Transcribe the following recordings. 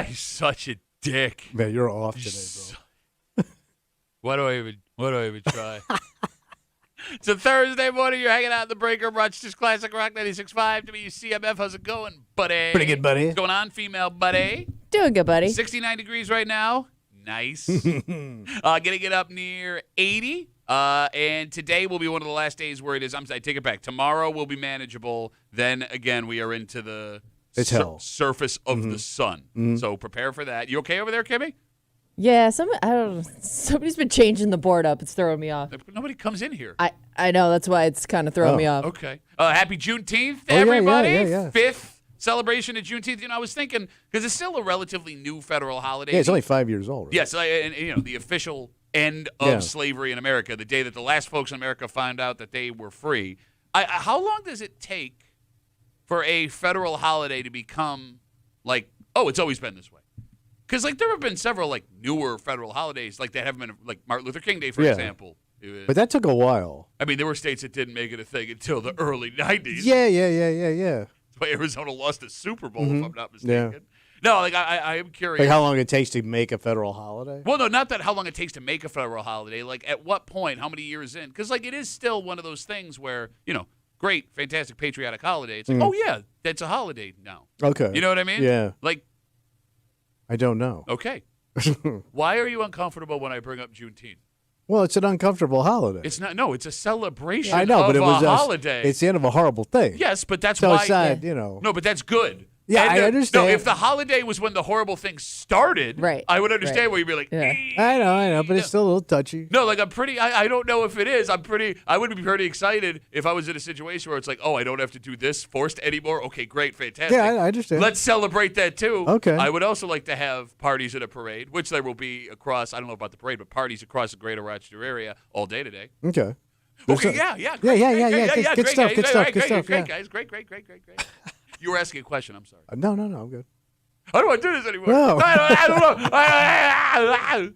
He's such a dick. Man, you're off today, bro. Why do I even try? It's a Thursday morning. You're hanging out in the break room. Rochester's Classic Rock 96.5 WCMF. How's it going, buddy? Pretty good, buddy. What's going on, female buddy? Doing good, buddy. 69 degrees right now. Nice. Getting it up near 80. And today will be one of the last days where it is. I take it back. Tomorrow will be manageable. Then, again, we are into the surface of the sun. So prepare for that. You okay over there, Kimmy? Yeah, somebody's been changing the board up. It's throwing me off. Nobody comes in here. I know. That's why it's kind of throwing me off. Okay. Happy Juneteenth, everybody. Yeah. Fifth celebration of Juneteenth. I was thinking, because it's still a relatively new federal holiday. Yeah, it's only 5 years old. Right? Yes, and the official end of slavery in America, the day that the last folks in America found out that they were free. How long does it take for a federal holiday to become like, oh, it's always been this way? Because there have been several newer federal holidays that haven't been, like Martin Luther King Day, for example. But that took a while. I mean, there were states that didn't make it a thing until the early 90s. Yeah. That's why Arizona lost the Super Bowl, if I'm not mistaken. Yeah. No, I am curious. How long it takes to make a federal holiday? Well, no, not that how long it takes to make a federal holiday. At what point, how many years in? Because, it is still one of those things where, great, fantastic, patriotic holiday. It's oh, yeah, that's a holiday now. Okay. You know what I mean? Yeah. I don't know. Okay. Why are you uncomfortable when I bring up Juneteenth? Well, it's an uncomfortable holiday. It's not. No, it's a celebration. I know, of but it was a holiday. It's the end of a horrible thing. Yes, but that's so why. It's not, No, but that's good. Yeah, I understand. No, if the holiday was when the horrible thing started, right, I would understand where you'd be like, I know, but it's still a little touchy. No, I'm pretty. I don't know if it is. I would be pretty excited if I was in a situation where it's oh, I don't have to do this forced anymore. Okay, great, fantastic. Yeah, I understand. Let's celebrate that too. Okay. I would also like to have parties at a parade, which there will be across. I don't know about the parade, but parties across the greater Rochester area all day today. Okay. Okay. Yeah. Good stuff. Great, guys. Great. You were asking a question. I'm sorry. No, I'm good. I don't want to do this anymore. No. I don't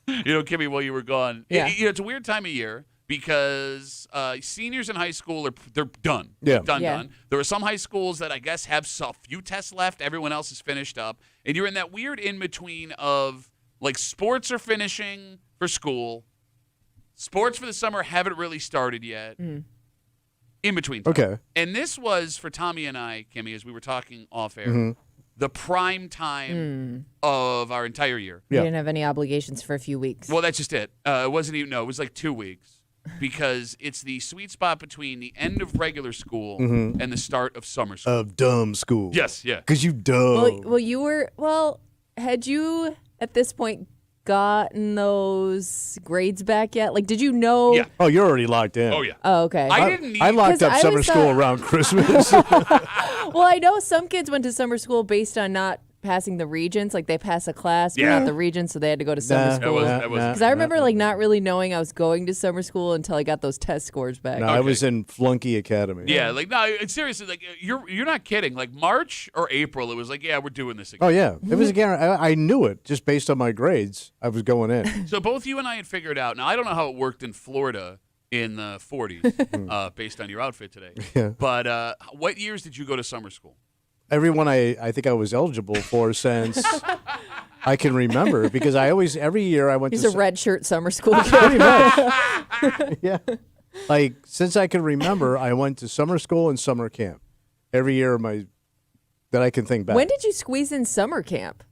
know. Kimmy, while you were gone, it's a weird time of year because seniors in high school they're done. Yeah. Done. There are some high schools that I guess have a few tests left. Everyone else is finished up, and you're in that weird in between of sports are finishing for school, sports for the summer haven't really started yet. In between time. Okay. And this was, for Tommy and I, Kimmy, as we were talking off air, the prime time of our entire year. You didn't have any obligations for a few weeks. Well, that's just it. It wasn't even, it was 2 weeks. Because it's the sweet spot between the end of regular school and the start of summer school. Of dumb school. Yes, yeah. Because you dumb. Had you, at this point, gotten those grades back yet? Did you know? Yeah. Oh, you're already locked in. Oh, yeah. Oh, okay. I didn't need. I locked up summer school around Christmas. Well, I know some kids went to summer school based on not passing the regents. They passed a class, but not the regents, so they had to go to summer school. Because I remember not really knowing I was going to summer school until I got those test scores back. No, I was in Flunky Academy. Yeah, it's seriously, you're not kidding. March or April, it was we're doing this again. Oh, yeah. It was a guarantee. I knew it just based on my grades. I was going in. So both you and I had figured out. Now, I don't know how it worked in Florida in the 40s based on your outfit today. Yeah. But what years did you go to summer school? Everyone I think I was eligible for since I can remember, because every year I went He's to... a red shirt summer school kid. Pretty much. Yeah. Since I can remember, I went to summer school and summer camp every year that I can think back. When did you squeeze in summer camp?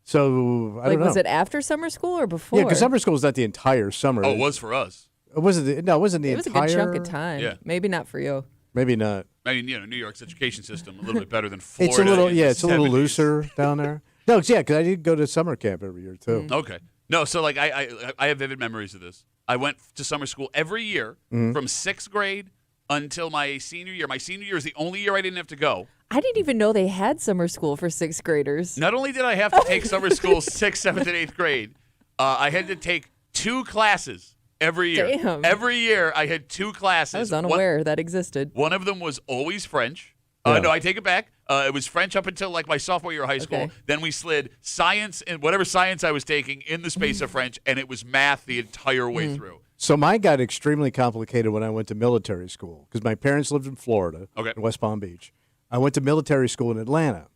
So, I don't know. Was it after summer school or before? Yeah, because summer school is not the entire summer. Oh, it was for us. It wasn't the entire... It was a good chunk of time. Yeah. Maybe not for you. Maybe not. I mean, New York's education system a little bit better than Florida. It's a little looser down there. No, because I did go to summer camp every year too. Okay. No, so I have vivid memories of this. I went to summer school every year from 6th grade until my senior year. My senior year is the only year I didn't have to go. I didn't even know they had summer school for 6th graders. Not only did I have to take summer school 6th, 7th, and 8th grade, I had to take 2 classes. Every year. Damn. Every year I had 2 classes. I was unaware that existed. One of them was always French. Yeah. No, I take it back. It was French up until my sophomore year of high school. Okay. Then we slid science and whatever science I was taking in the space of French, and it was math the entire way through. So mine got extremely complicated when I went to military school, because my parents lived in Florida, Okay. in West Palm Beach. I went to military school in Atlanta.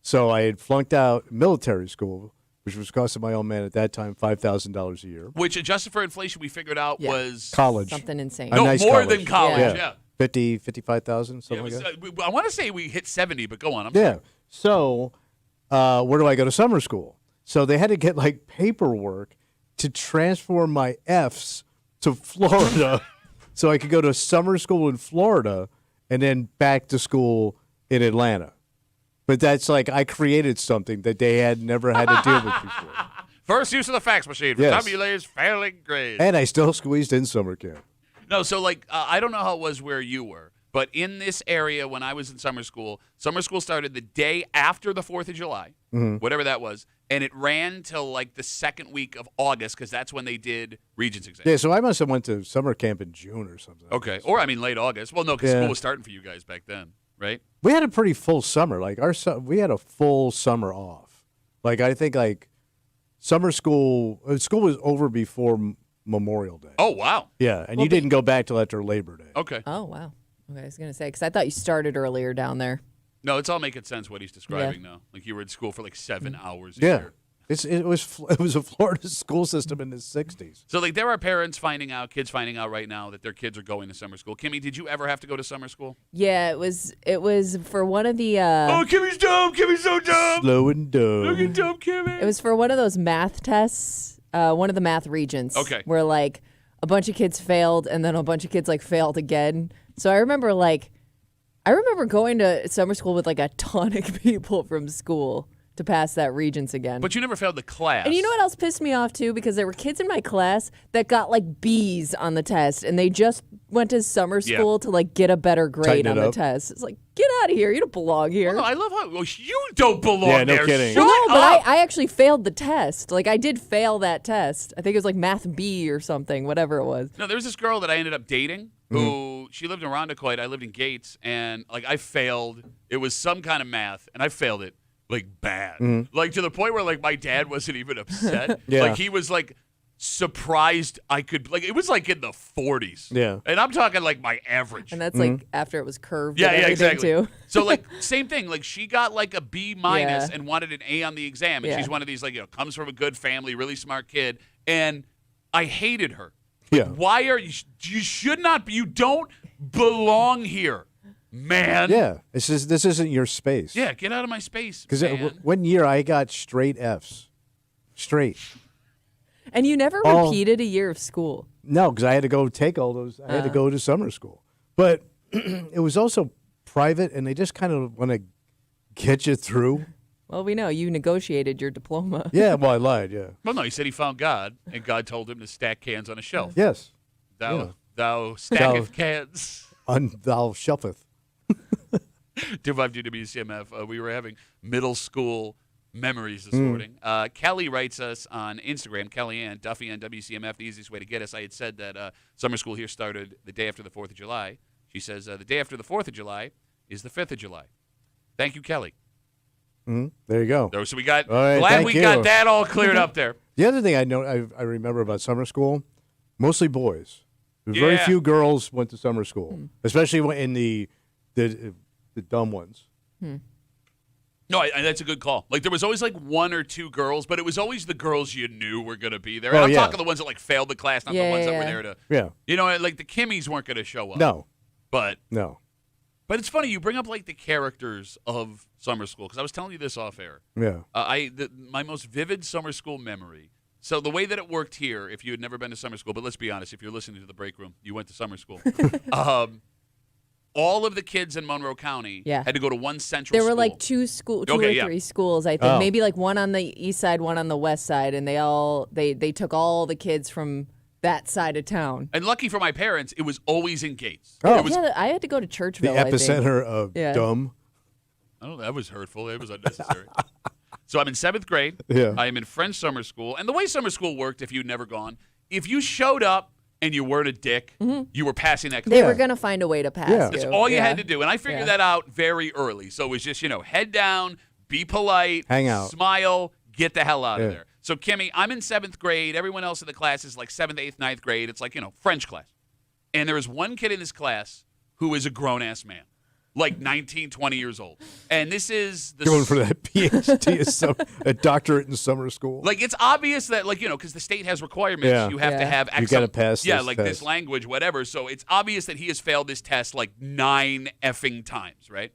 So I had flunked out military school, which was costing my old man at that time $5,000 a year. Which, adjusted for inflation, we figured out was college. Something insane. A nice more college. than college. Yeah. 55,000, something like that. I want to say we hit 70, but go on. I'm Yeah. sorry. So where do I go to summer school? So they had to get like paperwork to transfer my Fs to Florida so I could go to summer school in Florida and then back to school in Atlanta. But that's like I created something that they had never had to deal with before. First use of the fax machine for Yes. Tommy Lay's failing grades. And I still squeezed in summer camp. No, so like I don't know how it was where you were, but in this area when I was in summer school started the day after the 4th of July, whatever that was, and it ran till like the second week of August because that's when they did Regents exams. Yeah, so I must have went to summer camp in June or something. Okay, or I mean late August. Well, no, because school was starting for you guys back then, right? We had a pretty full summer. Like we had a full summer off. Like I think like summer school was over before Memorial Day. Oh, wow. Yeah, and you didn't go back till after Labor Day. Okay. Oh, wow. Okay, I was going to say, because I thought you started earlier down there. No, it's all making sense what he's describing now. Like you were in school for like 7 hours a Yeah. year. It was a Florida school system in the 60s. So like there are parents kids finding out right now that their kids are going to summer school. Kimmy, did you ever have to go to summer school? Yeah, it was for one of the Oh, Kimmy's dumb. Kimmy's so dumb. Slow and dumb. Look at dumb Kimmy. it was for one of those math tests, one of the math regents. Okay. Where like a bunch of kids failed and then a bunch of kids like failed again. So I remember going to summer school with like a ton of people from school to pass that Regents again. But you never failed the class. And you know what else pissed me off too? Because there were kids in my class that got like B's on the test, and they just went to summer school to like get a better grade Tighten on it the up. test. It's like, get out of here! You don't belong here. Well, no, I love how you don't belong Yeah, no there. kidding. Shut Well, no, but up. I actually failed the test. Like I did fail that test. I think it was like Math B or something, whatever it was. No, there was this girl that I ended up dating who she lived in Rondequoit. I lived in Gates, and like I failed. It was some kind of math, and I failed it like bad, like to the point where like my dad wasn't even upset. Yeah. Like he was like surprised I could like it was like in the 40s. Yeah. And I'm talking like my average. And that's like after it was curved. Yeah, and yeah, everything, exactly. Too. So like same thing. Like she got like a B minus Yeah. and wanted an A on the exam, and Yeah. she's one of these like comes from a good family, really smart kid, and I hated her. Yeah. Why are you? You should not be. You don't belong here, man. Yeah, this isn't your space. Yeah, get out of my space. Because man. one year I got straight Fs. Straight. And you never Oh. repeated a year of school. No, because I had to go take all those. I had to go to summer school. But it was also private, and they just kind of want to get you through. Well, we know you negotiated your diploma. Yeah, well, I lied, yeah. Well, no, he said he found God, and God told him to stack cans on a shelf. Yes. Thou stacketh cans. Thou shelfeth. 252 WCMF. We were having middle school memories this morning. Kelly writes us on Instagram, Kellyanne, Duffy on WCMF, the easiest way to get us. I had said that summer school here started the day after the 4th of July. She says the day after the 4th of July is the 5th of July. Thank you, Kelly. There you go. So we got, All right, glad thank we you. got that all cleared up there. The other thing I remember about summer school, mostly boys. Very Yeah. few girls went to summer school, especially in the dumb ones. No, that's a good call. Like there was always like one or two girls, but it was always the girls you knew were going to be there. And Oh, I'm yeah. talking the ones that like failed the class, not the Yeah, ones that were yeah. there to, Yeah. you know, like the Kimmies weren't going to show up. No. But But it's funny you bring up like the characters of summer school because I was telling you this off air. yeah. My most vivid summer school memory. So the way that it worked here, if you had never been to summer school, but let's be honest, if you're listening to the break room, you went to summer school. All of the kids in Monroe County had to go to one central There school. were like two or three schools, I think. Oh. Maybe like one on the east side, one on the west side, and they took all the kids from that side of town. And lucky for my parents, it was always in Gates. Oh. It was, Yeah, I had to go to Churchville. The I think. epicenter of dumb. I don't know, that was hurtful. It was unnecessary. So I'm in 7th grade. Yeah. I am in French summer school. And the way summer school worked, if you'd never gone, if you showed up and you weren't a dick, you were passing that class. They Yeah. were gonna find a way to pass. Yeah. You. That's all you Yeah. had to do. And I figured that out very early. So it was just, head down, be polite, Hang out. smile, get the hell out of Yeah. there. So, Kimmy, I'm in 7th grade. Everyone else in the class is like 7th, 8th, 9th grade. It's like, French class. And there is one kid in this class who is a grown-ass man. like 19, 20 years old. And this is going for that PhD, a doctorate in summer school. Like, it's obvious that, like, because the state has requirements. Yeah. You have to have X. You got to pass this like test. this language, whatever. So it's obvious that he has failed this test like 9 effing times, right?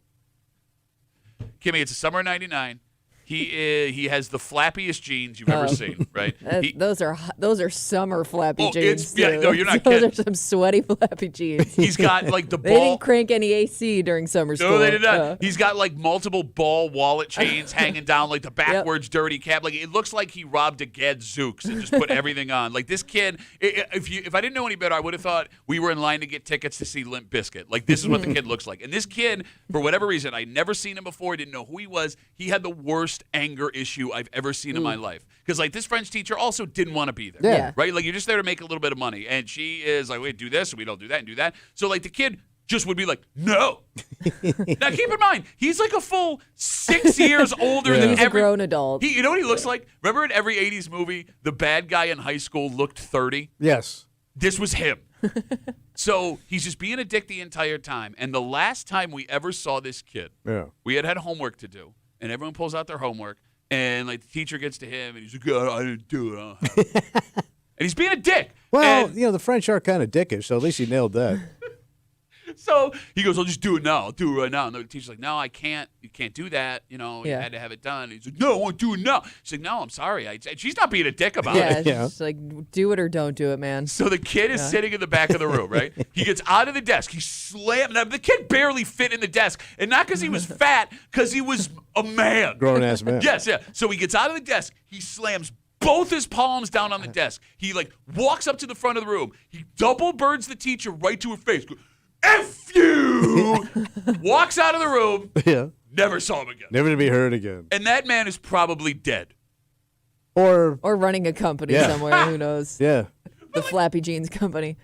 Kimmy, it's a summer of 99. He has the flappiest jeans you've ever seen, right? Those are summer flappy jeans. No, you're not Those kidding. are some sweaty flappy jeans. He's got like the They ball. didn't crank any AC during summer school. No, they did not. He's got like multiple ball wallet chains hanging down, like the backwards dirty cap. Like it looks like he robbed a Gadzooks and just put everything on. Like this kid, if I didn't know any better, I would have thought we were in line to get tickets to see Limp Bizkit. Like this is what the kid looks like. And this kid, for whatever reason, I never seen him before. Didn't know who he was. He had the worst anger issue I've ever seen in my life. Because like this French teacher also didn't want to be there. Yeah. Right? Like you're just there to make a little bit of money. And she is like, wait, do this, and we don't do that and do that. So like the kid just would be like, no. Now keep in mind, he's like a full 6 years older than He's a grown adult. You know what he looks like? Remember in every 80s movie, the bad guy in high school looked 30? Yes. This was him. So he's just being a dick the entire time. And the last time we ever saw this kid, we had homework to do. And everyone pulls out their homework. And like the teacher gets to him, and he's like, "Oh, I didn't do it." And he's being a dick. Well, and the French are kind of dickish, so at least he nailed that. so he goes, "I'll just do it now. I'll do it right now." And the teacher's like, "No, I can't. You can't do that. You had to have it done." And he's like, "No, I won't do it now." She's like, "No, I'm sorry." She's not being a dick about it. Yeah, it's like, do it or don't do it, man. So the kid is sitting in the back of the room, right? He gets out of the desk. He slammed. Now, the kid barely fit in the desk. And not because he was fat, because he was a man. Grown-ass man. Yes, yeah. So he gets out of the desk. He slams both his palms down on the desk. He, like, walks up to the front of the room. He double birds the teacher right to her face. F you! Walks out of the room. Yeah. Never saw him again. Never to be heard again. And that man is probably dead. Or running a company somewhere. Who knows? Yeah. The Flappy Jeans Company.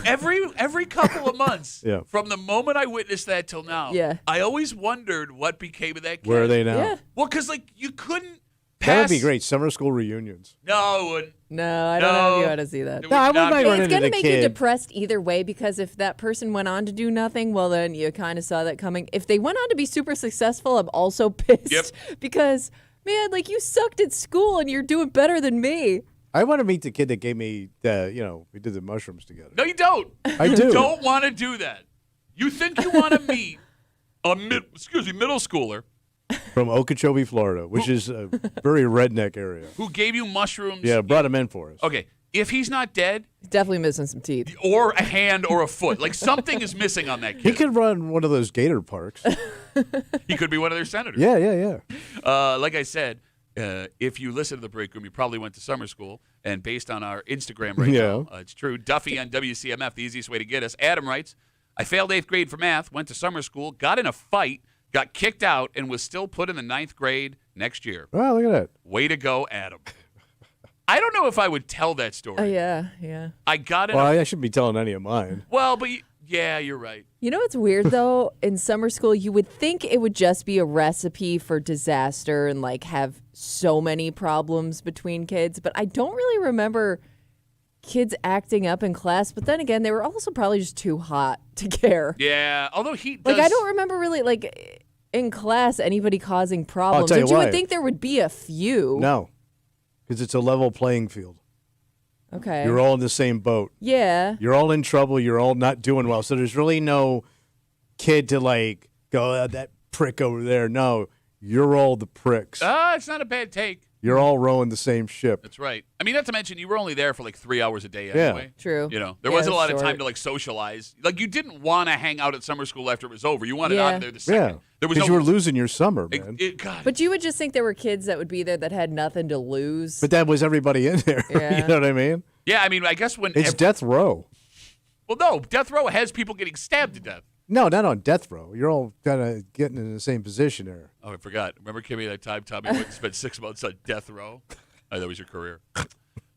Every couple of months, Yeah. from the moment I witnessed that till now, I always wondered what became of that kid. Where are they now? Yeah. Well, because like you couldn't pass. That would be great. Summer school reunions. No, it wouldn't. No, I don't know if you want to see that. It No, I would not wouldn't be. run It's into going to the make kid. you depressed either way, because if that person went on to do nothing, well, then you kind of saw that coming. If they went on to be super successful, I'm also pissed because, man, like you sucked at school and you're doing better than me. I want to meet the kid that gave me we did the mushrooms together. No, you don't. I You do. don't want to do that. You think you want to meet a middle schooler From Okeechobee, Florida, which is a very redneck area. who gave you mushrooms? Yeah, brought him in for us. Okay, if he's not dead, Definitely missing some teeth. or a hand or a foot, like something is missing on that He kid. could run one of those gator parks. He could be one of their senators. Yeah. Like I said, if you listen to the break room, you probably went to summer school. And based on our Instagram right now, it's true. Duffy on WCMF, the easiest way to get us. Adam writes, I failed 8th grade for math, went to summer school, got in a fight, got kicked out, and was still put in the 9th grade next year. Wow, look at that. Way to go, Adam. I don't know if I would tell that story. Oh, yeah. I got in Well, I shouldn't be telling any of mine. Well, but you're right. You know what's weird, though? In summer school, you would think it would just be a recipe for disaster and, like, have so many problems between kids. But I don't really remember kids acting up in class. But then again, they were also probably just too hot to care. Yeah, although he does. Like, I don't remember really, like, in class, anybody causing problems. tell you And you why. would think there would be a few. No, because it's a level playing field. Okay. You're all in the same boat. Yeah. You're all in trouble. You're all not doing well. So there's really no kid to, like, go, that prick over there. No, you're all the pricks. It's not a bad take. You're all rowing the same ship. That's right. I mean, not to mention, you were only there for like 3 hours a day anyway. True. There Yeah, wasn't a lot short. of time to like socialize. Like, you didn't want to hang out at summer school after it was over. You wanted out of there the Yeah, second. There was because no. you were losing your summer, man. God. But you would just think there were kids that would be there that had nothing to lose. But that was everybody in there. Yeah. You know what I mean? Yeah, I mean, I guess when It's death row. well, no, death row has people getting stabbed to death. No, not on death row. You're all kind of getting in the same position there. Oh, I forgot. Remember, Kimmy, that time Tommy went and spent 6 months on death row? Oh, that was your career.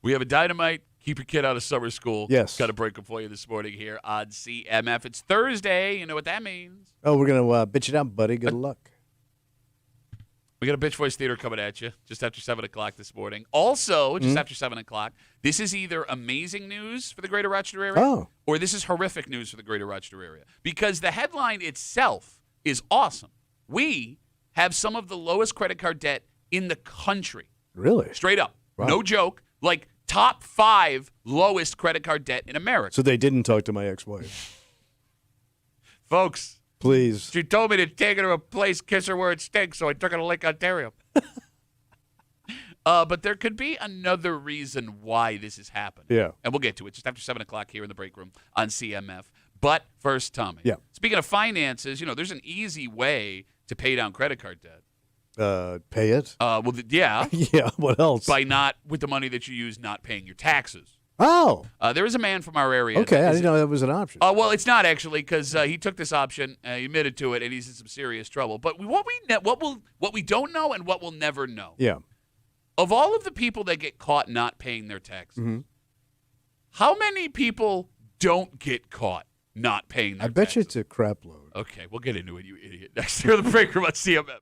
We have a dynamite. Keep your kid out of summer school. Yes. Got a break for you this morning here on CMF. It's Thursday. You know what that means. Oh, we're going to bitch it out, buddy. Good luck. We got a Bitch Voice Theater coming at you just after 7 o'clock this morning. Also, just after 7 o'clock, this is either amazing news for the greater Rochester area or this is horrific news for the greater Rochester area. Because the headline itself is awesome. We have some of the lowest credit card debt in the country. Really? Straight up. Wow. No joke. Like top 5 lowest credit card debt in America. So they didn't talk to my ex-wife. Folks. Please. She told me to take her to a place, kiss her where it stinks, so I took her to Lake Ontario. But there could be another reason why this is happening. Yeah. And we'll get to it just after 7 o'clock here in the break room on CMF. But first, Tommy. Yeah. Speaking of finances, there's an easy way to pay down credit card debt. Pay it? Yeah. Yeah, what else? By not, with the money that you use, not paying your taxes. Oh. There is a man from our area. Okay, I didn't know that was an option. Well, it's not actually because he took this option, he admitted to it, and he's in some serious trouble. But what we don't know and what we'll never know. Yeah. Of all of the people that get caught not paying their taxes, how many people don't get caught not paying their taxes? I bet you it's a crap load. Okay, we'll get into it, you idiot. Next year, the break room on CMF.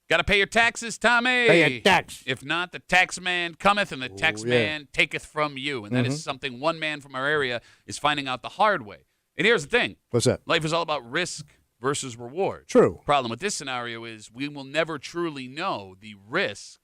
Got to pay your taxes, Tommy. Pay your tax. If not, the tax man cometh and the tax man taketh from you. And that is something one man from our area is finding out the hard way. And here's the thing. What's that? Life is all about risk versus reward. True. Problem with this scenario is we will never truly know the risk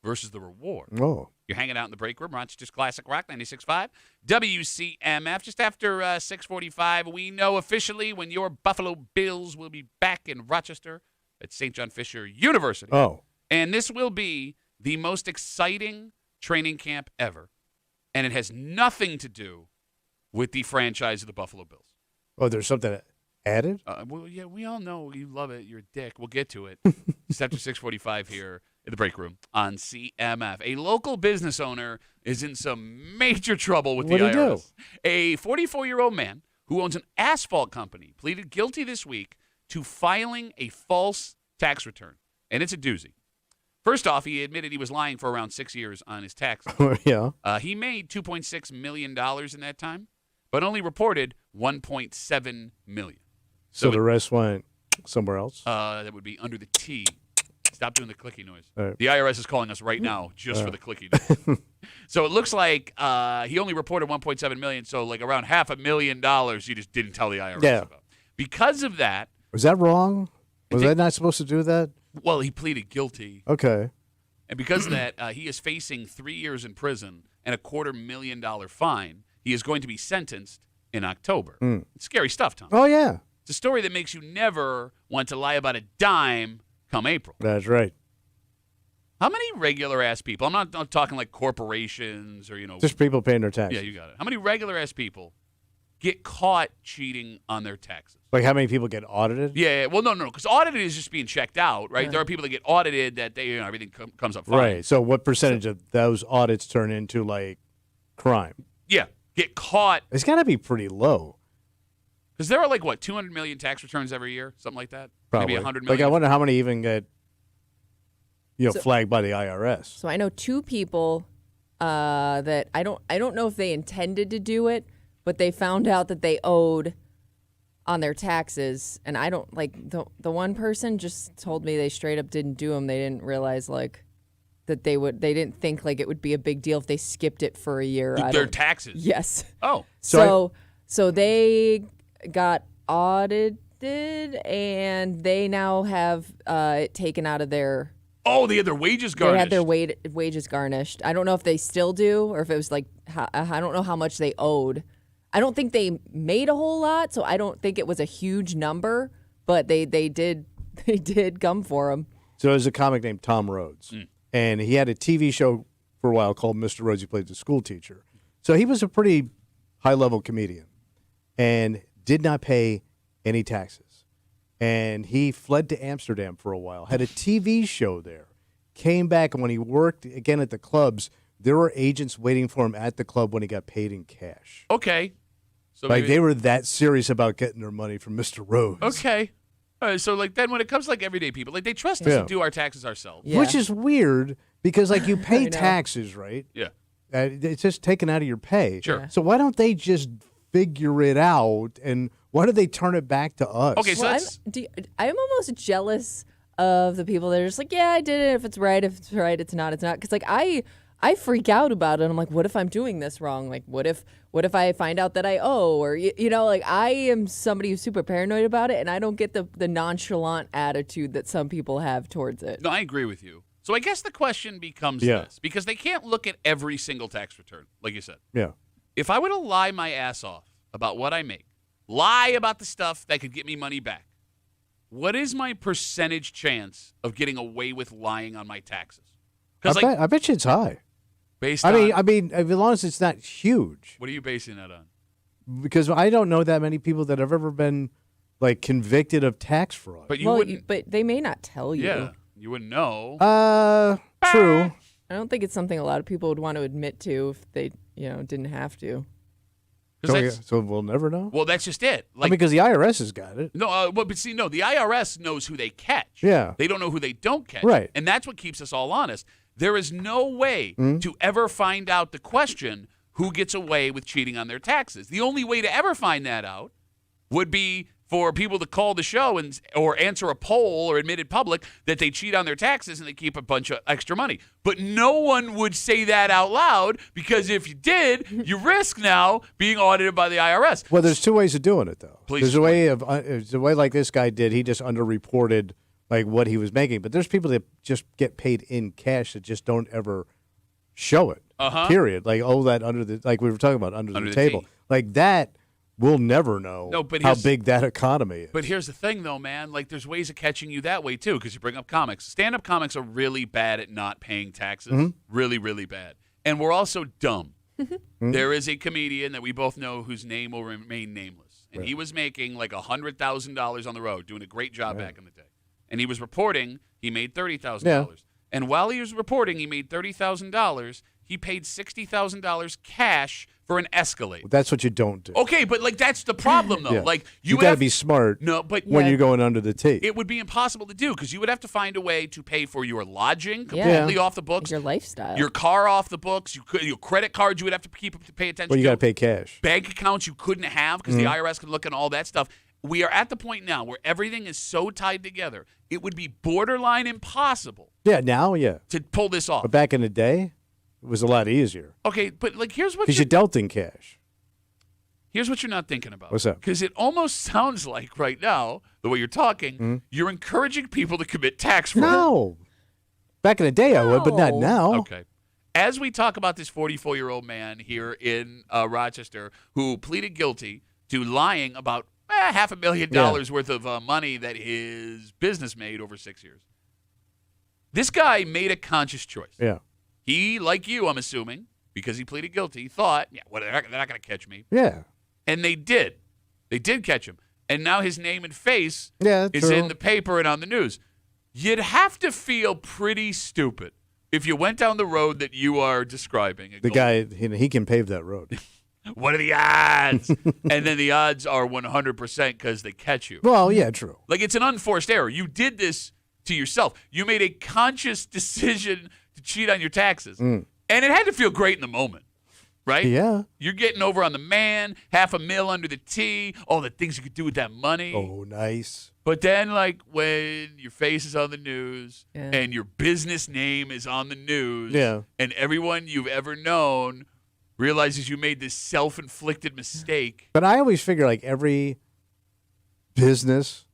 versus the reward. Oh. You're hanging out in the break room, Rochester's Classic Rock 96.5, WCMF. Just after 6:45, we know officially when your Buffalo Bills will be back in Rochester at St. John Fisher University. Oh. And this will be the most exciting training camp ever. And it has nothing to do with the franchise of the Buffalo Bills. Oh, there's something added? Well, yeah, we all know you love it. You're a dick. We'll get to it. Just after 6:45 here in the break room on CMF. A local business owner is in some major trouble with the IRS. What did he A do? 44-year-old man who owns an asphalt company pleaded guilty this week to filing a false tax return. And it's a doozy. First off, he admitted he was lying for around 6 years on his taxes. Yeah. He made $2.6 million in that time, but only reported $1.7 million. So the rest went somewhere else? That would be under the T. Stop doing the clicky noise. Right. The IRS is calling us right now just for the clicky noise. So it looks like he only reported $1.7 million, so like around $500,000 he just didn't tell the IRS about. Because of that. Was that wrong? Was I not supposed to do that? Well, he pleaded guilty. Okay. And because of that, he is facing 3 years in prison and a $250,000 fine. He is going to be sentenced in October. It's scary stuff, Tom. Oh, yeah. It's a story that makes you never want to lie about a dime come April. That's right. How many regular-ass people, I'm not talking like corporations or, just people paying their taxes. Yeah, you got it. How many regular-ass people get caught cheating on their taxes? Like how many people get audited? Yeah, well, no, because audited is just being checked out, right? There are people that get audited that they, everything comes up fine. Right. So what percentage of those audits turn into like crime? Yeah, get caught. It's got to be pretty low. Because there are like, 200 million tax returns every year? Something like that? Probably. Maybe 100 million. Like I wonder how many even get flagged by the IRS. So I know two people that I don't know if they intended to do it, but they found out that they owed on their taxes, and I don't the one person just told me they straight up didn't do them. They didn't realize that they didn't think it would be a big deal if they skipped it for a year. Their taxes. Yes. Oh. So they got audited, and they now have it taken out of their. Oh, they had their wages garnished. They had their wages garnished. I don't know if they still do, or if it was I don't know how much they owed. I don't think they made a whole lot, so I don't think it was a huge number, but they did come for him. So there's a comic named Tom Rhodes, and he had a TV show for a while called Mr. Rhodes. He played the school teacher. So he was a pretty high-level comedian and did not pay any taxes. And he fled to Amsterdam for a while, had a TV show there, came back, and when he worked again at the clubs, there were agents waiting for him at the club when he got paid in cash. Okay. So they were that serious about getting their money from Mr. Rhodes. Okay. All right, so then when it comes to everyday people, they trust us to do our taxes ourselves. Yeah. Which is weird because you pay taxes, right? Yeah. It's just taken out of your pay. Sure. Yeah. So why don't they just figure it out, and why do they turn it back to us? Okay, so I'm almost jealous of the people that are just yeah, I did it. If it's right, it's not, it's not. Because I freak out about it. I'm like, what if I'm doing this wrong? What if I find out that I owe? Or, I am somebody who's super paranoid about it, and I don't get the nonchalant attitude that some people have towards it. No, I agree with you. So I guess the question becomes this, because they can't look at every single tax return, like you said. Yeah. If I were to lie my ass off about what I make, lie about the stuff that could get me money back, what is my percentage chance of getting away with lying on my taxes? I bet you it's high. Based on, I mean, as long as it's not huge. What are you basing that on? Because I don't know that many people that have ever been convicted of tax fraud. But but they may not tell you. Yeah, you wouldn't know. True. I don't think it's something a lot of people would want to admit to if they, didn't have to. So we'll never know? Well, that's just it. Because the IRS has got it. No, but the IRS knows who they catch. Yeah. They don't know who they don't catch. Right. And that's what keeps us all honest. There is no way to ever find out the question who gets away with cheating on their taxes. The only way to ever find that out would be for people to call the show or answer a poll or admit in public that they cheat on their taxes and they keep a bunch of extra money. But no one would say that out loud, because if you did, you risk now being audited by the IRS. Well, there's two ways of doing it, though. Please there's a way like this guy did. He just underreported like what he was making. But there's people that just get paid in cash that just don't ever show it. Period. Like that under the, like we were talking about, under the table. T. Like that, we'll never know how big that economy is. But here's the thing, though, man. Like, there's ways of catching you that way, too, because you bring up comics. Stand-up comics are really bad at not paying taxes. Really, really bad. And we're also dumb. There is a comedian that we both know whose name will remain nameless. And he was making like $100,000 on the road, doing a great job back in the day. And he was reporting he made $30,000. Yeah. And while he was reporting he made $30,000, he paid $60,000 cash for an Escalade. That's what you don't do. Okay, but like that's the problem, though. Yeah. Like you got to be smart. When you're going under the T. It would be impossible to do, because you would have to find a way to pay for your lodging completely off the books, your lifestyle, your car off the books, your credit cards you would have to pay attention to. Well, you got to pay cash. Bank accounts you couldn't have because the IRS could look at all that stuff. We are at the point now where everything is so tied together, it would be borderline impossible. Yeah, now, to pull this off. But back in the day, it was a lot easier. Okay, but like here's what because you dealt in cash. Here's what you're not thinking about. What's that? Because it almost sounds like right now, the way you're talking, you're encouraging people to commit tax fraud. No. Back in the day, I would, but not now. Okay. As we talk about this 44-year-old man here in Rochester who pleaded guilty to lying about $500,000 worth of money that his business made over 6 years. This guy made a conscious choice. Yeah. He, like you, I'm assuming, because he pleaded guilty, thought, they're not going to catch me. Yeah. And they did. They did catch him. And now his name and face is true. in the paper and on the news. You'd have to feel pretty stupid if you went down the road that you are describing. The guy, he can pave that road. What are the odds? And then the odds are 100% because they catch you. Well, yeah, true. Like, it's an unforced error. You did this to yourself. You made a conscious decision to cheat on your taxes. And it had to feel great in the moment, right? Yeah. You're getting over on the man, $500,000 under the T, all the things you could do with that money. Oh, nice. But then, like, when your face is on the news and your business name is on the news and everyone you've ever known realizes you made this self-inflicted mistake. But I always figure, like, every business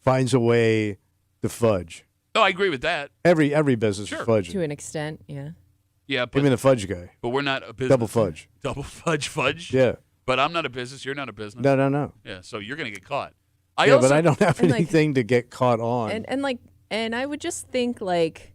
finds a way to fudge. Oh, I agree with that. Every business is fudging. To an extent, yeah. Yeah, but even the fudge guy. But we're not a business. Double fudge. Double fudge. Yeah. But I'm not a business. You're not a business. No. Yeah, so you're going to get caught. But I don't have anything to get caught on. And I would just think, like,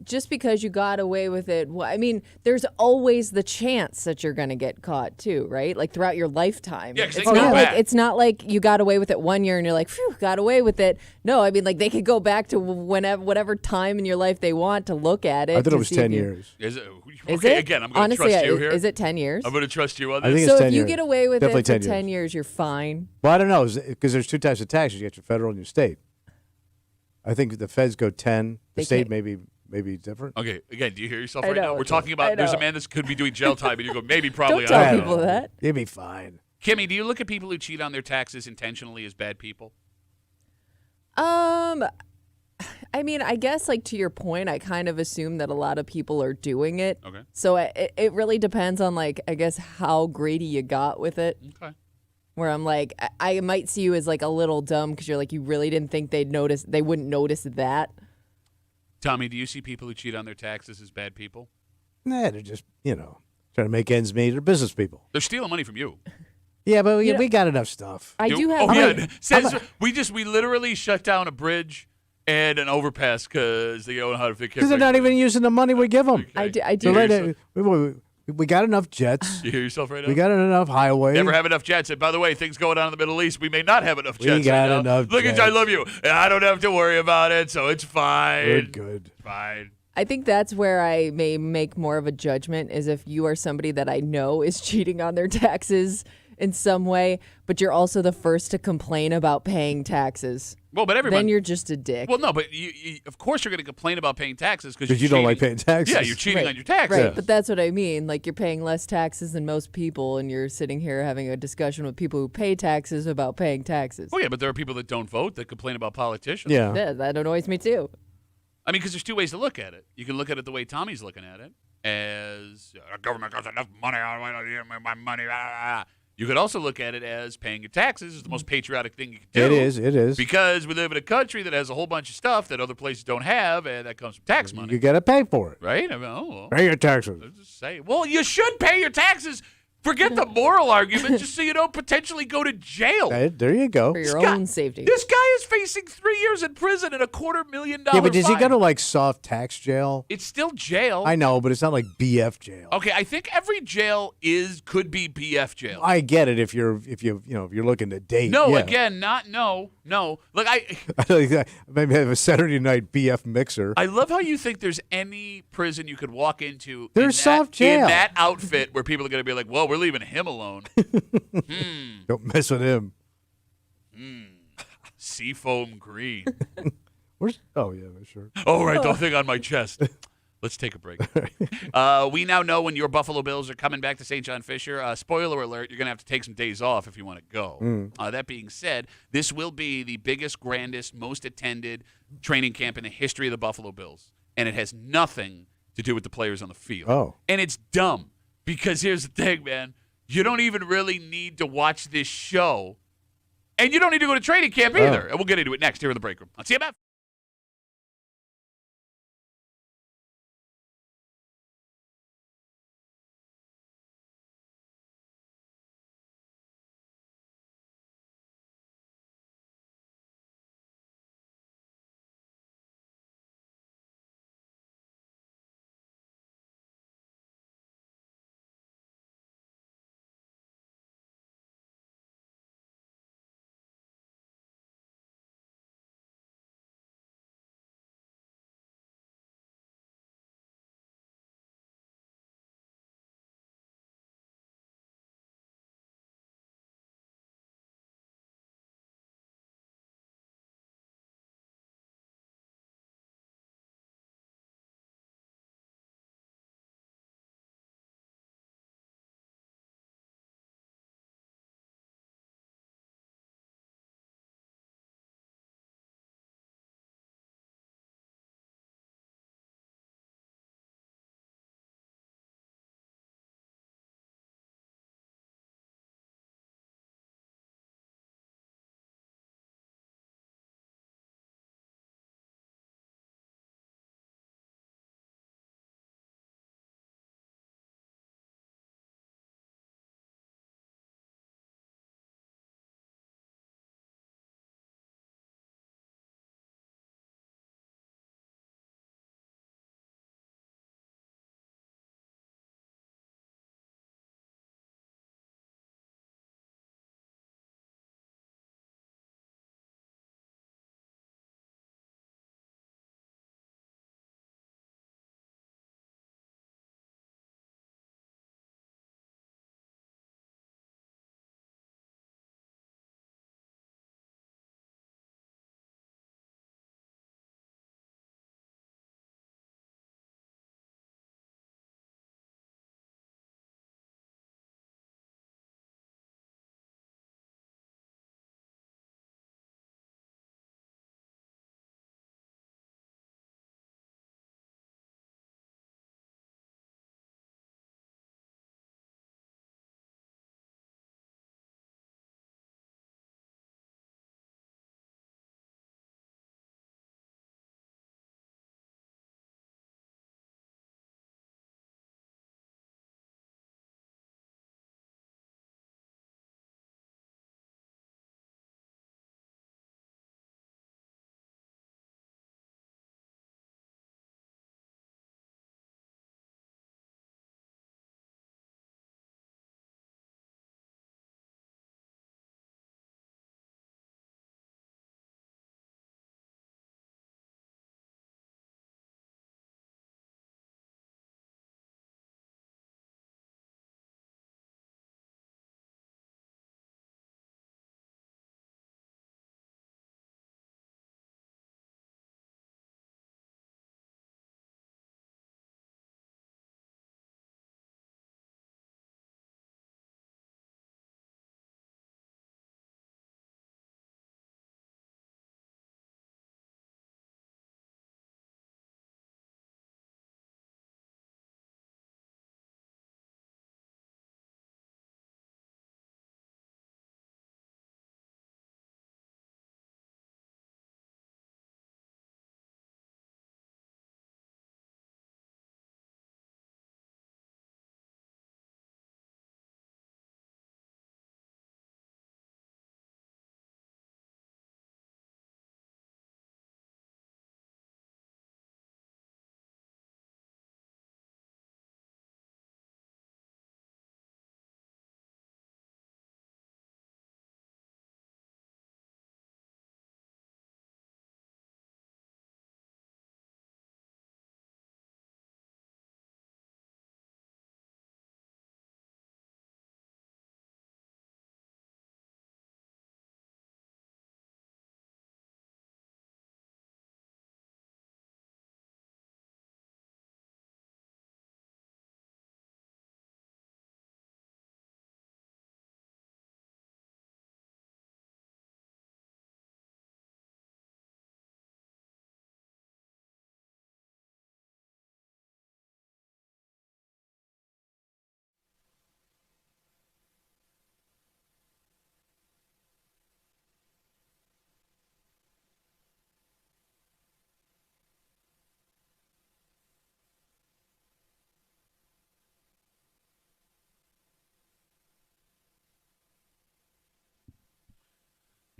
just because you got away with it, I mean, there's always the chance that you're going to get caught too, right? Like throughout your lifetime. Yeah, 'cause it's not like you got away with it one year and you're like, phew, got away with it. No, I mean, like they could go back to whatever time in your life they want to look at it. I thought it was 10 years. Is it? Is okay, it? Again, I'm going to Honestly, trust you here. Is it 10 years? I'm going to trust you on this. I think it's 10 if years. you get away with Definitely it for 10 years, you're fine. Well, I don't know, because there's two types of taxes. You got your federal and your state. I think the feds go 10. The state maybe different. Okay, again, do you hear yourself right now? We're talking about there's a man that could be doing jail time, and you go, maybe, probably. Don't tell people that. You'll be fine. Kimmy, do you look at people who cheat on their taxes intentionally as bad people? I mean, I guess, like, to your point, I kind of assume that a lot of people are doing it. Okay. So it really depends on, like, I guess how greedy you got with it. Okay. Where I'm like, I might see you as, like, a little dumb because you're like, you really didn't think they wouldn't notice that. Tommy, do you see people who cheat on their taxes as bad people? Nah, they're just, trying to make ends meet. They're business people. They're stealing money from you. Yeah, but we got enough stuff. I do have. We literally shut down a bridge and an overpass because they don't know how to fix it. Because they're not even using the money we give them. Okay. I do. So we got enough jets. You hear yourself right now? We got enough highways. Never have enough jets. And by the way, things going on in the Middle East, we may not have enough jets. We got right enough Look jets. I love you. I don't have to worry about it, so it's fine. We're good. Fine. I think that's where I may make more of a judgment is if you are somebody that I know is cheating on their taxes in some way, but you're also the first to complain about paying taxes. Well, but everybody. Then you're just a dick. Well, no, but you of course you're going to complain about paying taxes because you don't like paying taxes. Yeah, you're cheating on your taxes. Right, but that's what I mean. Like, you're paying less taxes than most people, and you're sitting here having a discussion with people who pay taxes about paying taxes. Oh, yeah, but there are people that don't vote that complain about politicians. Yeah. That annoys me, too. I mean, because there's two ways to look at it. You can look at it the way Tommy's looking at it, as the government got enough money on my money. Blah, blah, blah. You could also look at it as paying your taxes is the most patriotic thing you can do. It is. Because we live in a country that has a whole bunch of stuff that other places don't have, and that comes from tax money. You got to pay for it. Right? I mean, well, pay your taxes. Just say, well, you should pay your taxes. Forget the moral argument, just so you don't potentially go to jail. There you go. For your own safety. This guy is facing 3 years in prison and $250,000 Yeah, but does he fine. go to like soft tax jail? It's still jail. I know, but it's not like BF jail. Okay, I think every jail could be BF jail. I get it if you're looking to date. No, yeah. again, no. Look, maybe have a Saturday night BF mixer. I love how you think there's any prison you could walk into. There's soft jail in that outfit where people are going to be like, "Well, we're leaving him alone." Don't mess with him. Seafoam green. Oh yeah, sure. Oh right, the thing on my chest. Let's take a break. We now know when your Buffalo Bills are coming back to St. John Fisher. Spoiler alert, you're going to have to take some days off if you want to go. That being said, this will be the biggest, grandest, most attended training camp in the history of the Buffalo Bills. And it has nothing to do with the players on the field. Oh. And it's dumb because here's the thing, man. You don't even really need to watch this show. And you don't need to go to training camp either. And we'll get into it next here in the break room on CMF.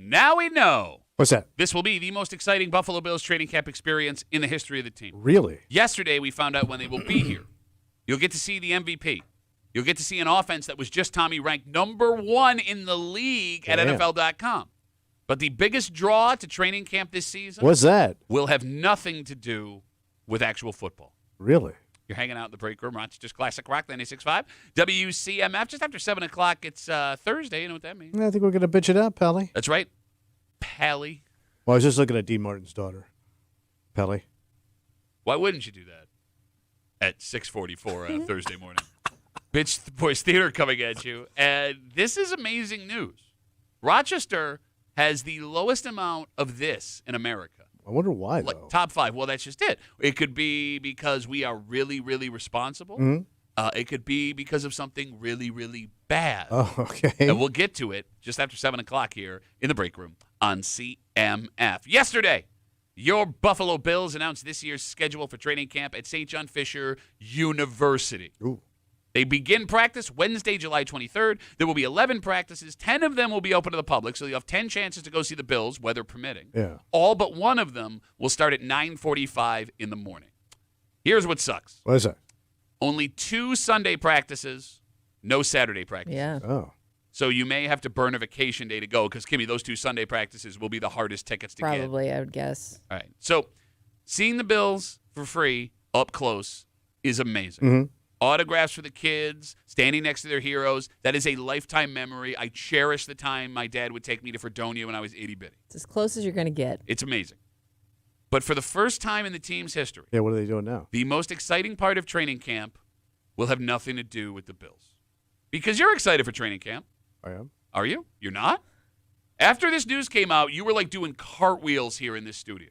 Now we know. What's that? This will be the most exciting Buffalo Bills training camp experience in the history of the team. Really? Yesterday, we found out when they will be here. You'll get to see the MVP. You'll get to see an offense that was just, Tommy, ranked number 1 in the league at NFL.com. But the biggest draw to training camp this season What's that? will have nothing to do with actual football. Really? You're hanging out in the break room, Rochester's Classic Rock, 96.5. WCMF, just after 7 o'clock. It's Thursday. You know what that means? I think we're going to bitch it out, Pally. That's right. Pally. Well, I was just looking at Dean Martin's daughter, Pally. Why wouldn't you do that at 6:44 on a Thursday morning? Bitch Boys Theater coming at you. And this is amazing news. Rochester has the lowest amount of this in America. I wonder why, though. Like, top 5. Well, that's just it. It could be because we are really, really responsible. Mm-hmm. It could be because of something really, really bad. Oh, okay. And we'll get to it just after 7 o'clock here in the break room on CMF. Yesterday, your Buffalo Bills announced this year's schedule for training camp at St. John Fisher University. Ooh. They begin practice Wednesday, July 23rd. There will be 11 practices. 10 of them will be open to the public, so you have 10 chances to go see the Bills, weather permitting. Yeah. All but one of them will start at 9:45 in the morning. Here's what sucks. What is that? Only 2 Sunday practices, no Saturday practices. Yeah. Oh. So you may have to burn a vacation day to go because, Kimmy, those 2 Sunday practices will be the hardest tickets to get. Probably, I would guess. All right. So seeing the Bills for free up close is amazing. Mm-hmm. Autographs for the kids, standing next to their heroes. That is a lifetime memory. I cherish the time my dad would take me to Fredonia when I was itty-bitty. It's as close as you're going to get. It's amazing. But for the first time in the team's history, Yeah, what are they doing now? the most exciting part of training camp will have nothing to do with the Bills. Because you're excited for training camp. I am. Are you? You're not? After this news came out, you were like doing cartwheels here in this studio.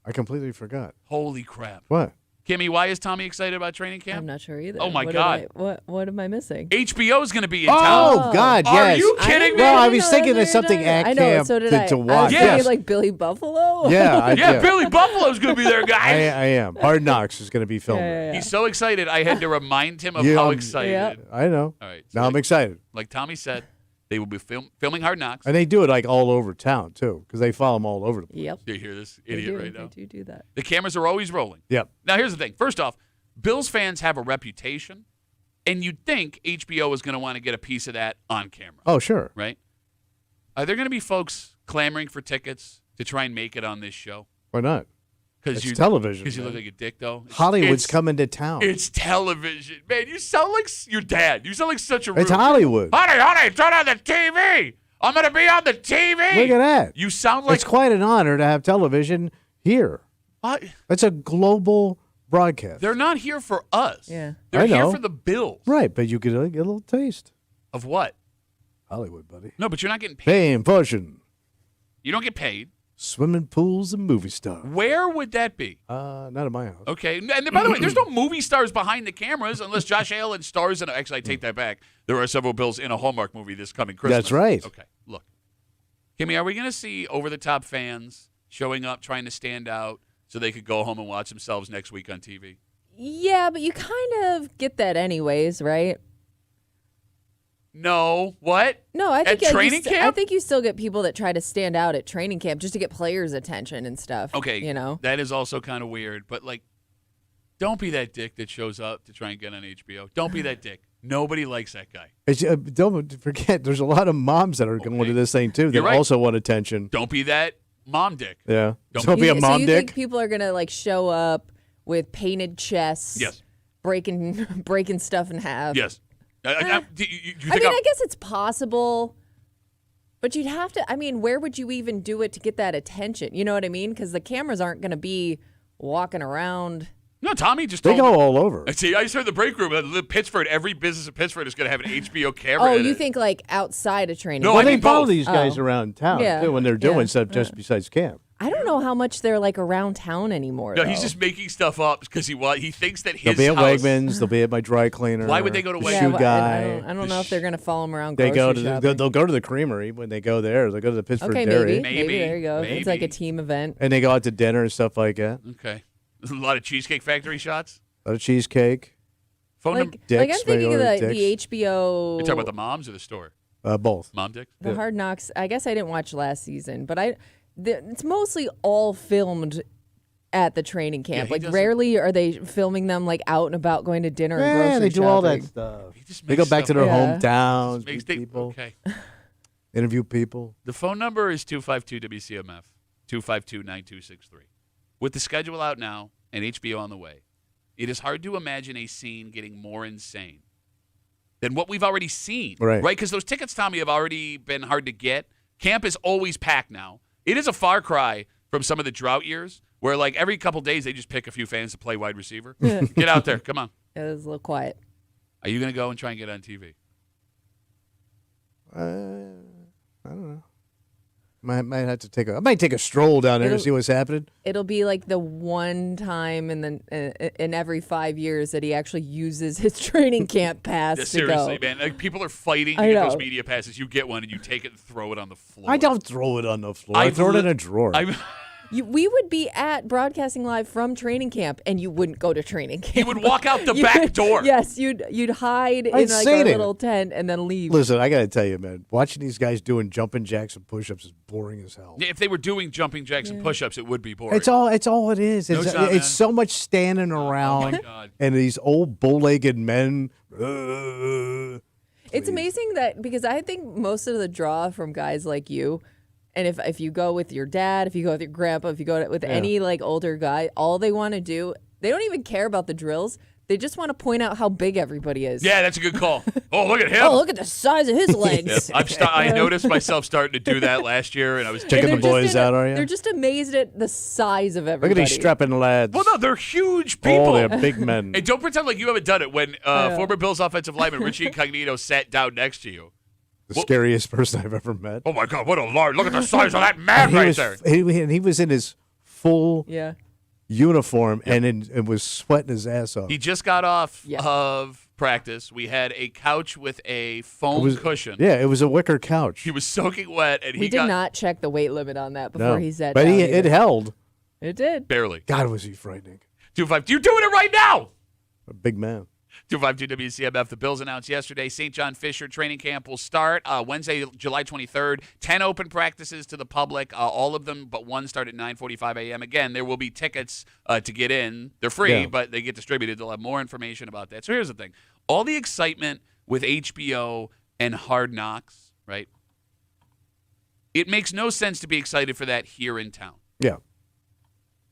I completely forgot. Holy crap. What? Kimmy, why is Tommy excited about training camp? I'm not sure either. Oh, my What God. What am I missing? HBO is going to be in Oh, town. God, yes. Are you kidding me? Well, I didn't was know thinking that of something either. at I know, camp so did I. to I was watch. Yes. thinking like Billy Buffalo. Yeah, Yeah, Billy Buffalo's going to be there, I guys. am. Hard Knocks is going to be filming. Yeah. He's so excited, I had to remind him of Yeah, how I'm- excited. Yeah. I know. All right. So Now I'm excited. like Tommy said, they will be filming Hard Knocks. And they do it like all over town, too, because they follow them all over the place. Yep. Do you hear this They idiot do. right now? They do that. The cameras are always rolling. Yep. Now, here's the thing. First off, Bills fans have a reputation, and you'd think HBO is going to want to get a piece of that on camera, Oh, sure. right? Are there going to be folks clamoring for tickets to try and make it on this show? Why not? Because It's television. Because you man. look like a dick, though. Hollywood's It's- coming to town. It's television. Man, you sound like your dad. You sound like such a It's rude- Hollywood. Honey, turn on the TV. I'm going to be on the TV. Look at that. You sound like... It's quite an honor to have television here. What? It's a global broadcast. They're not here for us. Yeah. They're I here know. for the Bills. Right, but you get a little taste. Of what? Hollywood, buddy. No, but you're not getting paid. Fame, fortune, You don't get paid. swimming pools, and movie stars. Where would that be? Not at my house. Okay. And then, by the way, there's no movie stars behind the cameras unless Josh Allen stars in. Actually, I take that back. There are several Bills in a Hallmark movie this coming Christmas. That's right. Okay. Look, Kimmy, are we going to see over-the-top fans showing up, trying to stand out, so they could go home and watch themselves next week on TV? Yeah, but you kind of get that anyways, right? No. What? No, I think At training I camp? think you still get people that try to stand out at training camp just to get players' attention and stuff. Okay. You know? That is also kind of weird, but like, don't be that dick that shows up to try and get on HBO. Don't be that dick. Nobody likes that guy. Don't forget, there's a lot of moms that are going to this thing, too, that You're right. also want attention. Don't be that mom dick. Yeah. Don't Don't be a So mom you dick. think people are gonna like show up with painted chests? Yes. breaking stuff in half. Yes. Do you I think mean, I guess it's possible, but you'd have to. I mean, where would you even do it to get that attention? You know what I mean? Because the cameras aren't going to be walking around. No, Tommy just They told go all over. See, I just heard the break room. Pittsford, every business in Pittsburgh is going to have an HBO camera. Oh, in you it. think like outside of training? No, Well, I they mean follow both. these guys Oh. around town, Yeah. too, when they're doing Yeah. stuff just besides camp. I don't know how much they're like around town anymore. No, though. he's just making stuff up because he thinks that They'll his be at house. Wegmans. They'll be at my dry cleaner. Why would they go to the Wegmans? Yeah, shoe well, guy. I don't know if they're going to follow him around. They go grocery to shopping. they'll go to the creamery when they go there. They'll go to the Pittsburgh Okay, Dairy. maybe there you go. It's like a Maybe. team event. And they go out to dinner and stuff like that. Okay. There's a lot of Cheesecake Factory shots. A lot of cheesecake. Phone number. Like I'm Dicks, thinking of maybe the Dicks. HBO. You're talking about the moms or the store? Both. Mom dicks? The Hard Knocks, I guess I didn't watch last season, but it's mostly all filmed at the training camp. Yeah, like, rarely are they filming them, like, out and about going to dinner and grocery they do shopping. all that stuff. They go back to their hometowns, meet people, okay. interview people. The phone number is 252-WCMF, 252-9263. With the schedule out now and HBO on the way, it is hard to imagine a scene getting more insane than what we've already seen. Right? Because those tickets, Tommy, have already been hard to get. Camp is always packed now. It is a far cry from some of the drought years where, like, every couple days they just pick a few fans to play wide receiver. Get out there. Come on. It was a little quiet. Are you going to go and try and get on TV? I don't know. Might have to I might take a stroll down there to see what's happening. It'll be like the one time in every 5 years that he actually uses his training camp pass to go. Seriously, man. Like, people are fighting to get those media passes. You get one and you take it and throw it on the floor. I don't throw it on the floor. I throw it in a drawer. We would be at broadcasting live from training camp, and you wouldn't go to training camp. You would walk out the back door. Yes, you'd hide in like a little tent and then leave. Listen, I got to tell you, man, watching these guys doing jumping jacks and push-ups is boring as hell. If they were doing jumping jacks and push-ups, it would be boring. It's all it is. It's so much standing around and these old bow-legged men. It's amazing that because I think most of the draw from guys like you. And if you go with your dad, if you go with your grandpa, if you go with any like older guy, all they want to do, they don't even care about the drills. They just want to point out how big everybody is. Yeah, that's a good call. Oh, look at him. Oh, look at the size of his legs. I noticed myself starting to do that last year, and I was checking the boys out, are you? They're just amazed at the size of everybody. Look at these strapping lads. Well, no, they're huge people. Oh, they're big men. Hey, don't pretend like you haven't done it when former Bills offensive lineman Richie Incognito sat down next to you. The scariest person I've ever met. Oh, my God, what a large. Look at the size of that man there. He was in his full uniform and was sweating his ass off. He just got off of practice. We had a couch with a foam cushion. Yeah, it was a wicker couch. He was soaking wet. And we did not check the weight limit on that before he sat down. But it held. It did. Barely. God, was he frightening. 2-5. You're doing it right now. A big man. 252 WCMF. The Bills announced yesterday St. John Fisher training camp will start Wednesday, July 23rd. 10 open practices to the public. All of them but one start at 9:45 a.m. Again, there will be tickets to get in. They're free, but they get distributed. They'll have more information about that. So here's the thing. All the excitement with HBO and Hard Knocks, right? It makes no sense to be excited for that here in town. Yeah.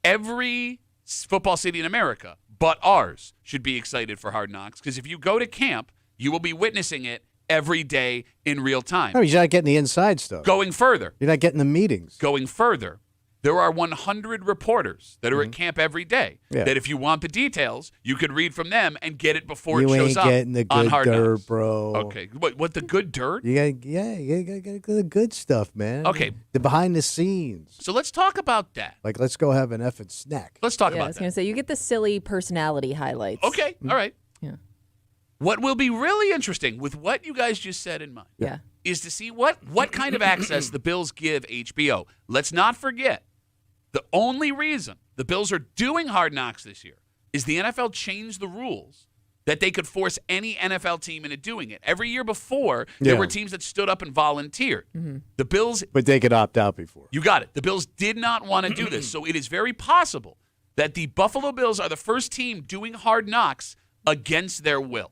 Every football city in America but ours should be excited for Hard Knocks because if you go to camp, you will be witnessing it every day in real time. No, you're not getting the inside stuff. Going further. You're not getting the meetings. Going further. There are 100 reporters that are at camp every day that if you want the details, you could read from them and get it before it shows up on Hard Knocks. You ain't getting the good dirt, bro. Okay. What, the good dirt? You gotta get the good stuff, man. Okay. The behind the scenes. So let's talk about that. Like, let's go have an effing snack. Let's talk about that. I was going to say, you get the silly personality highlights. Okay. All right. Yeah. What will be really interesting with what you guys just said in mind is to see what kind of access the Bills give HBO. Let's not forget, the only reason the Bills are doing Hard Knocks this year is the NFL changed the rules that they could force any NFL team into doing it. Every year before, there were teams that stood up and volunteered. Mm-hmm. The Bills... But they could opt out before. You got it. The Bills did not want to do this, so it is very possible that the Buffalo Bills are the first team doing Hard Knocks against their will.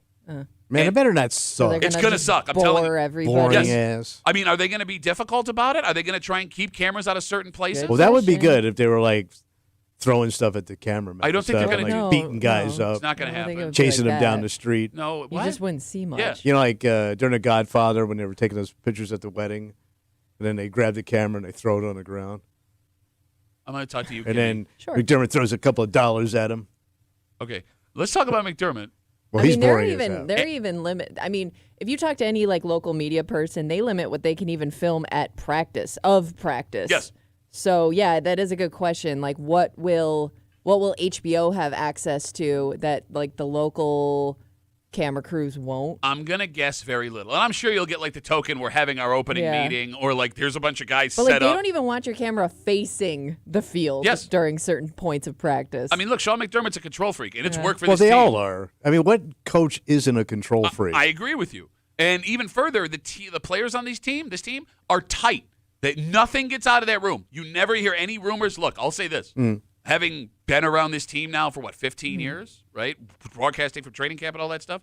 Man, it better not suck. It's going to suck. I'm telling you. Everybody. Boring ass. I mean, are they going to be difficult about it? Are they going to try and keep cameras out of certain places? Well, that would be good if they were like throwing stuff at the cameraman. I don't think they're going to beating guys up. It's not going to happen. Chasing them down the street. No, what? You just wouldn't see much. Yeah. You know, like during The Godfather when they were taking those pictures at the wedding, and then they grab the camera and they throw it on the ground. I'm going to talk to you, and Kenny. then McDermott throws a couple of dollars at him. Okay, let's talk about McDermott. Well, I mean, they're even limit. I mean, if you talk to any like local media person, they limit what they can even film at practice. Yes. So yeah, that is a good question. Like, what will HBO have access to that like the local camera crews won't? I'm gonna guess very little, and I'm sure you'll get like the token we're having our opening meeting, or like there's a bunch of guys but, set like, up. They don't even want your camera facing the field during certain points of practice. I mean, look, Sean McDermott's a control freak, and it's worked for this team. team. Well, they all are. I mean, what coach isn't a control freak? I agree with you. And even further, the players on this team are tight. That nothing gets out of that room. You never hear any rumors. Look, I'll say this. Having been around this team now for, 15 years, right? Broadcasting for training camp and all that stuff.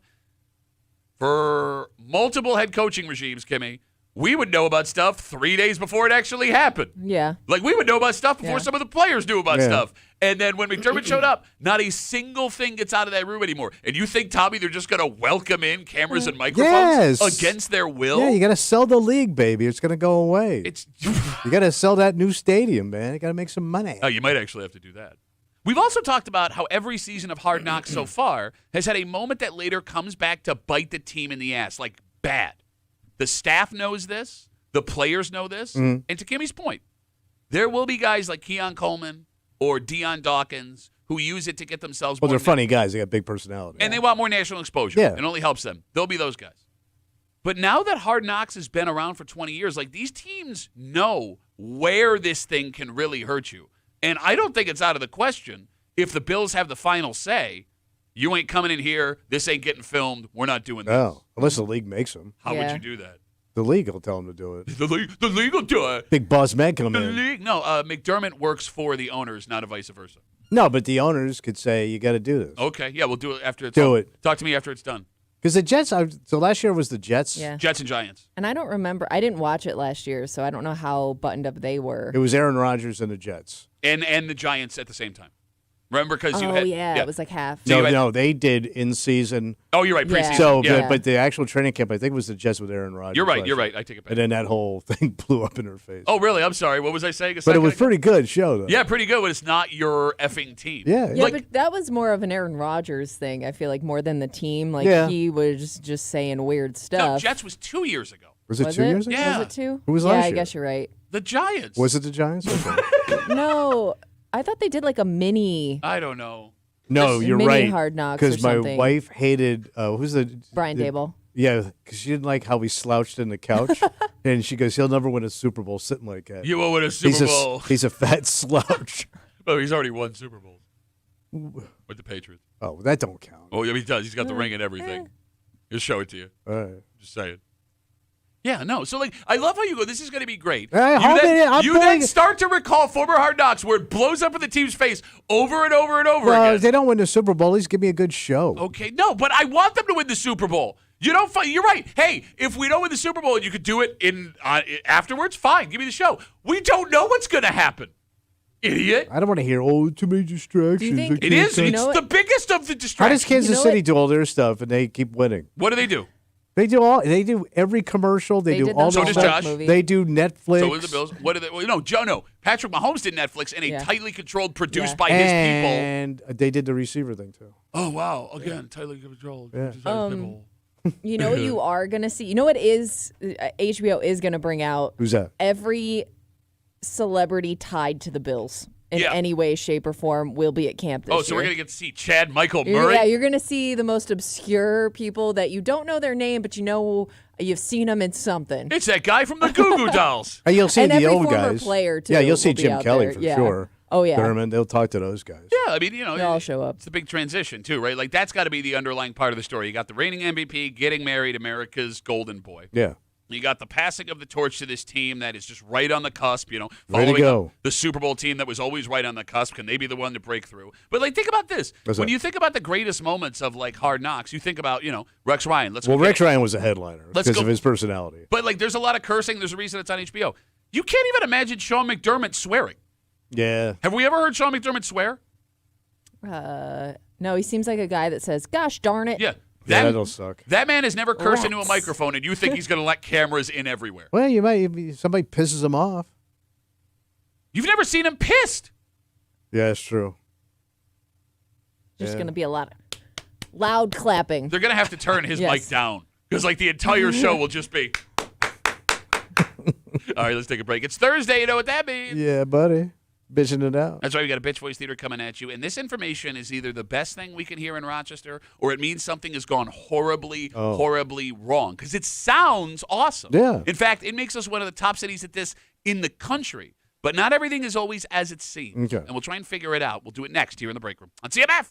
For multiple head coaching regimes, Kimmy, we would know about stuff 3 days before it actually happened. Yeah. Like, we would know about stuff before some of the players knew about stuff. And then when McDermott showed up, not a single thing gets out of that room anymore. And you think, Tommy, they're just going to welcome in cameras and microphones against their will? Yeah, you got to sell the league, baby. It's going to go away. You got to sell that new stadium, man. You got to make some money. Oh, you might actually have to do that. We've also talked about how every season of Hard Knocks so far has had a moment that later comes back to bite the team in the ass, like bad. The staff knows this. The players know this. And to Kimmy's point, there will be guys like Keon Coleman or Deion Dawkins who use it to get themselves Well, they're funny guys. They got big personality. And they want more national exposure. Yeah. It only helps them. They'll be those guys. But now that Hard Knocks has been around for 20 years, like, these teams know where this thing can really hurt you. And I don't think it's out of the question if the Bills have the final say, you ain't coming in here, this ain't getting filmed, we're not doing this. No, unless the league makes them. How would you do that? The league will tell them to do it. The league will do it. Big boss man come The in. league? No, McDermott works for the owners, not a vice versa. No, but the owners could say, you got to do this. Okay, yeah, we'll do it after it's Do it. Talk to me after it's done. Because the Jets, so last year was the Jets. Yeah. Jets and Giants. And I don't remember. I didn't watch it last year, so I don't know how buttoned up they were. It was Aaron Rodgers and the Jets. And the Giants at the same time. Remember, because you Oh, had yeah, it was like half. So No, they did in season. Oh, you're right, Yeah. preseason. So, yeah. but the actual training camp, I think, was the Jets with Aaron Rodgers. You're right. last You're year. right. I take it back. And then that whole thing blew up in her face. Oh, really? I'm sorry. What was I saying? But it was pretty good show, though. Yeah, pretty good, but it's not your effing team. Yeah. Yeah, Like- but that was more of an Aaron Rodgers thing, I feel like, more than the team. Like, Yeah. he was just saying weird No, stuff. Jets was 2 years ago. Was it 2 years ago? Yeah. Was it 2? Who was yeah, last I year? guess you're right. The Giants. Was it the Giants? Okay. No, I thought they did like a mini I don't know. No, you're mini right. Hard Knocks or Because my something. wife hated, who's the? Brian Dable. Yeah, because she didn't like how he slouched in the couch. And she goes, he'll never win a Super Bowl sitting like that. You will win a Super Bowl. He's a fat slouch. Oh, he's already won Super Bowls with the Patriots. Oh, that don't count. Oh, yeah, he does. He's got the ring and everything. He'll show it to you. All right. Just saying. Yeah, no. So, like, I love how you go, this is going to be great. I hope You then start to recall former Hard Knocks where it blows up in the team's face over and over and over Well, again. if they don't win the Super Bowl, at least give me a good show. Okay, no, but I want them to win the Super Bowl. You don't. You're right. Hey, if we don't win the Super Bowl and you could do it in afterwards, fine. Give me the show. We don't know what's going to happen, idiot. I don't want to hear, too many distractions. Do you think- I It can't is. touch-" It's the biggest of the How distractions. does Kansas You know City what? do all their stuff and they keep winning? What do they do? They do every commercial. They do did all the So the does Hallmark Josh. movie. They do Netflix. So is the Bills. What do they? Well, no, Joe. No, Patrick Mahomes did Netflix and a Yeah. tightly controlled, produced Yeah. by his people. And they did the receiver thing too. Oh wow! Again, tightly controlled. Yeah. Produced by his people. You know what you are going to see? You know what is HBO is going to bring out? Who's that? Every celebrity tied to the Bills in Yeah. any way, shape, or form will be at camp this year. Oh, so we're gonna get to see Chad Michael Murray. Yeah, you're going to see the most obscure people that you don't know their name, but you know you've seen them in something. It's that guy from the Goo Goo Dolls. Hey, you'll see And the every old former guys. player, too, Yeah, you'll see will be Jim out Kelly there. for Yeah. sure. Oh, yeah. Thurman, they'll talk to those guys. Yeah, I mean, you know, They'll all show up. It's a big transition too, right? Like that's got to be the underlying part of the story. You got the reigning MVP getting married, America's golden boy. Yeah. You got the passing of the torch to this team that is just right on the cusp, you know, Ready to following go. the Super Bowl team that was always right on the cusp. Can they be the one to break through? But, like, think about this. What's When that? you think about the greatest moments of, like, Hard Knocks, you think about, you know, Rex Ryan. Well, Rex Ryan was a headliner Let's because go- of his personality. But, like, there's a lot of cursing. There's a reason it's on HBO. You can't even imagine Sean McDermott swearing. Yeah. Have we ever heard Sean McDermott swear? No, he seems like a guy that says, gosh darn it. Yeah. Yeah, that'll suck. That man has never cursed into a Rats. microphone, and you think he's going to let cameras in everywhere. Well, you might if somebody pisses him off. You've never seen him pissed. Yeah, it's true. There's Yeah. going to be a lot of loud clapping. They're going to have to turn his Yes. mic down because, like, the entire show will just be. All right, let's take a break. It's Thursday. You know what that means. Yeah, buddy. Bitching it out. That's right. We got a Bitch Voice Theater coming at you. And this information is either the best thing we can hear in Rochester or it means something has gone horribly, horribly wrong. Because it sounds awesome. Yeah. In fact, it makes us one of the top cities at this in the country. But not everything is always as it seems. Okay. And we'll try and figure it out. We'll do it next here in the break room on CMF.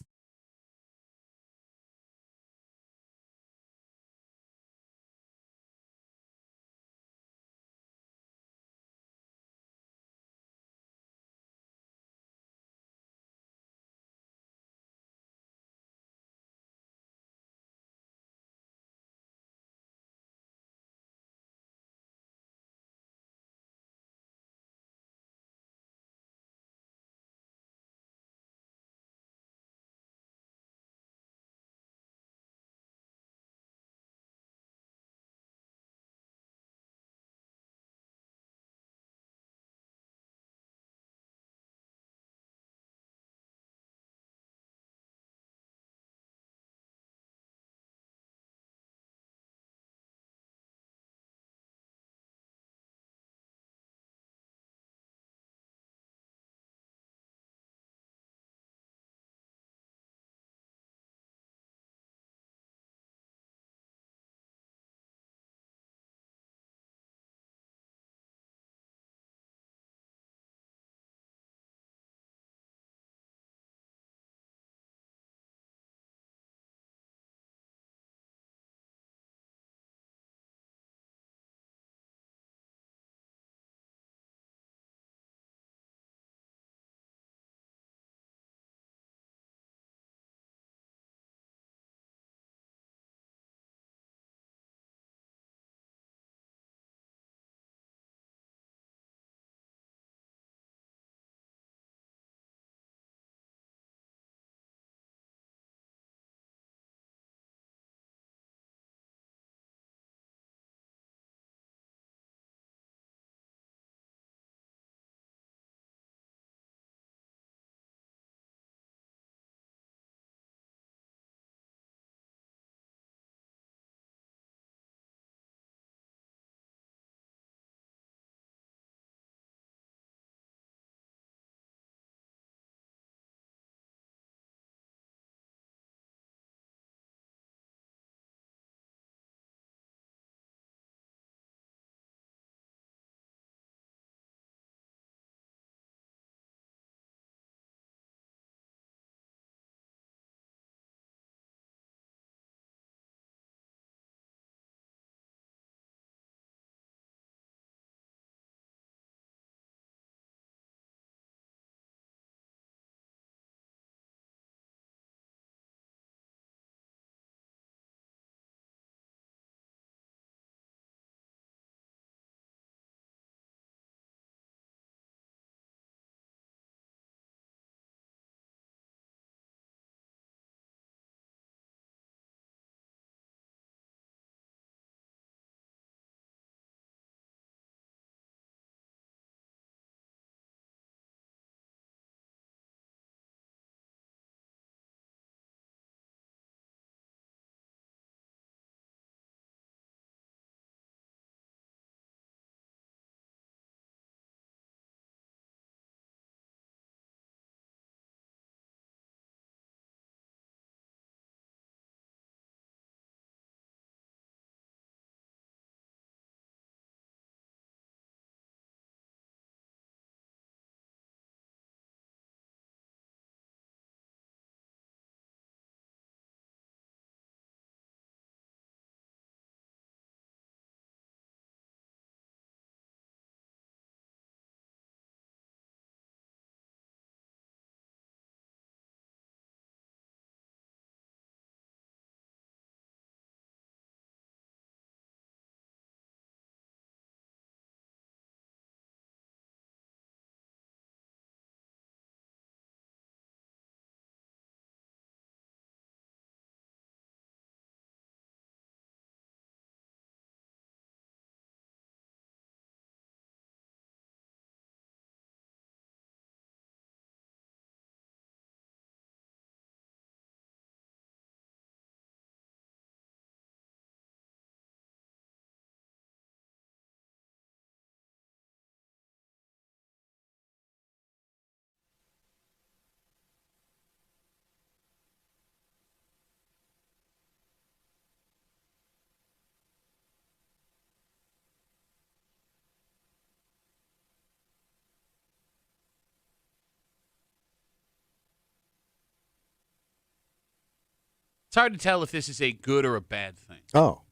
It's hard to tell if this is a good or a bad thing. Oh.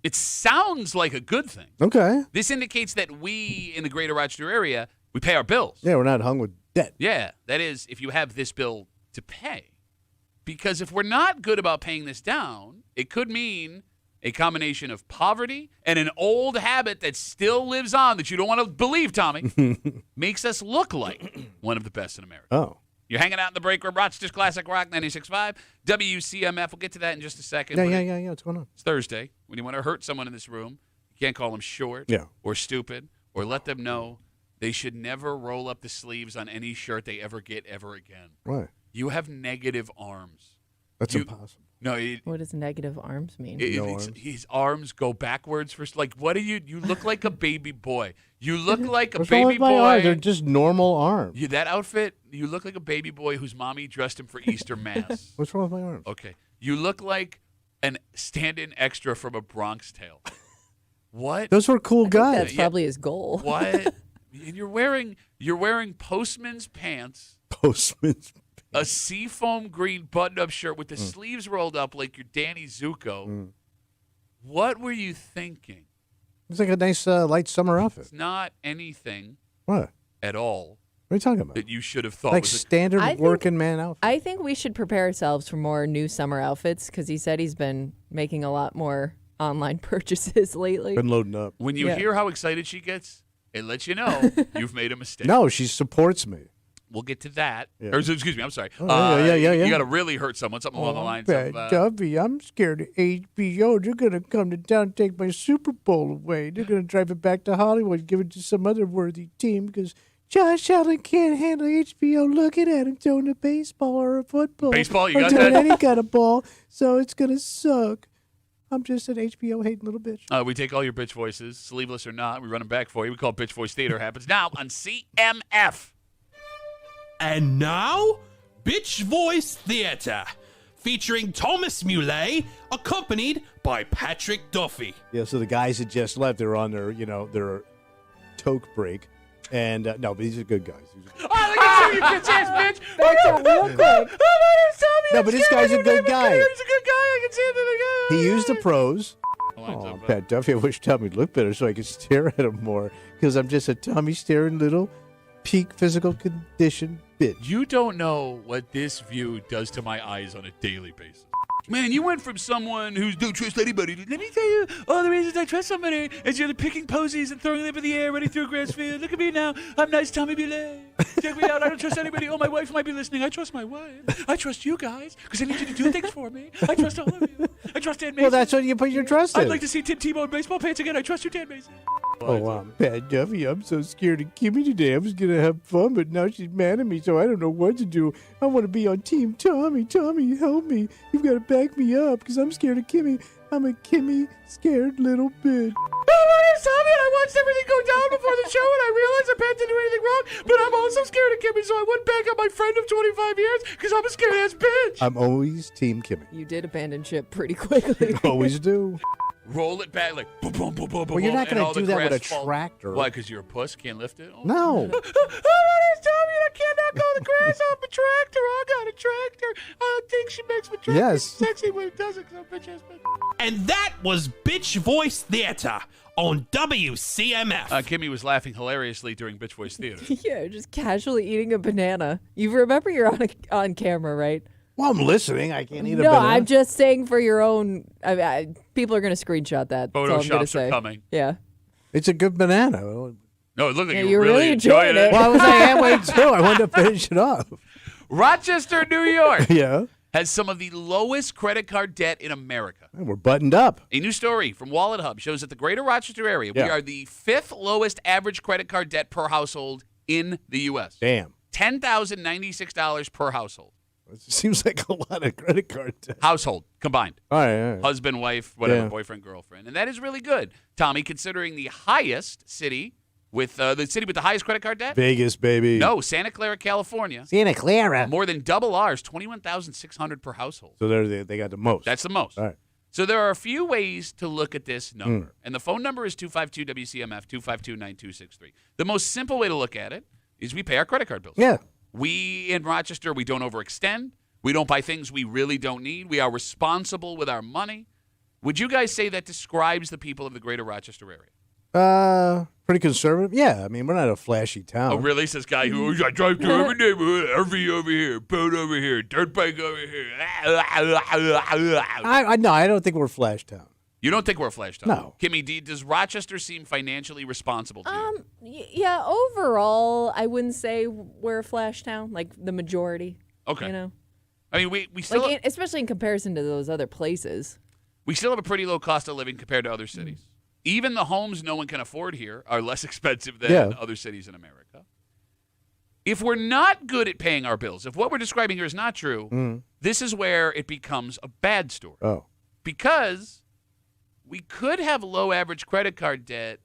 It sounds like a good thing. Okay. This indicates that we in the greater Rochester area, we pay our bills. Yeah, we're not hung with debt. Yeah, that is if you have this bill to pay. Because if we're not good about paying this down, it could mean a combination of poverty and an old habit that still lives on that you don't want to believe, Tommy, makes us look like one of the best in America. Oh. You're hanging out in the break room, Rochester's Classic Rock 96.5, WCMF. We'll get to that in just a second. Yeah. What's going on? It's Thursday. When you want to hurt someone in this room, you can't call them short or stupid or let them know they should never roll up the sleeves on any shirt they ever get ever again. Right. You have negative arms. That's impossible. No. What does negative arms mean? His arms go backwards. What are you? You look like a baby boy. You look like a What's wrong baby with my boy. arms? They're just normal arms. That outfit, you look like a baby boy whose mommy dressed him for Easter Mass. What's wrong with my arms? Okay. You look like an stand-in extra from A Bronx Tale. What? Those were cool guys. That's probably his goal. What? And you're wearing Postman's pants. Postman's pants. A seafoam green button-up shirt with the sleeves rolled up like you're Danny Zuko. What were you thinking? It's like a nice light summer outfit. It's not anything What? at all What are you talking about? that you should have thought Like was standard working man outfit. I think we should prepare ourselves for more new summer outfits because he said he's been making a lot more online purchases lately. Been loading up. When you hear how excited she gets, it lets you know you've made a mistake. No, she supports me. We'll get to that. Yeah. Or, excuse me, I'm sorry. Yeah. You got to really hurt someone, something along the lines of... Duffy, I'm scared of HBO. They're going to come to town and take my Super Bowl away. They're going to drive it back to Hollywood and give it to some other worthy team because Josh Allen can't handle HBO looking at him throwing a baseball or a football. Baseball? You or got throwing that? any kind of ball, so it's going to suck. I'm just an HBO hating little bitch. We take all your bitch voices, sleeveless or not. We run them back for you. We call it Bitch Voice Theater. Happens now on CMF. And now, Bitch Voice Theater, featuring Thomas Muley, accompanied by Patrick Duffy. Yeah, so the guys that just left, they're on their, their toke break. And, no, but these are good guys. Oh, look at you bitch ass bitch. Back up real quick. No, but this guy's a good guy. He's a good guy. I can see it. He used the pros. Oh, Oh, Pat Duffy, I wish Tommy looked better so I could stare at him more. Because I'm just a Tommy staring little peak physical condition bitch. You don't know what this view does to my eyes on a daily basis. Man, you went from someone who don't trust anybody. Let me tell you, all the reasons I trust somebody is you're picking posies and throwing them up in the air, running through a grass field. Look at me now. I'm nice Tommy Belay. Check me out. I don't trust anybody. Oh, my wife might be listening. I trust my wife. I trust you guys because I need you to do things for me. I trust all of you. I trust Dan Mason. Well, that's what you put your trust in. I'd like to see Tim Tebow in baseball pants again. I trust you, Dan Mason. Oh, wow. Pat Duffy, I'm so scared of Kimmy today. I was going to have fun, but now she's mad at me, so I don't know what to do. I want to be on Team Tommy. Tommy, help me. You've got to back me up because I'm scared of Kimmy. I'm a Kimmy scared little bitch. Oh, my name's Tommy, and I watched everything go down before the show, and I realized that Pat didn't do anything wrong, but I'm also scared of Kimmy, so I wouldn't back up my friend of 25 years because I'm a scared-ass bitch. I'm always Team Kimmy. You did abandon ship pretty quickly. Always do. Roll it back like boom, boom, boom, boom, boom. Well, you're not and going all to do the that with a grass falls. tractor. Why? Because you're a puss? Can't lift it? Oh. No. Oh, my name's Tommy, and I cannot go the grass off a tractor. I got a tractor. I think she makes my tractor Yes. sexy when it doesn't because I'm a bitch-ass bitch. And that was Bitch Voice Theater on WCMF. Kimmy was laughing hilariously during Bitch Voice Theater. Yeah, just casually eating a banana. You remember you're on camera, right? Well, I'm listening. I can't eat a No, banana. I'm just saying for your own. People are going to screenshot that. That's all I'm gonna Photoshops say. are coming. Yeah. It's a good banana. No, it looked like Yeah, you you're were really really enjoying enjoying it. Well, I was like, halfway through. I wanted to finish it off. Rochester, New York Yeah. has some of the lowest credit card debt in America. We're buttoned up. A new story from Wallet Hub shows that the greater Rochester area, we Yeah. are the 5th lowest average credit card debt per household in the U.S. Damn. $10,096 per household. It seems like a lot of credit card debt. Household combined. All right. Husband, wife, whatever, Yeah. boyfriend, girlfriend. And that is really good, Tommy, considering the highest city with the highest credit card debt? Vegas, baby. No, Santa Clara, California. Santa Clara. More than double ours, $21,600 per household. So they got the most. That's the most. All right. So there are a few ways to look at this number. And the phone number is 252-WCMF, 252-9263. The most simple way to look at it is we pay our credit card bills. Yeah. We in Rochester, we don't overextend. We don't buy things we really don't need. We are responsible with our money. Would you guys say that describes the people of the greater Rochester area? Pretty conservative. Yeah, I mean, we're not a flashy town. Oh, really? Says guy who I drive through every neighborhood, RV over here, boat over here, dirt bike over here. No, I don't think we're a flash town. You don't think we're a flash town? No. Kimmy D, does Rochester seem financially responsible to you? Yeah, overall, I wouldn't say we're a flash town, like the majority. Okay. You know? I mean, we still Like, especially in comparison to those other places. we still have a pretty low cost of living compared to other cities. Even the homes no one can afford here are less expensive than other cities in America. If we're not good at paying our bills, if what we're describing here is not true, this is where it becomes a bad story. Oh. Because we could have low average credit card debt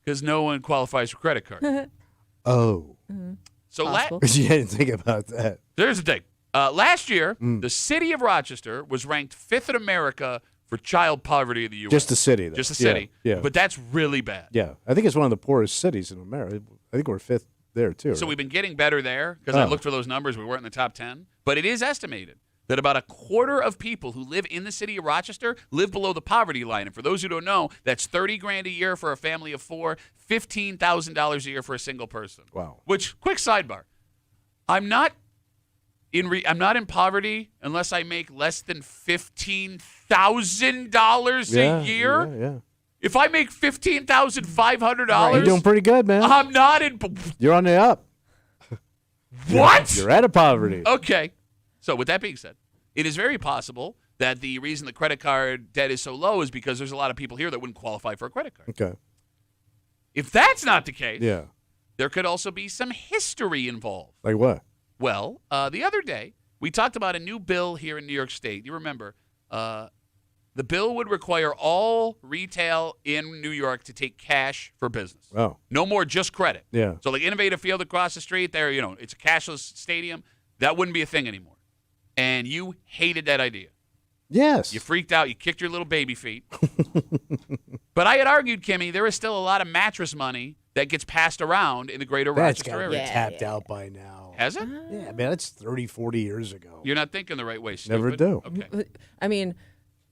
because no one qualifies for credit card. Oh. So You didn't think about that. There's the thing. Last year, the city of Rochester was ranked 5th in America for child poverty in the U.S. Just the city, though. Just the city. Yeah. But that's really bad. Yeah. I think it's one of the poorest cities in America. I think we're 5th there, too. So right? we've been getting better there because I looked for those numbers. We weren't in the top 10. But it is estimated that about a quarter of people who live in the city of Rochester live below the poverty line. And for those who don't know, that's $30,000 a year for a family of 4, $15,000 a year for a single person. Wow. Which, quick sidebar, I'm not in poverty unless I make less than $15,000 a year. Yeah. If I make $15,500, You're doing pretty good, man. I'm not in. You're on the up. What? You're out of poverty. Okay. So with that being said, it is very possible that the reason the credit card debt is so low is because there's a lot of people here that wouldn't qualify for a credit card. Okay. If that's not the case, Yeah. there could also be some history involved. Like what? Well, the other day, we talked about a new bill here in New York State. You remember, the bill would require all retail in New York to take cash for business. Oh. No more just credit. Yeah. So like Innovative Field across the street there, it's a cashless stadium. That wouldn't be a thing anymore. And you hated that idea. Yes. You freaked out. You kicked your little baby feet. But I had argued, Kimmy, there is still a lot of mattress money that gets passed around in the greater That's Rochester got to area. be tapped out by now. Has it? Yeah, man, that's 30, 40 years ago. You're not thinking the right way, stupid. Never do. Okay. I mean,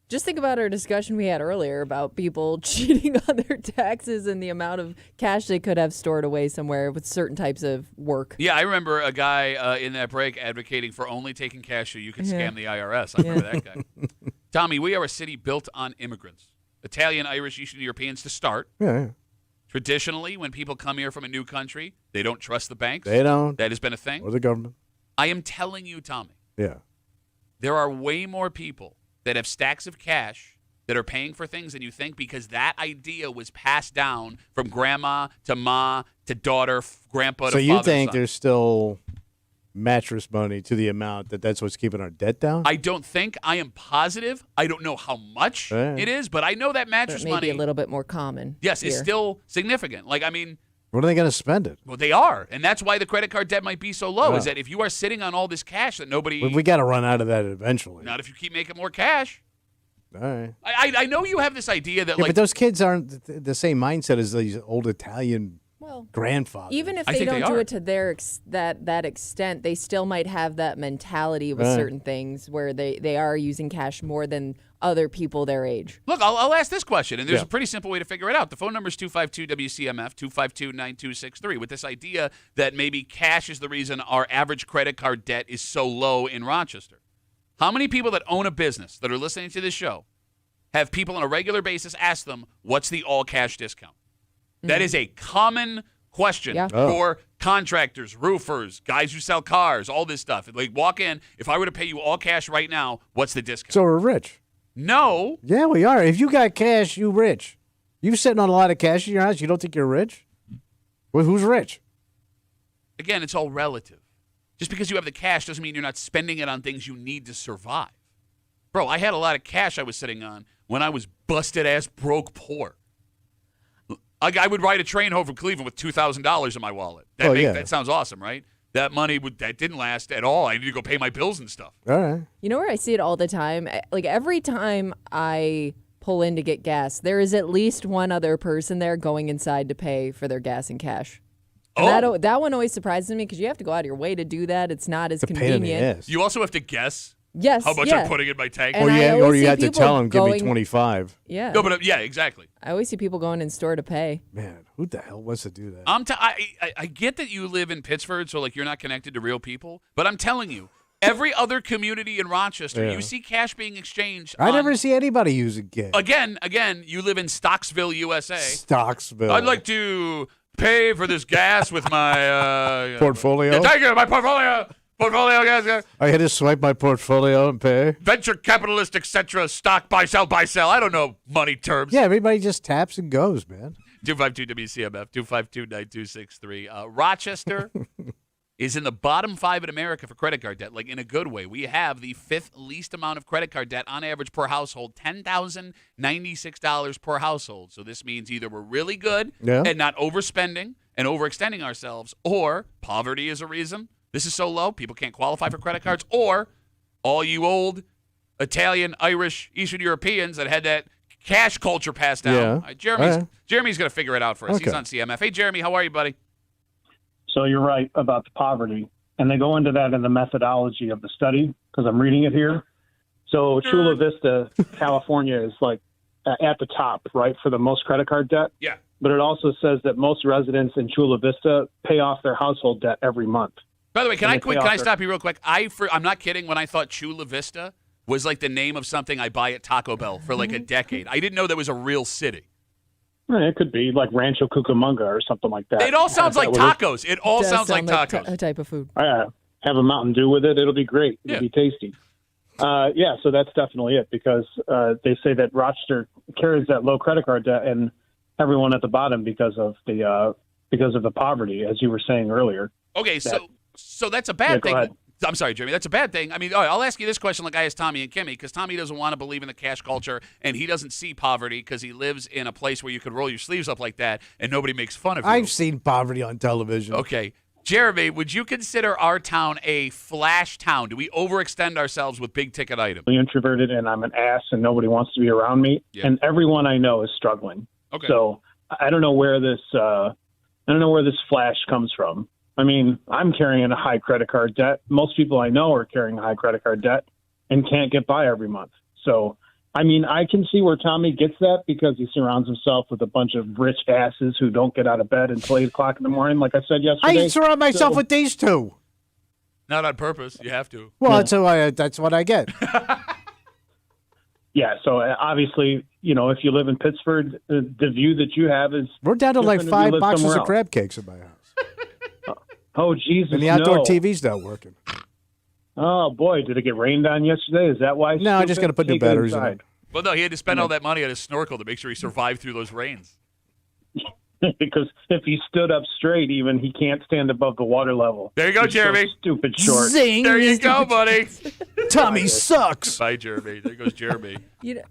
just think about our discussion we had earlier about people cheating on their taxes and the amount of cash they could have stored away somewhere with certain types of work. Yeah, I remember a guy in that break advocating for only taking cash so you could scam the IRS. I remember that guy. Tommy, we are a city built on immigrants. Italian, Irish, Eastern Europeans to start. Yeah. Traditionally, when people come here from a new country, they don't trust the banks. They don't. That has been a thing. Or the government. I am telling you, Tommy, Yeah. there are way more people that have stacks of cash that are paying for things than you think because that idea was passed down from grandma to ma to daughter, grandpa to So father. you think son. there's still mattress money to the amount that's what's keeping our debt down? I don't think. I am positive. I don't know how much it is, but I know that mattress But maybe money, a little bit more common. yes, is here. still significant. Like, I mean, What are they going to spend it? well, they are. And that's why the credit card debt might be so low, is that if you are sitting on all this cash that nobody, We got to run out of that eventually. not if you keep making more cash. All right. I know you have this idea that, Yeah, like, but those kids aren't the same mindset as these old Italian Well, grandfathers. even if I they think they don't do are. it to their that extent, they still might have that mentality with Right. certain things where they are using cash more than other people their age. look, I'll ask this question, and there's Yeah. a pretty simple way to figure it out. The phone number is 252-WCMF, 252-9263, with this idea that maybe cash is the reason our average credit card debt is so low in Rochester. How many people that own a business that are listening to this show have people on a regular basis ask them, what's the all-cash discount? That is a common question Yeah. for contractors, roofers, guys who sell cars, all this stuff. Like, walk in, if I were to pay you all cash right now, what's the discount? So we're rich. No. Yeah, we are. If you got cash, you rich. You sitting on a lot of cash in your house, you don't think you're rich? Well, who's rich? Again, it's all relative. Just because you have the cash doesn't mean you're not spending it on things you need to survive. Bro, I had a lot of cash I was sitting on when I was busted-ass broke poor. I would ride a train home from Cleveland with $2,000 in my wallet. That sounds awesome, right? That money that didn't last at all. I need to go pay my bills and stuff. All right. You know where I see it all the time? Like every time I pull in to get gas, there is at least one other person there going inside to pay for their gas and cash. And that one always surprises me because you have to go out of your way to do that. It's not as convenient. You also have to guess Yes, how much I'm putting in my tank. And or you have to tell them, give me 25. Yeah. No, but yeah, exactly. I always see people going in store to pay. Man, who the hell wants to do that? I get that you live in Pittsford, so like you're not connected to real people, but I'm telling you, every other community in Rochester, you see cash being exchanged. I never see anybody using cash. Again, you live in Stocksville, USA. Stocksville. I'd like to pay for this gas with my portfolio. Yeah, thank you, my portfolio. Portfolio gas. I had to swipe my portfolio and pay. Venture capitalist, etc. Stock, buy, sell. I don't know money terms. Yeah, everybody just taps and goes, man. 252 WCMF, 252-9263. Rochester is in the bottom 5 in America for credit card debt, like in a good way. We have the 5th least amount of credit card debt on average per household, $10,096 per household. So this means either we're really good and not overspending and overextending ourselves, or poverty is a reason. This is so low, people can't qualify for credit cards, or all you old Italian, Irish, Eastern Europeans that had that cash culture passed down. Jeremy's going to figure it out for us. Okay. He's on CMF. Hey, Jeremy, how are you, buddy? So you're right about the poverty. And they go into that in the methodology of the study, because I'm reading it here. So Chula Vista, California is like at the top, right, for the most credit card debt. Yeah. But it also says that most residents in Chula Vista pay off their household debt every month. By the way, can I stop you real quick? I'm not kidding when I thought Chula Vista was like the name of something I buy at Taco Bell for like a decade. I didn't know that was a real city. It could be like Rancho Cucamonga or something like that. It all sounds like tacos. It all sounds like tacos. A type of food. Have a Mountain Dew with it. It'll be great. It'll be tasty. So that's definitely it, because they say that Rochester carries that low credit card debt and everyone at the bottom because of the poverty, as you were saying earlier. Okay, so that's a bad thing. Ahead. I'm sorry, Jeremy. That's a bad thing. I mean, all right, I'll ask you this question like I asked Tommy and Kimmy, because Tommy doesn't want to believe in the cash culture, and he doesn't see poverty because he lives in a place where you could roll your sleeves up like that and nobody makes fun of you. I've seen poverty on television. Okay. Jeremy, would you consider our town a flash town? Do we overextend ourselves with big-ticket items? I'm introverted, and I'm an ass, and nobody wants to be around me. Yeah. And everyone I know is struggling. Okay. So I don't know where this flash comes from. I mean, I'm carrying a high credit card debt. Most people I know are carrying a high credit card debt and can't get by every month. So, I mean, I can see where Tommy gets that, because he surrounds himself with a bunch of rich asses who don't get out of bed until 8 o'clock in the morning, like I said yesterday. I surround myself with these two. Not on purpose. You have to. Well, that's what I get. Yeah, so obviously, if you live in Pittsburgh, the view that you have is... We're down to like different if you 5 live boxes somewhere of else. crab cakes in my house. Oh, Jesus, And the outdoor no. TV's not working. Oh, boy, did it get rained on yesterday? Is that why? No, I just got to put new batteries in it. Well, no, he had to spend all that money on his snorkel to make sure he survived through those rains. Because if he stood up straight, even, he can't stand above the water level. There you go, He's Jeremy. So stupid short. Zing! There you go, buddy. Tommy sucks. Bye, Jeremy. There goes Jeremy. You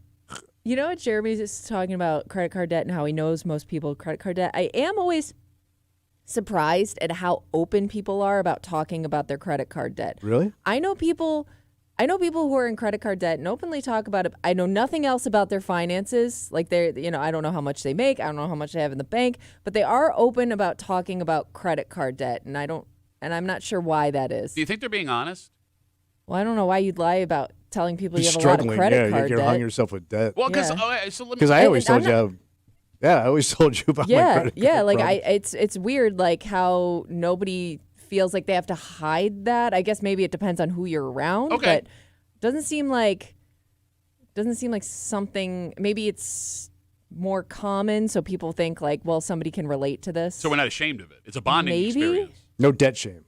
know what Jeremy's just talking about credit card debt and how he knows most people with credit card debt. I am always surprised at how open people are about talking about their credit card debt. Really? I know people who are in credit card debt and openly talk about it. I know nothing else about their finances. Like I don't know how much they make. I don't know how much they have in the bank, but they are open about talking about credit card debt. And I'm not sure why that is. Do you think they're being honest? Well, I don't know why you'd lie about telling people you You're have a lot of struggling. credit card You're debt. hung yourself with debt. Well, because Yeah. Because I always told you. I always told you about my credit card like problem. it's weird, like how nobody feels like they have to hide that. I guess maybe it depends on who you're around. Okay. But doesn't seem like something. Maybe it's more common, so people think like, well, somebody can relate to this. So we're not ashamed of it. It's a bonding Maybe? experience. No debt shame.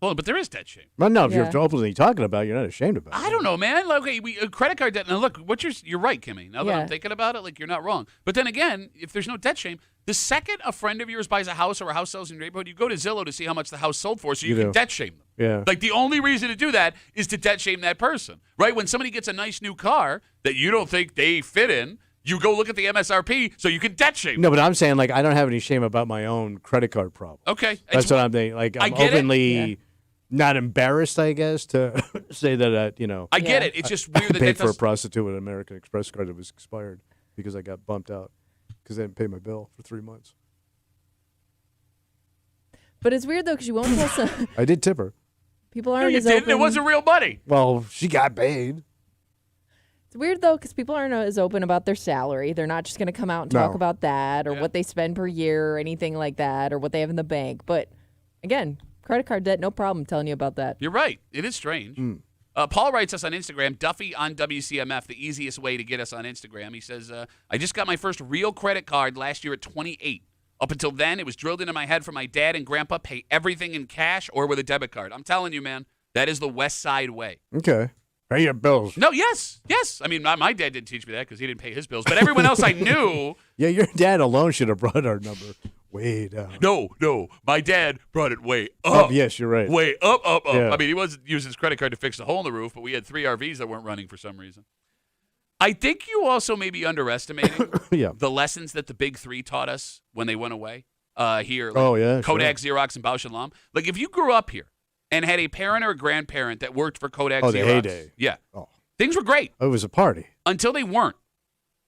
Well, but there is debt shame. Well, no, if Yeah. you're openly talking about it, you're not ashamed about it. I don't know, man. Like, okay, credit card debt. Now, look, you're right, Kimmy. Now that I'm Yeah. thinking about it, like, you're not wrong. But then again, if there's no debt shame, the second a friend of yours buys a house or a house sells in your neighborhood, you go to Zillow to see how much the house sold for, so you You can do. debt shame them. Yeah. Like, the only reason to do that is to debt shame that person, right? When somebody gets a nice new car that you don't think they fit in, you go look at the MSRP so you can debt shame them. No, but I'm saying, like, I don't have any shame about my own credit card problem. Okay. That's what I'm thinking. Like, I I'm get it. openly not embarrassed, I guess, to say that, I get it. It's just weird I that paid for a that's prostitute with an American Express card that was expired because I got bumped out because I didn't pay my bill for 3 months. But it's weird, though, because you won't tell some. I did tip her. People No, aren't you as didn't. open. It wasn't real money. Well, she got paid. It's weird, though, because people aren't as open about their salary. They're not just going to come out and talk about that or what they spend per year or anything like that or what they have in the bank. But, again, credit card debt, no problem telling you about that. You're right. It is strange. Paul writes us on Instagram, Duffy on WCMF, the easiest way to get us on Instagram. He says, I just got my first real credit card last year at 28. Up until then, it was drilled into my head from my dad and grandpa, pay everything in cash or with a debit card. I'm telling you, man, that is the West Side way. Okay. Pay your bills. No, yes. I mean, my dad didn't teach me that because he didn't pay his bills. But everyone else I knew. Yeah, your dad alone should have brought our number way down. No. My dad brought it way up. Yes, you're right. Way up. Yeah. I mean, he wasn't using his credit card to fix the hole in the roof, but we had 3 RVs that weren't running for some reason. I think you also may be underestimating the lessons that the big 3 taught us when they went away here. Like Kodak, sure. Xerox, and Bausch & Lomb. Like, if you grew up here and had a parent or a grandparent that worked for Kodak, Xerox. The heyday. Yeah. Oh. Things were great. It was a party. Until they weren't.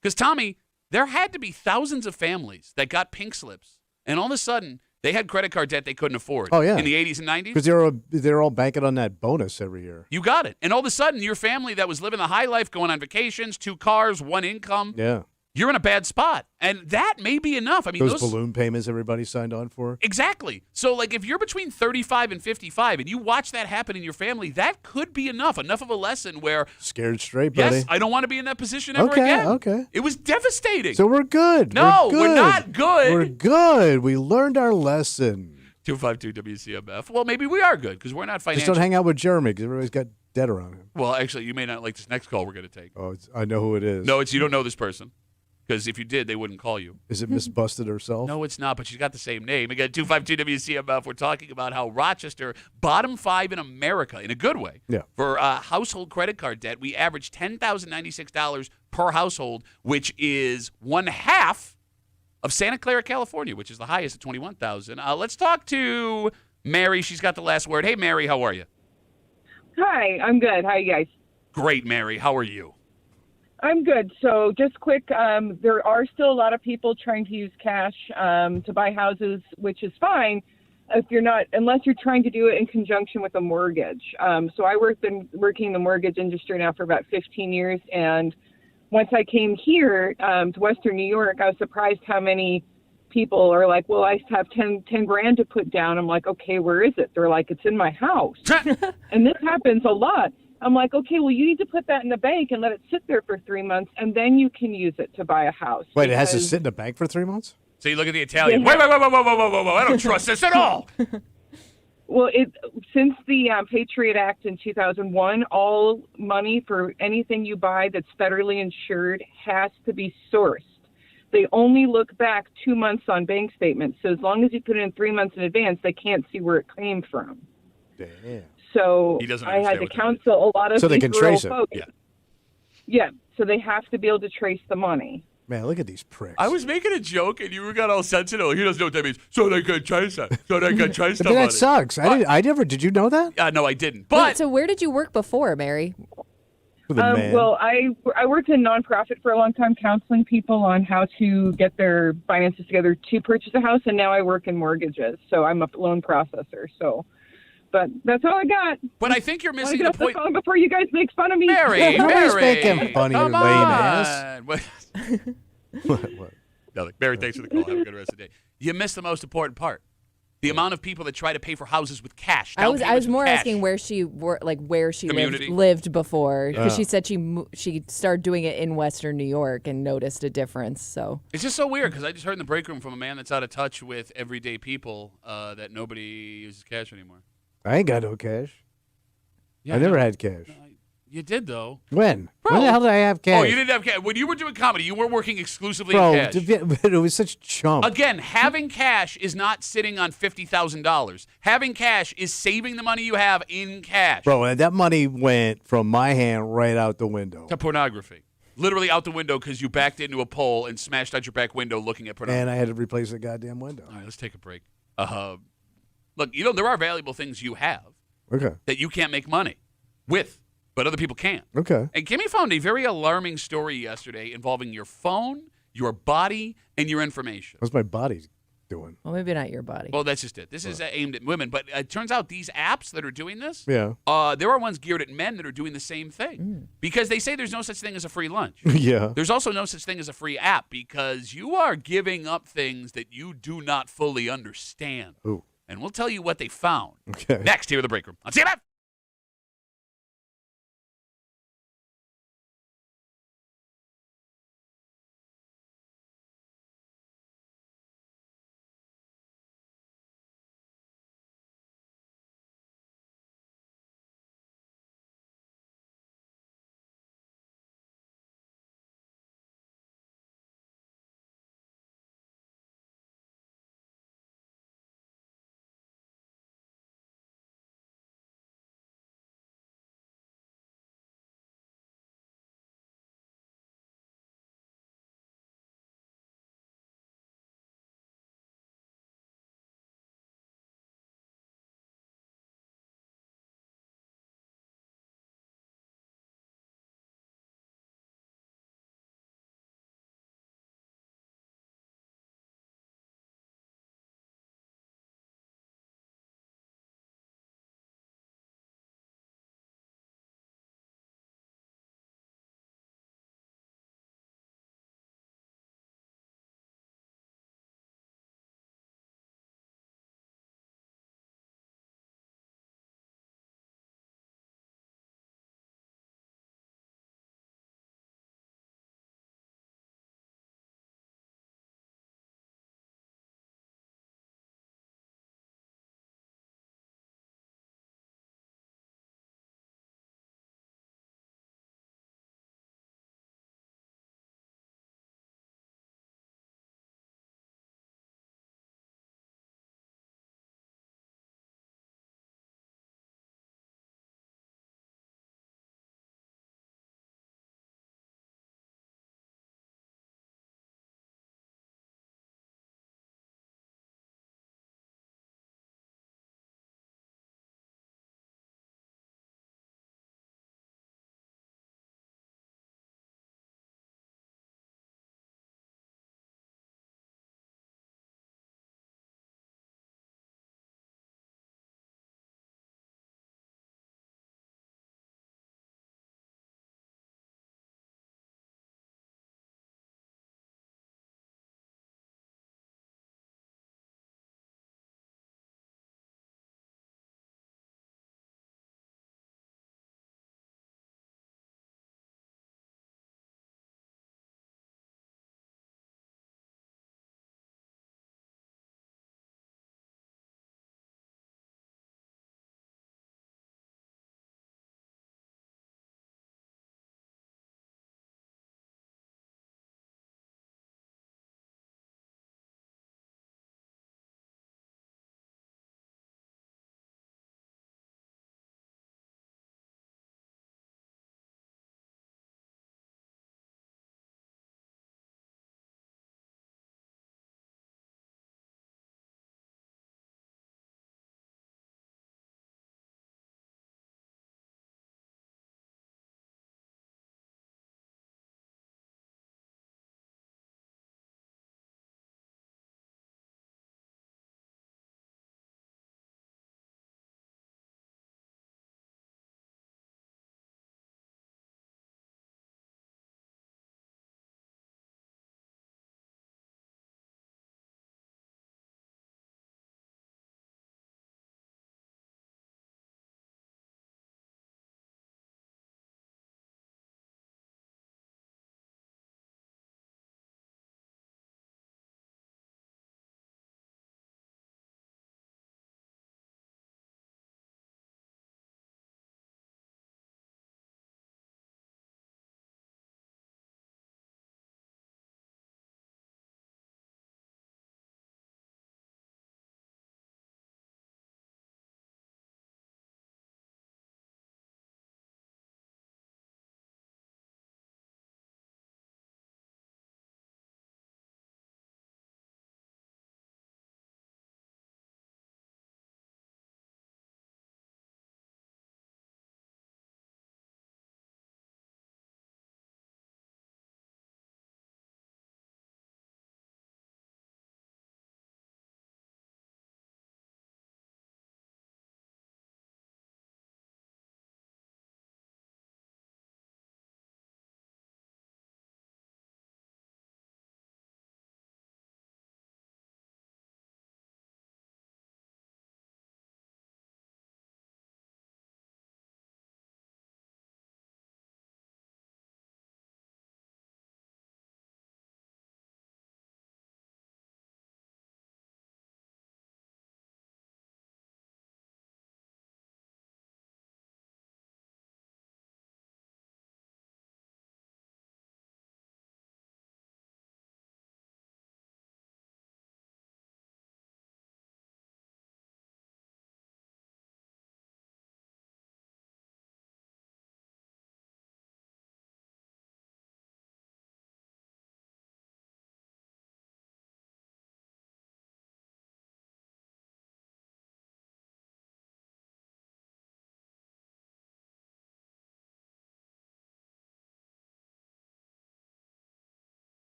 Because, Tommy, there had to be thousands of families that got pink slips, and all of a sudden, they had credit card debt they couldn't afford. Oh, yeah. In the 80s and 90s. Because they're all banking on that bonus every year. You got it. And all of a sudden, your family that was living the high life, going on vacations, 2 cars, 1 income, Yeah. you're in a bad spot. And that may be enough. I mean, Those balloon payments everybody signed on for. Exactly. So, like, if you're between 35 and 55 and you watch that happen in your family, that could be enough of a lesson where, Scared straight, buddy. yes, I don't want to be in that position ever Okay, again. okay. It was devastating. So we're good. No, we're we're not good. We're good. We learned our lesson. 252 WCMF. Well, maybe we are good because we're not Just financial. don't hang out with Jeremy because everybody's got debt around him. Well, actually, you may not like this next call we're going to take. Oh, I know who it is. No, you don't know this person. Because if you did, they wouldn't call you. Is it Miss Busted herself? No, it's not, but she's got the same name. Again, 252 WCMF. We're talking about how Rochester, bottom 5 in America, in a good way, for household credit card debt. We average $10,096 per household, which is 1/2 of Santa Clara, California, which is the highest at $21,000. Let's talk to Mary. She's got the last word. Hey, Mary, how are you? Hi, I'm good. How are you guys? Great, Mary. How are you? I'm good. So just quick, there are still a lot of people trying to use cash to buy houses, which is fine unless you're trying to do it in conjunction with a mortgage. So I working in the mortgage industry now for about 15 years. And once I came here to Western New York, I was surprised how many people are like, well, I have 10 grand to put down. I'm like, okay, where is it? They're like, it's in my house. And this happens a lot. I'm like, okay, well, you need to put that in the bank and let it sit there for 3 months, and then you can use it to buy a house. Wait, it has to sit in the bank for 3 months? So you look at the Italian. Wait, whoa. I don't trust this at all. Well, since the Patriot Act in 2001, all money for anything you buy that's federally insured has to be sourced. They only look back 2 months on bank statements. So as long as you put it in 3 months in advance, they can't see where it came from. Damn. So I had to counsel a lot of so they can trace it. folks. Yeah, so they have to be able to trace the money. Man, look at these pricks. I was making a joke, and you got all sensitive. He doesn't know what that means. So they can trace that. So they can trace the But money. that sucks. Did you know that? No, I didn't. But so where did you work before, Mary? Well, I worked in nonprofit for a long time, counseling people on how to get their finances together to purchase a house, and now I work in mortgages. So I'm a loan processor. But that's all I got. But I think you're missing the point. Before you guys make fun of me. Mary. Nobody's making fun of your lame ass. What? Nothing. Mary, thanks for the call. Have a good rest of the day. You missed the most important part. The amount of people that try to pay for houses with cash. I was more asking where she lived before, because she said she started doing it in Western New York and noticed a difference. So it's just so weird because I just heard in the break room from a man that's out of touch with everyday people that nobody uses cash anymore. I ain't got no cash. Yeah, I never had cash. You did, though. When? Bro. When the hell did I have cash? Oh, you didn't have cash. When you were doing comedy, you weren't working exclusively Bro, in cash. it was such chump. Again, having cash is not sitting on $50,000. Having cash is saving the money you have in cash. Bro, that money went from my hand right out the window. To pornography. Literally out the window because you backed into a pole and smashed out your back window looking at pornography. And I had to replace the goddamn window. All right, let's take a break. Look, there are valuable things you have that you can't make money with, but other people can. Okay. And Kimmy found a very alarming story yesterday involving your phone, your body, and your information. How's my body? doing. Well, maybe not your body. Well, that's just it. This is aimed at women, but it turns out these apps that are doing this, Yeah. there are ones geared at men that are doing the same thing because they say there's no such thing as a free lunch. Yeah. There's also no such thing as a free app because you are giving up things that you do not fully understand. Ooh. And we'll tell you what they found Okay. next here in the break room on CMF.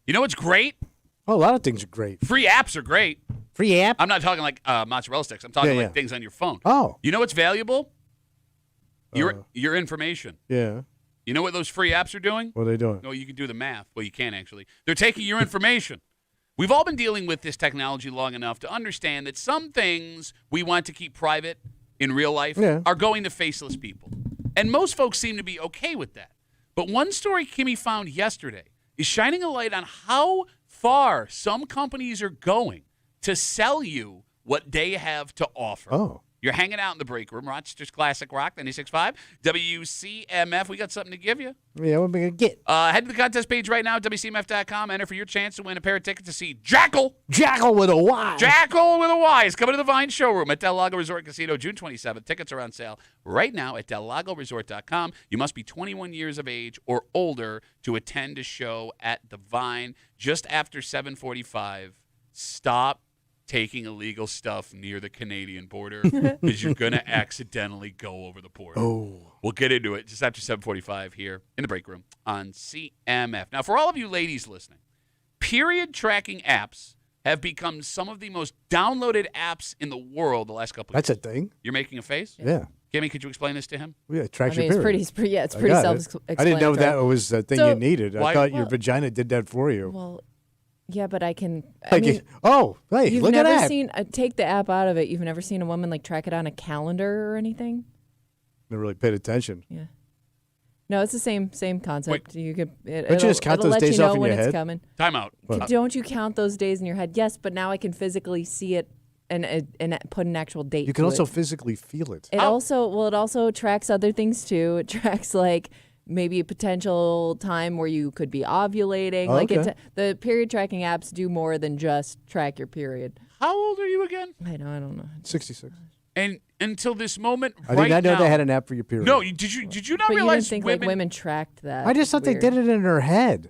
You know what's great? Oh, a lot of things are great. Free apps are great. Free app? I'm not talking like mozzarella sticks. I'm talking like things on your phone. Oh. You know what's valuable? Your information. Yeah. You know what those free apps are doing? What are they doing? No, you can do the math. Well, you can't actually. They're taking your information. We've all been dealing with this technology long enough to understand that some things we want to keep private in real life are going to faceless people. And most folks seem to be okay with that. But one story Kimmy found yesterday is shining a light on how far some companies are going to sell you what they have to offer. Oh. You're hanging out in the break room, Rochester's Classic Rock, 96.5, WCMF. We got something to give you. Yeah, what am I going to get? Head to the contest page right now, WCMF.com. Enter for your chance to win a pair of tickets to see Jackal. Jackal with a Y. Jackal with a Y is coming to the Vine Showroom at Del Lago Resort Casino June 27th. Tickets are on sale right now at DelLagoResort.com. You must be 21 years of age or older to attend a show at the Vine just after 7:45. Stop taking illegal stuff near the Canadian border because you're going to accidentally go over the border. Oh. We'll get into it just after 7:45 here in the break room on CMF. Now, for all of you ladies listening, period tracking apps have become some of the most downloaded apps in the world the last couple of years. That's a thing? You're making a face? Yeah. Kimmy, could you explain this to him? Yeah, it tracks I mean, your period. it's pretty self-explanatory. I didn't know that was a thing So- you needed. I Why- thought your vagina did that for you. Well, yeah, but I can. Like, I mean, hey, you've look at never that. seen take the app out of it. You've never seen a woman like track it on a calendar or anything. Never really paid attention. Yeah. No, it's the same concept. You could. Don't you just count it'll those let days you know off in when your it's head? coming. Time out. Don't you count those days in your head? Yes, but now I can physically see it and put an actual date. You can to also it. physically feel it. It also tracks other things too. It tracks like maybe a potential time where you could be ovulating. Like Okay. the period tracking apps do more than just track your period. How old are you again? I don't know. 66. And until this moment, I did not know now, they had an app for your period. No, did you not But you realize didn't think like women tracked that. I just thought they did it in her head.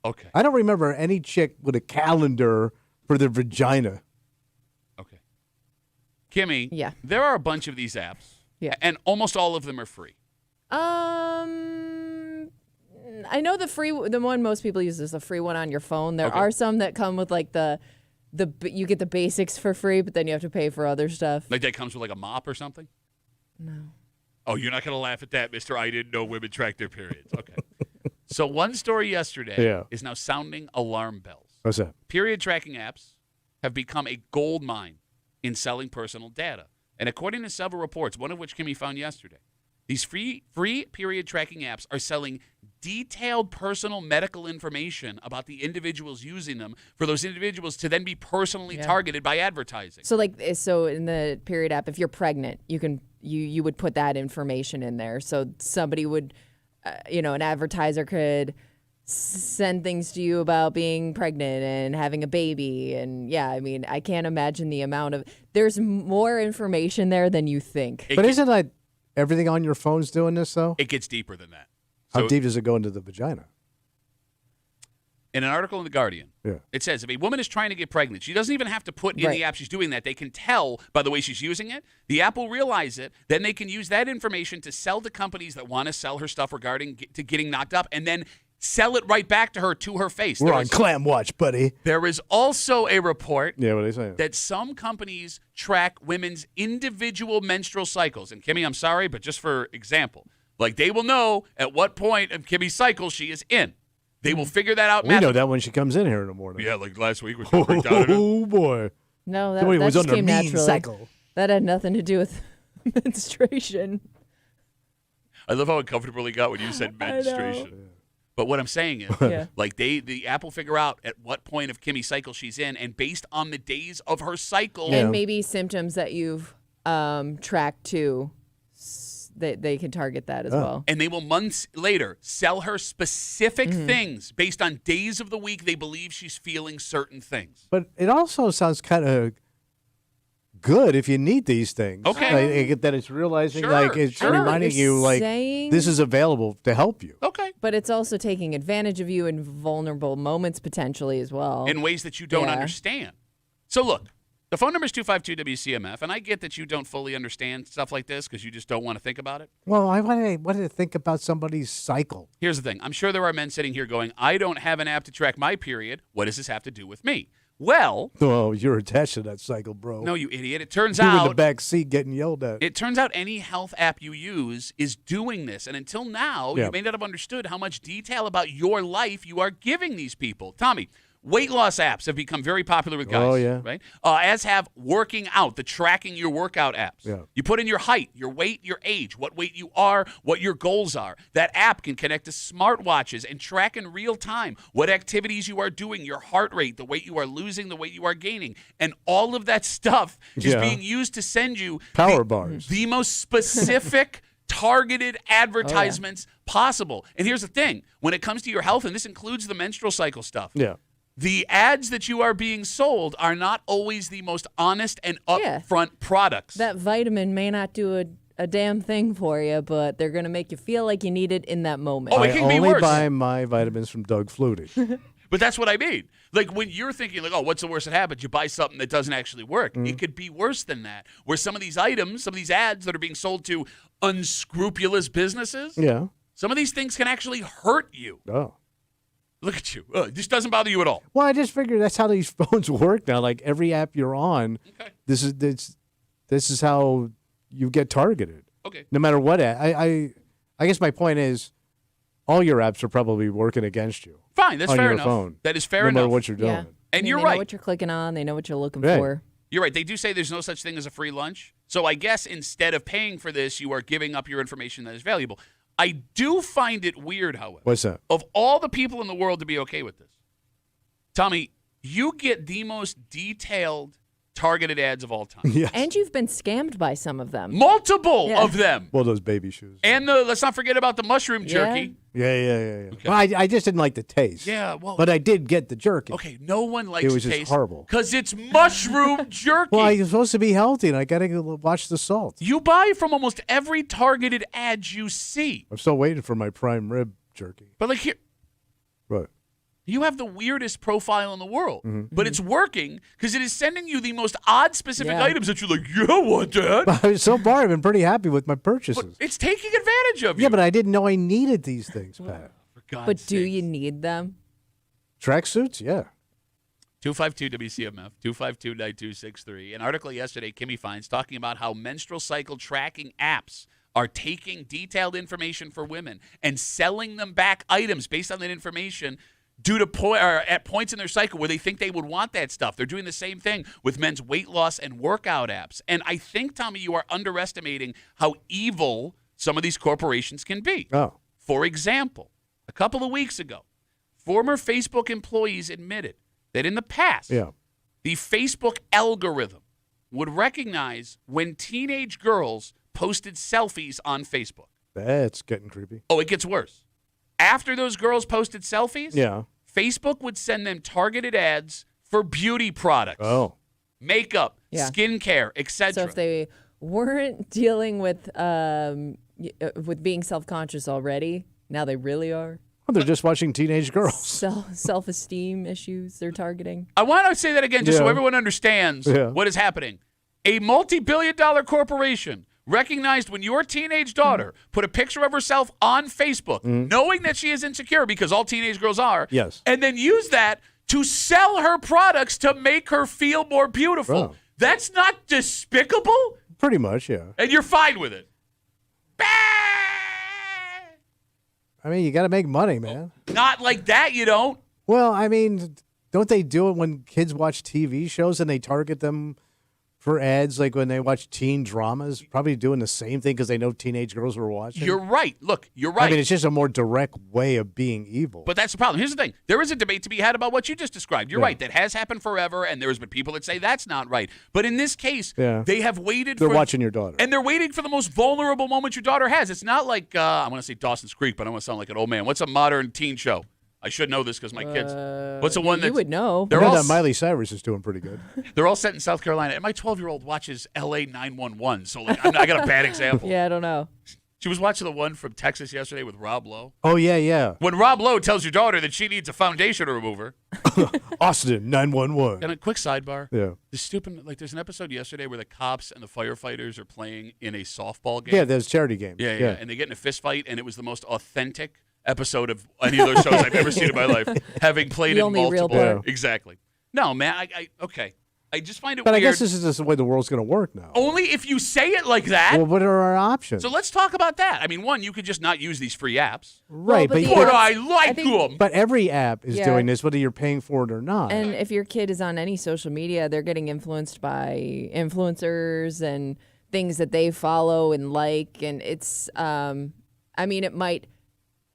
Okay. I don't remember any chick with a calendar for their vagina. Okay. Kimmy, Yeah. there are a bunch of these apps. Yeah. And almost all of them are free. I know the one most people use is the free one on your phone. There Okay. are some that come with like the you get the basics for free, but then you have to pay for other stuff. Like that comes with like a mop or something? No. Oh, you're not going to laugh at that, mister. I didn't know women track their periods. Okay. So one story yesterday is now sounding alarm bells. What's that? Period tracking apps have become a gold mine in selling personal data. And according to several reports, one of which Kimmy found yesterday, these free period tracking apps are selling detailed personal medical information about the individuals using them for those individuals to then be personally targeted by advertising. So in the period app, if you're pregnant, you would put that information in there. So somebody would, an advertiser could send things to you about being pregnant and having a baby. And I can't imagine the amount of, there's more information there than you think. But isn't that everything on your phone's doing this, though? It gets deeper than that. How So deep does it go into the vagina? in an article in The Guardian, it says if a woman is trying to get pregnant, she doesn't even have to put in the app she's doing that. They can tell by the way she's using it. The app will realize it. Then they can use that information to sell to companies that want to sell her stuff regarding to getting knocked up and then sell it right back to her face. We're on clam watch, buddy. There is also a report Yeah, what are they saying? that some companies track women's individual menstrual cycles. And Kimmy, I'm sorry, but just for example, like they will know at what point of Kimmy's cycle she is in. They will figure that out. We know that when she comes in here in the morning. Yeah, like last week. Down Oh, boy. No, that Somebody was just on their came mean naturally. cycle. That had nothing to do with menstruation. I love how uncomfortable he got when you said menstruation. But what I'm saying is, like the app will figure out at what point of Kimmy's cycle she's in, and based on the days of her cycle, And maybe symptoms that you've tracked too, they can target that as well. and they will months later sell her specific things based on days of the week they believe she's feeling certain things. But it also sounds kind of good if you need these things. Okay. Like, that it's realizing, Sure, like, it's sure. reminding You're you, like, saying- this is available to help you. Okay. But it's also taking advantage of you in vulnerable moments potentially as well. In ways that you don't Yeah. understand. So look, The phone number is 252-WCMF, and I get that you don't fully understand stuff like this because you just don't want to think about it. Well, I wanted to think about somebody's cycle. Here's the thing. I'm sure there are men sitting here going, I don't have an app to track my period. What does this have to do with me? Well, you're attached to that cycle, bro. no, you idiot. It turns You're out in the back seat getting yelled at. It turns out any health app you use is doing this. And until now, you may not have understood how much detail about your life you are giving these people. Tommy, weight loss apps have become very popular with guys. Oh, yeah. Right? As have working out, the tracking your workout apps. Yeah. You put in your height, your weight, your age, what weight you are, what your goals are. That app can connect to smartwatches and track in real time what activities you are doing, your heart rate, the weight you are losing, the weight you are gaining. And all of that stuff is being used to send you power bars. The most specific targeted advertisements possible. And here's the thing. When it comes to your health, and this includes the menstrual cycle stuff, the ads that you are being sold are not always the most honest and upfront products. That vitamin may not do a damn thing for you, but they're going to make you feel like you need it in that moment. Oh, it can be worse. I only worse. buy my vitamins from Doug Flutie. But that's what I mean. Like when you're thinking, like, oh, what's the worst that happens? You buy something that doesn't actually work. It could be worse than that. Where some of these items, some of these ads that are being sold to unscrupulous businesses, some of these things can actually hurt you. Oh. Look at you. This doesn't bother you at all. Well, I just figured that's how these phones work now. Like every app you're on, this is how you get targeted. Okay. No matter what app. I guess my point is, all your apps are probably working against you. Fine, that's on fair your enough. Phone, that is fair no enough. No matter what you're doing. Yeah. And they you're know right. what you're clicking on. They know what you're looking Right. for. You're right. They do say there's no such thing as a free lunch. So I guess instead of paying for this, you are giving up your information that is valuable. I do find it weird, however. What's that? Of all the people in the world to be okay with this, Tommy, you get the most detailed targeted ads of all time. Yes. And you've been scammed by some of them. Multiple of them. Well, those baby shoes. And let's not forget about the mushroom jerky. Yeah. Okay. Well, I just didn't like the taste. Yeah, well. But I did get the jerky. Okay, no one likes It was the just taste. horrible. Because it's mushroom jerky. Well, I'm supposed to be healthy, and I got to watch the salt. You buy from almost every targeted ad you see. I'm still waiting for my prime rib jerky. But like here. Right. You have the weirdest profile in the world, but it's working because it is sending you the most odd specific items that you're like, yeah, I want that. But so far, I've been pretty happy with my purchases. But it's taking advantage of you. Yeah, but I didn't know I needed these things, Pat. For God's But do sakes. you need them? Tracksuits? Yeah. 252-WCMF, 252-9263. An article yesterday, Kimmy finds, talking about how menstrual cycle tracking apps are taking detailed information for women and selling them back items based on that information due to at points in their cycle where they think they would want that stuff. They're doing the same thing with men's weight loss and workout apps. And I think, Tommy, you are underestimating how evil some of these corporations can be. Oh. For example, a couple of weeks ago, former Facebook employees admitted that in the past, the Facebook algorithm would recognize when teenage girls posted selfies on Facebook. That's getting creepy. Oh, it gets worse. After those girls posted selfies, Facebook would send them targeted ads for beauty products, makeup, skincare, etc. So if they weren't dealing with being self-conscious already, now they really are. Well, they're just watching teenage girls. Self-esteem issues they're targeting. I want to say that again just so everyone understands what is happening. A multi-billion-dollar corporation recognized when your teenage daughter put a picture of herself on Facebook, knowing that she is insecure because all teenage girls are, and then used that to sell her products to make her feel more beautiful. Oh. That's not despicable? Pretty much, yeah. And you're fine with it. I mean, you got to make money, man. Not like that, you don't. Well, I mean, don't they do it when kids watch TV shows and they target them for ads, like when they watch teen dramas? Probably doing the same thing because they know teenage girls are watching. You're right. Look, you're right. I mean, it's just a more direct way of being evil. But that's the problem. Here's the thing. There is a debate to be had about what you just described. You're right. That has happened forever, and there's been people that say that's not right. But in this case, they have waited They're watching your daughter. And they're waiting for the most vulnerable moment your daughter has. It's not like, I want to say Dawson's Creek, but I want to sound like an old man. What's a modern teen show? I should know this because my kids. What's the one that you would know? I know that Miley Cyrus is doing pretty good. They're all set in South Carolina, and my 12-year-old watches LA 911. So like, I got a bad example. Yeah, I don't know. She was watching the one from Texas yesterday with Rob Lowe. Oh, yeah. When Rob Lowe tells your daughter that she needs a foundation remover. Austin, 911. And a quick sidebar. Yeah. There's an episode yesterday where the cops and the firefighters are playing in a softball game. Yeah, there's charity games. Yeah. And they get in a fist fight, and it was the most authentic episode of any of those shows I've ever seen in my life, having played The in only multiple. real part. Exactly. No, man, okay. I just find it But weird. I guess this is just the way the world's going to work now. Only if you say it like that. Well, what are our options? So let's talk about that. I mean, one, you could just not use these free apps. Right, but the But apps- I I like think- them. But every app is Yeah. doing this, whether you're paying for it or not. And if your kid is on any social media, they're getting influenced by influencers and things that they follow and like. And it's, it might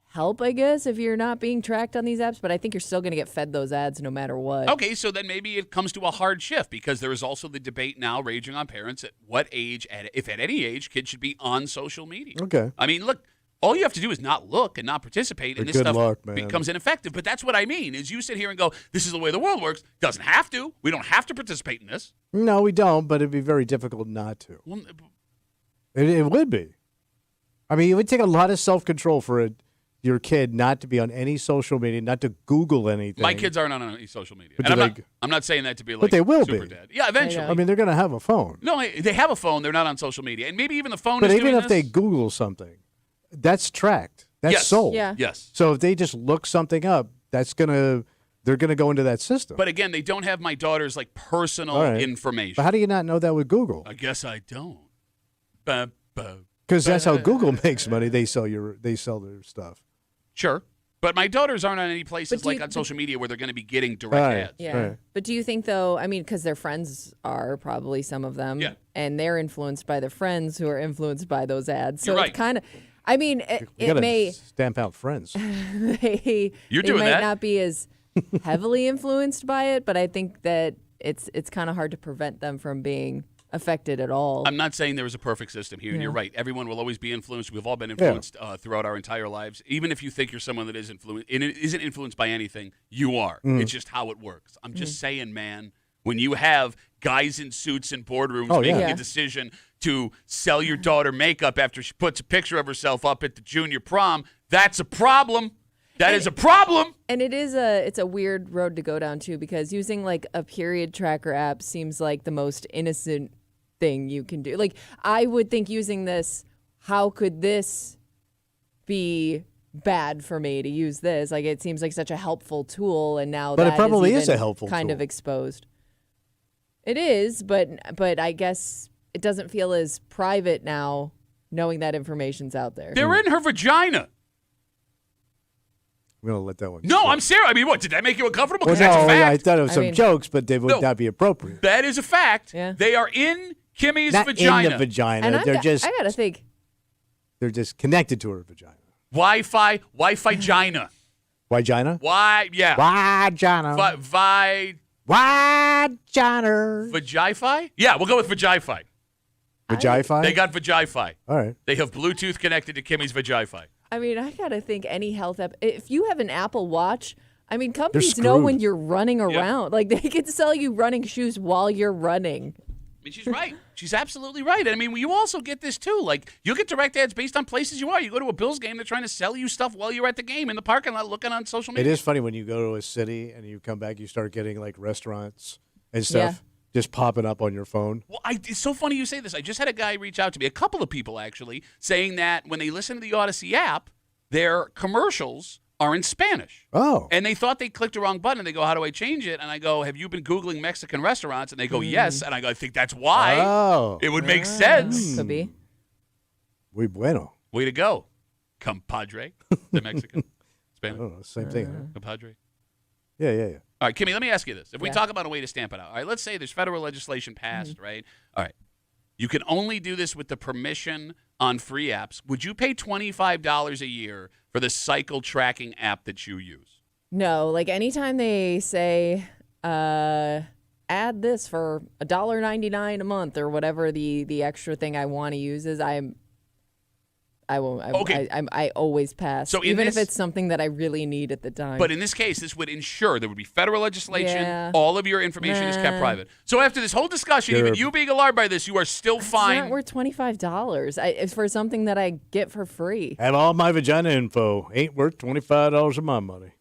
help, I guess, if you're not being tracked on these apps, but I think you're still going to get fed those ads no matter what. Okay, so then maybe it comes to a hard shift because there is also the debate now raging on parents at what age, if at any age, kids should be on social media. Okay. I mean, look, all you have to do is not look and not participate, and But this good stuff luck, man. becomes ineffective. But that's what I mean, is you sit here and go, this is the way the world works. Doesn't have to. We don't have to participate in this. No, we don't, but it'd be very difficult not to. Well, It would be. I mean, it would take a lot of self-control for your kid not to be on any social media, not to Google anything. my kids aren't on any social media. But And do I'm not saying that to be like But they will super be. dad. Yeah, eventually. I mean, they're going to have a phone. No, they have a phone. They're not on social media. And maybe even the phone But is even doing if they this. Google something, that's tracked. That's Yes. sold. Yeah. Yes. So if they just look something up, they're gonna go into that system. But again, they don't have my daughter's like personal All right. information. But how do you not know that with Google? I guess I don't. Because that's how Google makes money. They sell their stuff. Sure. But my daughters aren't on any places But do like you- on social media where they're going to be getting direct Right. ads. Yeah. Right. But do you think, though, because their friends are probably some of them, Yeah. and they're influenced by their friends who are influenced by those ads. So You're right. it's kind of, it You gotta may, stamp out friends. they You're doing might that. not be as heavily influenced by it, but I think that it's kind of hard to prevent them from being affected at all. I'm not saying there is a perfect system here, and you're right. Everyone will always be influenced. We've all been influenced throughout our entire lives. Even if you think you're someone that isn't influenced by anything, you are. It's just how it works. I'm just saying, man, when you have guys in suits in boardrooms making Yeah. a decision to sell your daughter makeup after she puts a picture of herself up at the junior prom, that's a problem. That is a problem. And it's a weird road to go down too, because using like a period tracker app seems like the most innocent thing you can do. Like, I would think using this, how could this be bad for me to use this? Like, it seems like such a helpful tool, and now But it that probably is even a helpful kind of tool. exposed. It is, but I guess it doesn't feel as private now, knowing that information's out there. They're in her vagina. I'm gonna let that one. No, slip. I'm serious. I mean, what, did that make you uncomfortable? Well, 'Cause that's a no, fact. I thought it was I some mean- jokes, but they would No. not be appropriate. That is a fact. Yeah. They are in Kimmy's Not vagina. in the vagina. And they're I gotta think, they're just connected to her vagina. Wi-Fi Gina. Vagina? Why? Yeah. Vagina. Vagina. Vagify? Yeah, we'll go with Vagify. Vagify? They got Vagify. All right. They have Bluetooth connected to Kimmy's Vagify. I mean, I gotta think any health app. If you have an Apple Watch, I mean, companies know screwed. when you're running around. Like, they can sell you running shoes while you're running. I mean, she's right. She's absolutely right. I mean, you also get this too. Like, you'll get direct ads based on places you are. You go to a Bills game, they're trying to sell you stuff while you're at the game in the parking lot looking on social It media. is funny when you go to a city and you come back, you start getting like restaurants and stuff just popping up on your phone. Well, it's so funny you say this. I just had a guy reach out to me, a couple of people actually, saying that when they listen to the Odyssey app, their commercials are in Spanish. Oh. And they thought they clicked the wrong button, and they go, how do I change it? And I go, have you been Googling Mexican restaurants? And they go, yes. And I go, I think that's why. Oh. It would make sense. Could be. Muy bueno. Way to go, compadre. The Mexican. Spanish. Oh, same thing. Huh? Compadre. Yeah. All right, Kimmy, let me ask you this. If we Yeah. talk about a way to stamp it out, all right, let's say there's federal legislation passed, right? All right. You can only do this with the permission on free apps. Would you pay $25 a year for the cycle tracking app that you use? No, like anytime they say, add this for $1.99 a month or whatever the extra thing I want to use is, I'm I won't. Okay. I always pass. So even if it's something that I really need at the time. But in this case, this would ensure there would be federal legislation. Yeah. All of your information is kept private. So after this whole discussion, even you being alarmed by this, you are still fine. It's not worth $25. It's for something that I get for free. Have all my vagina info. Ain't worth $25 of my money.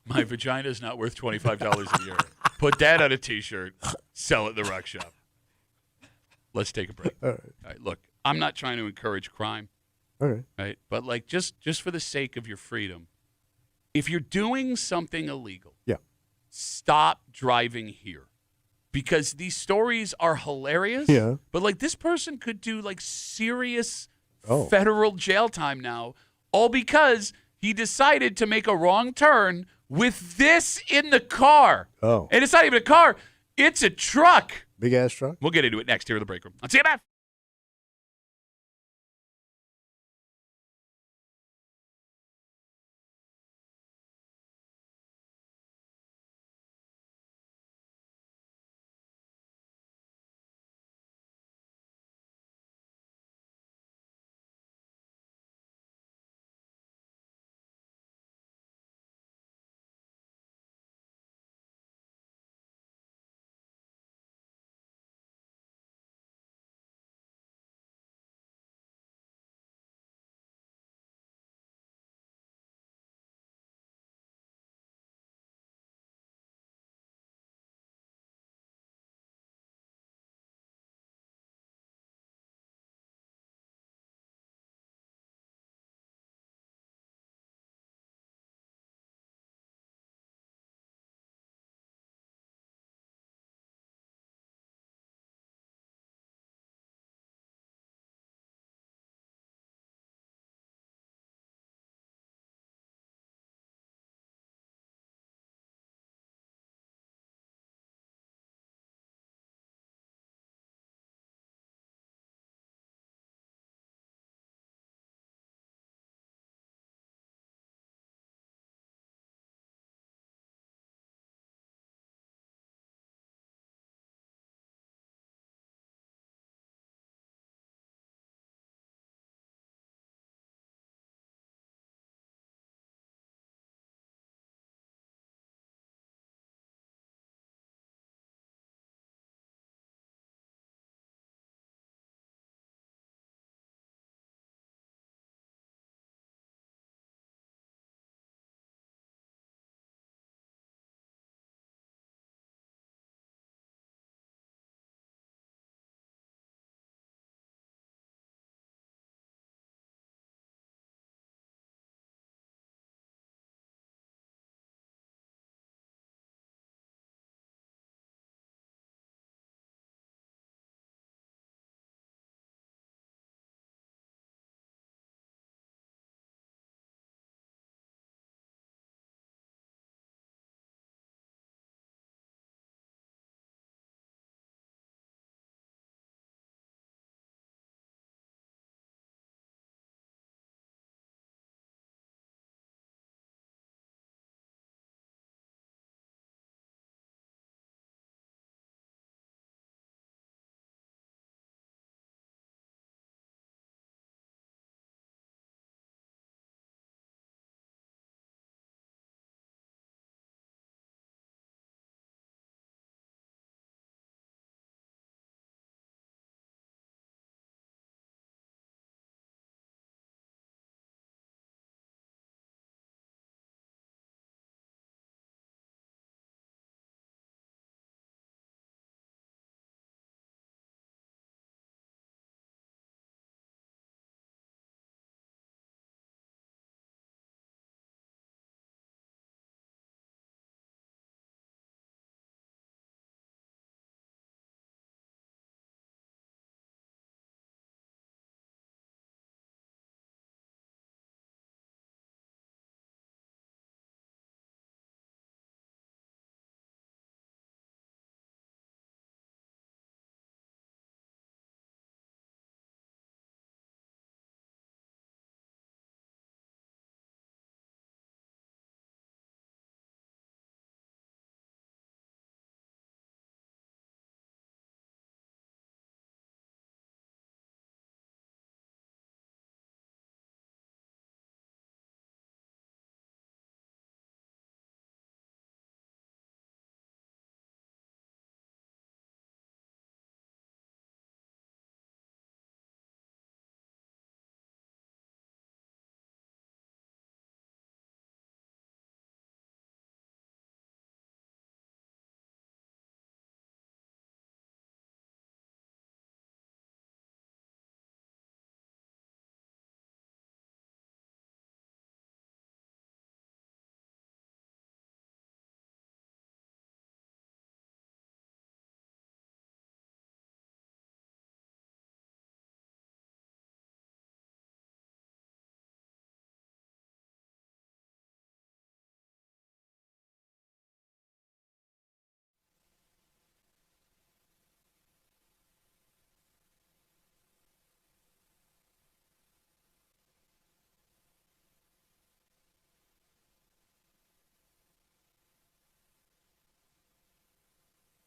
My vagina is not worth $25 a year. Put that on a T-shirt. Sell it at the rock shop. Let's take a break. All right. Look, I'm not trying to encourage crime. Okay. Right? But like just for the sake of your freedom, if you're doing something illegal, stop driving here. Because these stories are hilarious. Yeah. But like this person could do like serious federal jail time now, all because he decided to make a wrong turn with this in the car. Oh. And it's not even a car, it's a truck. Big ass truck? We'll get into it next here in the break room on CMF.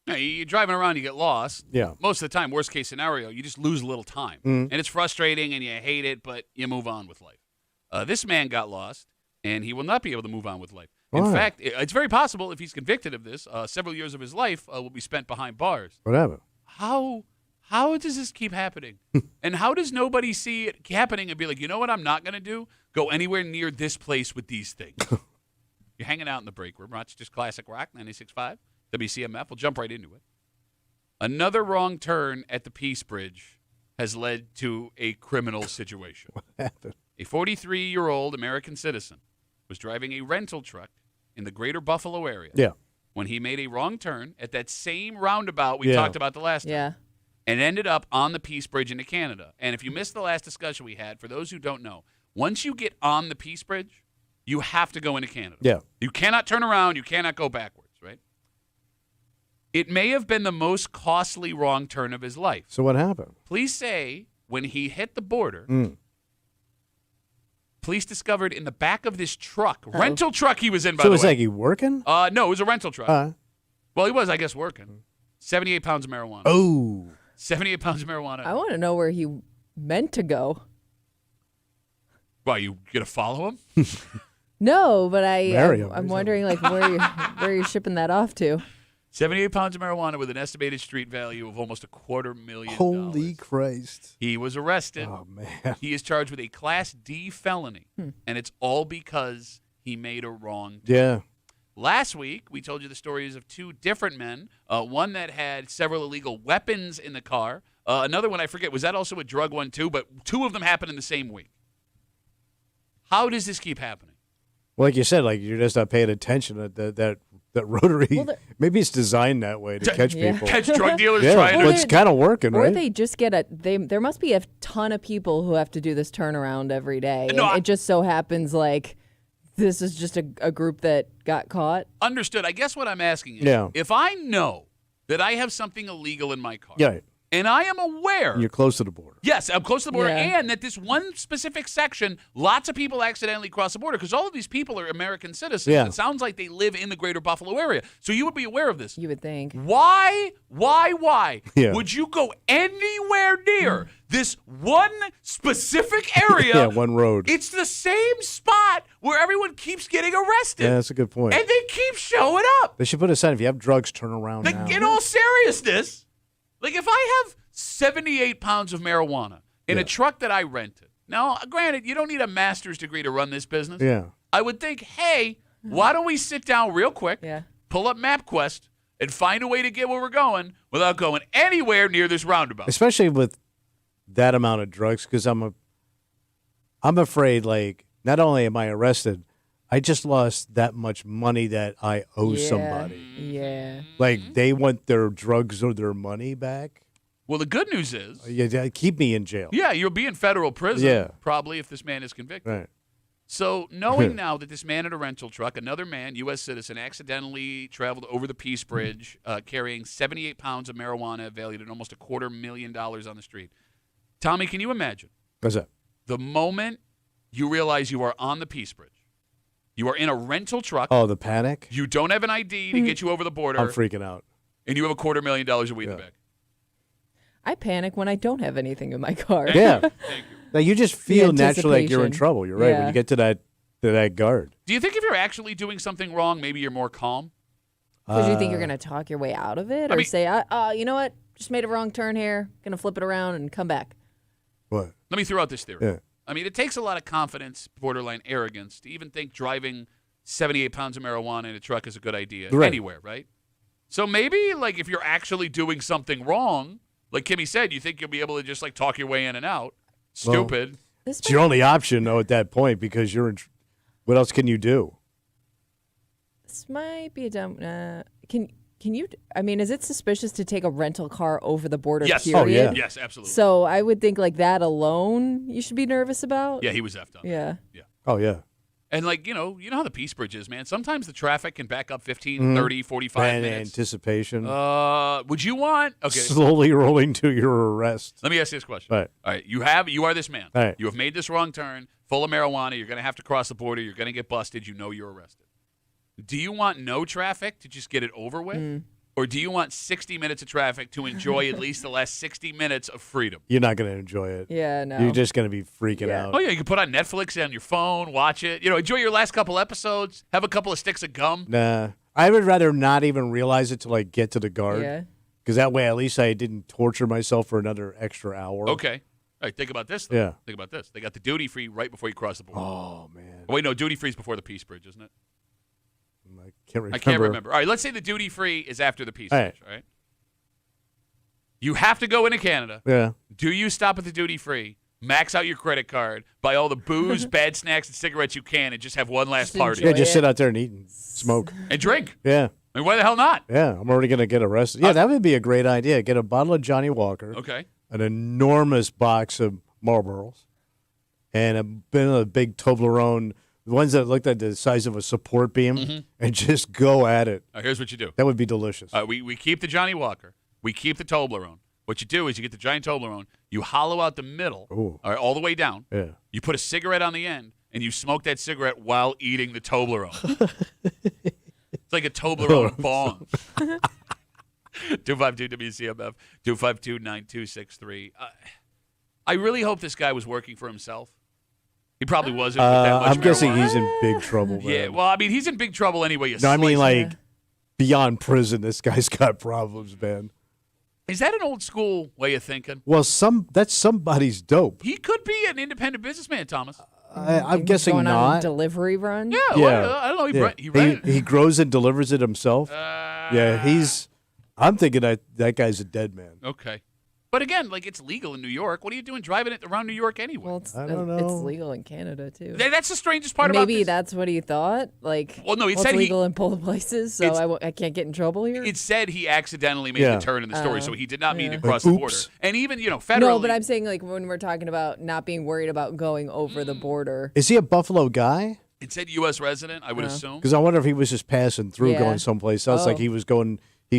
You're driving around, you get lost. Yeah. Most of the time, worst case scenario, you just lose a little time. And it's frustrating and you hate it, but you move on with life. This man got lost, and he will not be able to move on with life. In fact, it's very possible if he's convicted of this, several years of his life will be spent behind bars. Whatever. How does this keep happening? And how does nobody see it happening and be like, you know what I'm not going to do? Go anywhere near this place with these things. You're hanging out in the break room. Rochester's Classic Rock, 96.5, WCMF. We'll jump right into it. Another wrong turn at the Peace Bridge has led to a criminal situation. What happened? A 43-year-old American citizen was driving a rental truck in the greater Buffalo area when he made a wrong turn at that same roundabout we talked about the last time. And ended up on the Peace Bridge into Canada. And if you missed the last discussion we had, for those who don't know, once you get on the Peace Bridge, you have to go into Canada. Yeah. You cannot turn around. You cannot go backwards, right? It may have been the most costly wrong turn of his life. So what happened? Police say when he hit the border, police discovered in the back of this truck, rental truck he was in, by the way. So was like he working? No, it was a rental truck. Well, he was, I guess, working. 78 pounds of marijuana. Oh. 78 pounds of marijuana. I want to know where he meant to go. Well, you gonna follow him? No, but Mario, I'm wondering like where you're shipping that off to. 78 pounds of marijuana with an estimated street value of almost $250,000. Holy Christ. He was arrested. Oh, man. He is charged with a Class D felony, and it's all because he made a wrong turn. Yeah. Last week, we told you the stories of two different men, one that had several illegal weapons in the car. Another one, I forget, was that also a drug one too? But two of them happened in the same week. How does this keep happening? Well, like you said, like you're just not paying attention to that rotary. Maybe it's designed that way to catch people. Catch drug dealers Yeah, trying well, to. it's kind of working, Or right? they just get there must be a ton of people who have to do this turnaround every day. No, and it just so happens like this is just a group that got caught. Understood. I guess what I'm asking is, if I know that I have something illegal in my car, and I am aware. You're close to the border. Yes, I'm close to the border, and that this one specific section, lots of people accidentally cross the border because all of these people are American citizens. Yeah. It sounds like they live in the greater Buffalo area. So you would be aware of this. You would think. Why Yeah. would you go anywhere near this one specific area? Yeah, one road. It's the same spot where everyone keeps getting arrested. Yeah, that's a good point. And they keep showing up. They should put a sign, if you have drugs, turn around Like, now. in all seriousness, like if I have 78 pounds of marijuana in a truck that I rented. Now, granted, you don't need a master's degree to run this business. Yeah. I would think, hey, why don't we sit down real quick, pull up MapQuest, and find a way to get where we're going without going anywhere near this roundabout. Especially with that amount of drugs, because I'm afraid, like, not only am I arrested, I just lost that much money that I owe somebody. Yeah. Like, they want their drugs or their money back. Well, the good news is, keep me in jail. yeah, you'll be in federal prison probably if this man is convicted. Right. So knowing now that this man in a rental truck, another man, U.S. citizen, accidentally traveled over the Peace Bridge carrying 78 pounds of marijuana valued at almost $250,000 on the street. Tommy, can you imagine? What's that? The moment you realize you are on the Peace Bridge, you are in a rental truck. Oh, the panic? You don't have an ID to get you over the border. I'm freaking out. And you have $250,000 of weed in the bag. I panic when I don't have anything in my car. Yeah. Thank you. Like, you just feel naturally like you're in anticipation. trouble. You're right. When you get to that guard. Do you think if you're actually doing something wrong, maybe you're more calm? Because you think you're going to talk your way out of it? Or say, you know what? Just made a wrong turn here. Going to flip it around and come back. What? Let me throw out this theory. Yeah. I mean, it takes a lot of confidence, borderline arrogance, to even think driving 78 pounds of marijuana in a truck is a good idea anywhere, right? So maybe, like, if you're actually doing something wrong, like Kimmy said, you think you'll be able to just, like, talk your way in and out. Stupid. It's your only option, though, at that point, because you're in. What else can you do? This might be a dumb. Can you? I mean, is it suspicious to take a rental car over the border? Yes. Period? Oh, yeah. Yes, absolutely. So I would think like that alone, you should be nervous about. Yeah, he was effed up. Yeah. Oh, yeah. And, like, you know how the Peace Bridge is, man. Sometimes the traffic can back up 15, 30, 45 minutes. Anticipation. Would you want... Okay. Slowly rolling to your arrest. Let me ask you this question. Right. All right. You are this man. Right. You have made this wrong turn, full of marijuana. You're going to have to cross the border. You're going to get busted. You know you're arrested. Do you want no traffic to just get it over with? Or do you want 60 minutes of traffic to enjoy at least the last 60 minutes of freedom? You're not going to enjoy it. Yeah, no. You're just going to be freaking out. Oh, yeah, you can put on Netflix on your phone, watch it. Enjoy your last couple episodes, have a couple of sticks of gum. Nah. I would rather not even realize it till I get to the guard. Yeah. Because that way, at least I didn't torture myself for another extra hour. Okay. All right, think about this, though. Yeah. Think about this. They got the duty-free right before you cross the border. Oh, man. Wait, no, duty-free's before the Peace Bridge, isn't it? I can't remember. All right, let's say the duty-free is after the Peace All Bridge, all right? You have to go into Canada. Yeah. Do you stop at the duty-free, max out your credit card, buy all the booze, bad snacks, and cigarettes you can, and just have one last Just party? enjoy Yeah, just it. sit out there and eat and smoke. And drink. Yeah. I mean, why the hell not? Yeah, I'm already going to get arrested. Yeah, that would be a great idea. Get a bottle of Johnny Walker, Okay. an enormous box of Marlboros, and a big Toblerone, the ones that looked like the size of a support beam, and just go at it. All right, here's what you do. That would be delicious. We keep the Johnny Walker. We keep the Toblerone. What you do is you get the giant Toblerone, you hollow out the middle, Ooh. all right, all the way down. Yeah. You put a cigarette on the end, and you smoke that cigarette while eating the Toblerone. It's like a Toblerone bong. 252-WCMF, 252-9263. I really hope this guy was working for himself. He probably wasn't with that much I'm guessing marijuana. he's in big trouble. Man. Yeah, well, I mean, he's in big trouble anyway. You No, I mean, slice it. like, beyond prison, this guy's got problems, man. Is that an old school way of thinking? Well, that's somebody's dope. He could be an independent businessman, Thomas. I'm guessing Going on a not. delivery run. Yeah, Yeah. well, I don't know. Yeah. He ran. He grows and delivers it himself. I'm thinking that guy's a dead man. Okay. But again, like, it's legal in New York. What are you doing driving it around New York anyway? Well, it's I don't know. it's legal in Canada too. That's the strangest part about Maybe this. that's what he thought. Like, Well, no, it it's said he- legal in both places, so It's- I can't get in trouble here. It said he accidentally made Yeah. the turn in the story, so he did not mean to yeah. cross Like, the border. oops. And even, federally. No, but I'm saying like when we're talking about not being worried about going over the border. Is he a Buffalo guy? It said U.S. resident, I would assume. Because I wonder if he was just passing through, Yeah. going someplace else. Like Oh. he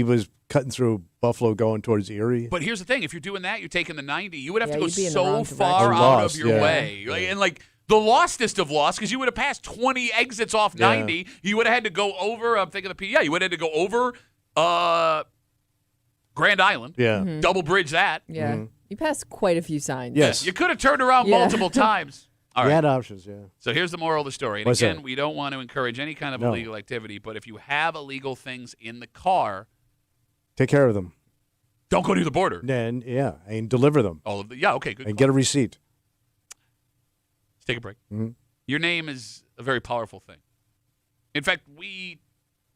was cutting through Buffalo, going towards Erie. But here's the thing: if you're doing that, you're taking the 90. You would have Yeah, to go you'd be in the so wrong far direction. out Lost, of your yeah. way, right? And like the lostest of lost, because you would have passed 20 exits off 90. You would have had to go over. I'm thinking of the you would have had to go over Grand Island. Yeah. Mm-hmm. Double bridge that. Yeah, you passed quite a few signs. Yes. You could have turned around Yeah. multiple times. All He right. had options, yeah. So here's the moral of the story. And What's again, that? we don't want to encourage any kind of No. illegal activity, but if you have illegal things in the car, Take care of them. don't go near the border. And deliver them. All of the okay, good. And call. get a receipt. Let's take a break. Mm-hmm. Your name is a very powerful thing. In fact, we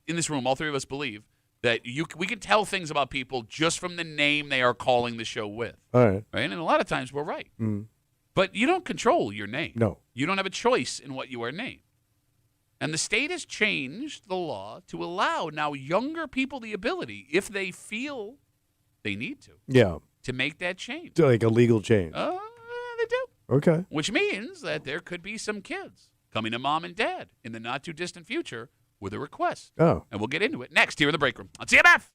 in this room, all three of us believe that we can tell things about people just from the name they are calling the show with. All right. Right? And a lot of times we're right. But you don't control your name. No. You don't have a choice in what you are named. And the state has changed the law to allow now younger people the ability, if they feel they need Yeah. to make that change. Like a legal change. They do. Okay. Which means that there could be some kids coming to mom and dad in the not too distant future with a request. Oh. And we'll get into it next here in the break room on CMF.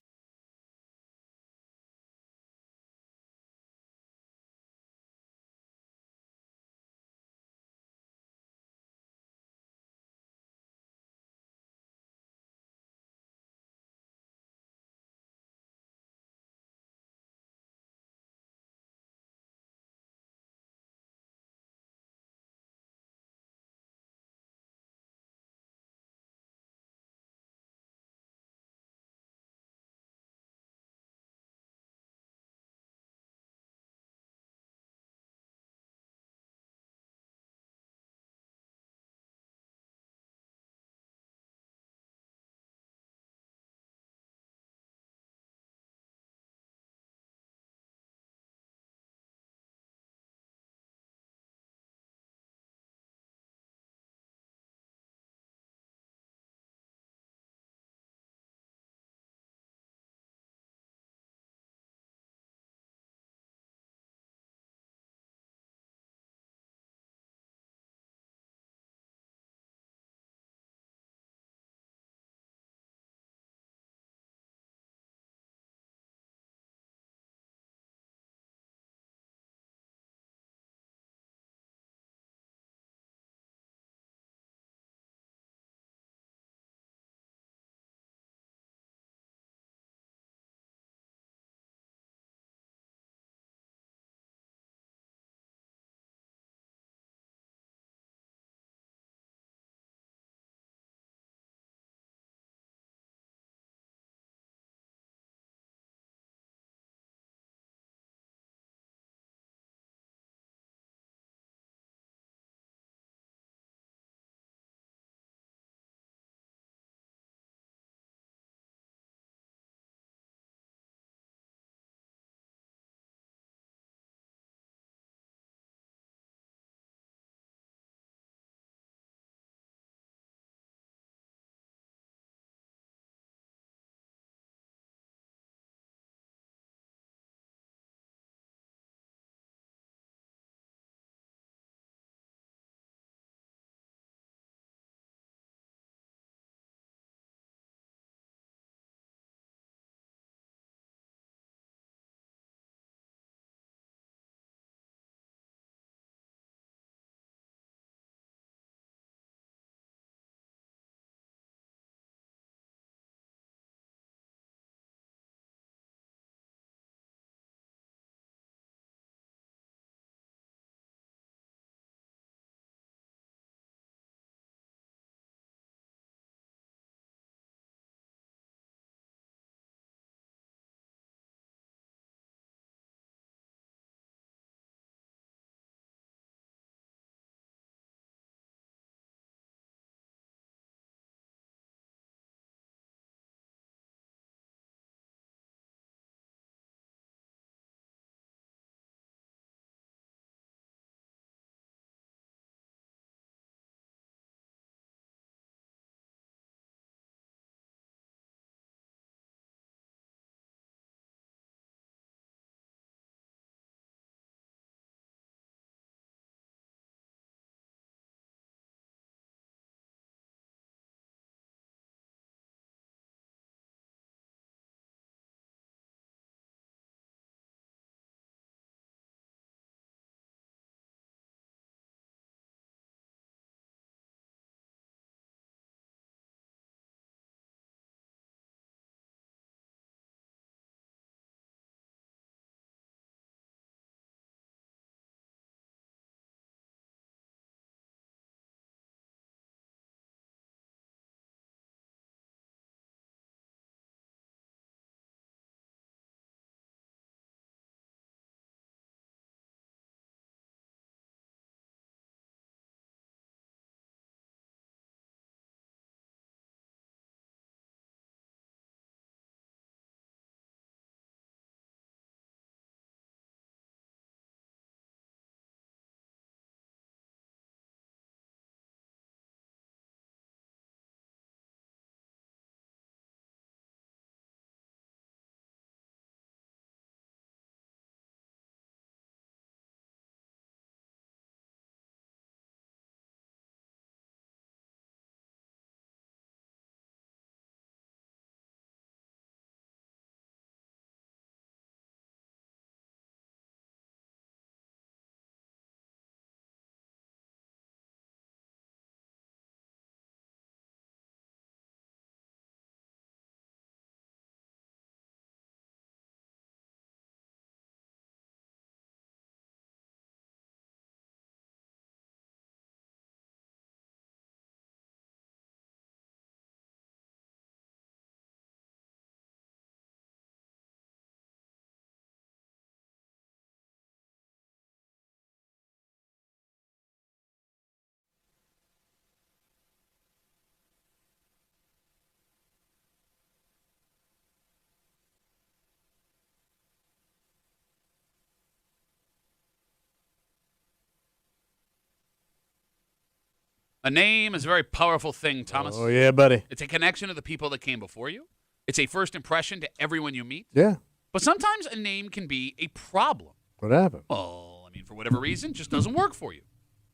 A name is a very powerful thing, Thomas. Oh, yeah, buddy. It's a connection to the people that came before you. It's a first impression to everyone you meet. Yeah. But sometimes a name can be a problem. What happened? Well, I mean, for whatever reason, it just doesn't work for you.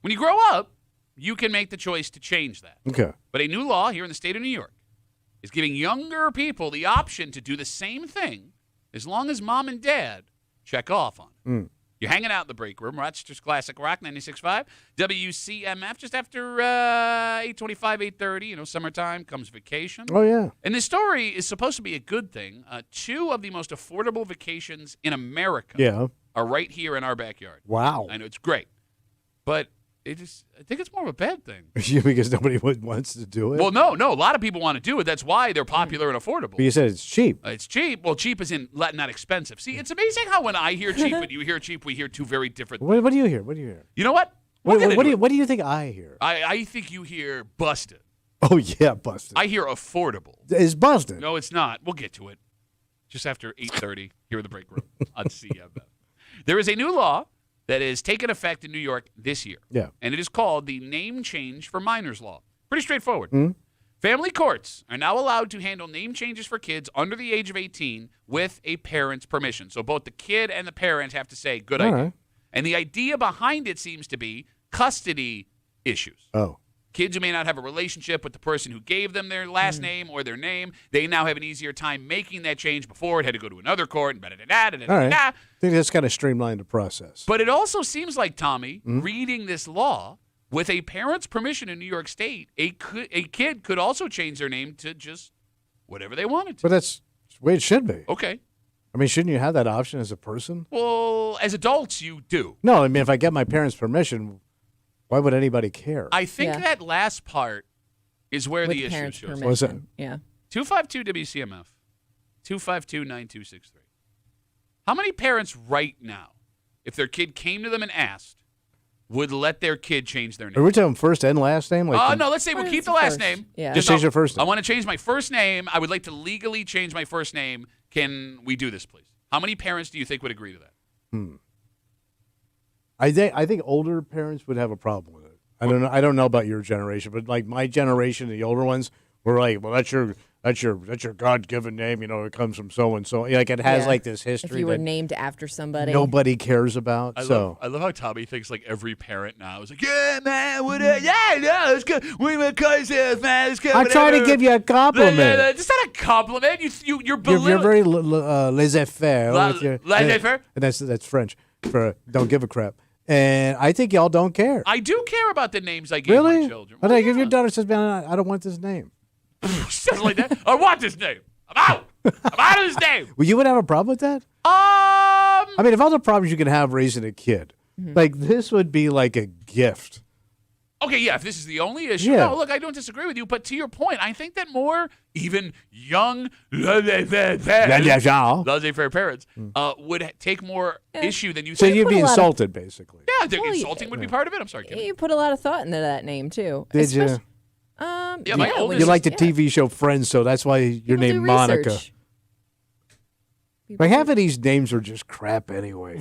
When you grow up, you can make the choice to change that. Okay. But a new law here in the state of New York is giving younger people the option to do the same thing as long as mom and dad check off on it. You're hanging out in the break room, Rochester's Classic Rock 96.5, WCMF, just after 8:25, 8:30, summertime comes vacation. Oh, yeah. And this story is supposed to be a good thing. 2 of the most affordable vacations in America are right here in our backyard. Wow. I know, it's great. But I think it's more of a bad thing. Because nobody wants to do it? Well, no. A lot of people want to do it. That's why they're popular and affordable. But you said it's cheap. It's cheap. Well, cheap is in not expensive. See, it's amazing how when I hear cheap and you hear cheap, we hear 2 very different things. What do you hear? What do you hear? You know what? What do you think I hear? I think you hear busted. Oh, yeah, busted. I hear affordable. It's busted. No, it's not. We'll get to it. Just after 8:30 here in the break room on CMF. There is a new law that is taking effect in New York this year. Yeah. And it is called the Name Change for Minors Law. Pretty straightforward. Family courts are now allowed to handle name changes for kids under the age of 18 with a parent's permission. So both the kid and the parent have to say, good idea. right. And the idea behind it seems to be custody issues. Oh. Kids who may not have a relationship with the person who gave them their last name or their name, they now have an easier time making that change. Before it had to go to another court and All right. I think that's kind of streamlined the process. But it also seems like, Tommy, reading this law, with a parent's permission in New York State, a kid could also change their name to just whatever they wanted to. But that's the way it should be. Okay. I mean, shouldn't you have that option as a person? Well, as adults, you do. No, I mean, if I get my parents' permission, why would anybody care? I think Yeah. that last part is where With the issue parents' shows. What's that? permission. Yeah. 252 WCMF, 252-9263. How many parents right now, if their kid came to them and asked, would let their kid change their Are name? we talking first and last name? No, let's say we'll keep the last First. name. Yeah. Just change your first I name. want to change my first name. I would like to legally change my first name. Can we do this, please? How many parents do you think would agree to that? I think older parents would have a problem with it. I don't know about your generation, but like my generation, the older ones were like, well, that's your God-given name. It comes from so and so. Like it has Yeah. like this history If you were that named after somebody. nobody cares about. I love how Tommy thinks like every parent now is like, yeah, man, it's good. We were cousins, man. It's good. I'm trying to give you a compliment. It's not a compliment. You're You're belittling. very laissez-faire. Laissez-faire? And that's French for don't give a crap. And I think y'all don't care. I do care about the names I give my children. But Well, like if your yeah. daughter says, man, I don't want this name. She says like that. I want this name. I'm out. I'm out of this name. Well, you would have a problem with that? I mean, of all the problems you can have raising a kid, like this would be like a gift. Okay, yeah, if this is the only issue, Yeah. no, look, I don't disagree with you, but to your point, I think that more even young laissez-faire parents would take more issue than you So think. you'd put be a lot of- insulted, basically. Yeah, I think Well, insulting would be part of it. I'm sorry, Kim. You put a lot of thought into that name too. Did you? Especially- Yeah, my when oldest- You like the yeah. TV show Friends, so that's why your People name do Monica. research. People Like half do- of these names are just crap anyway.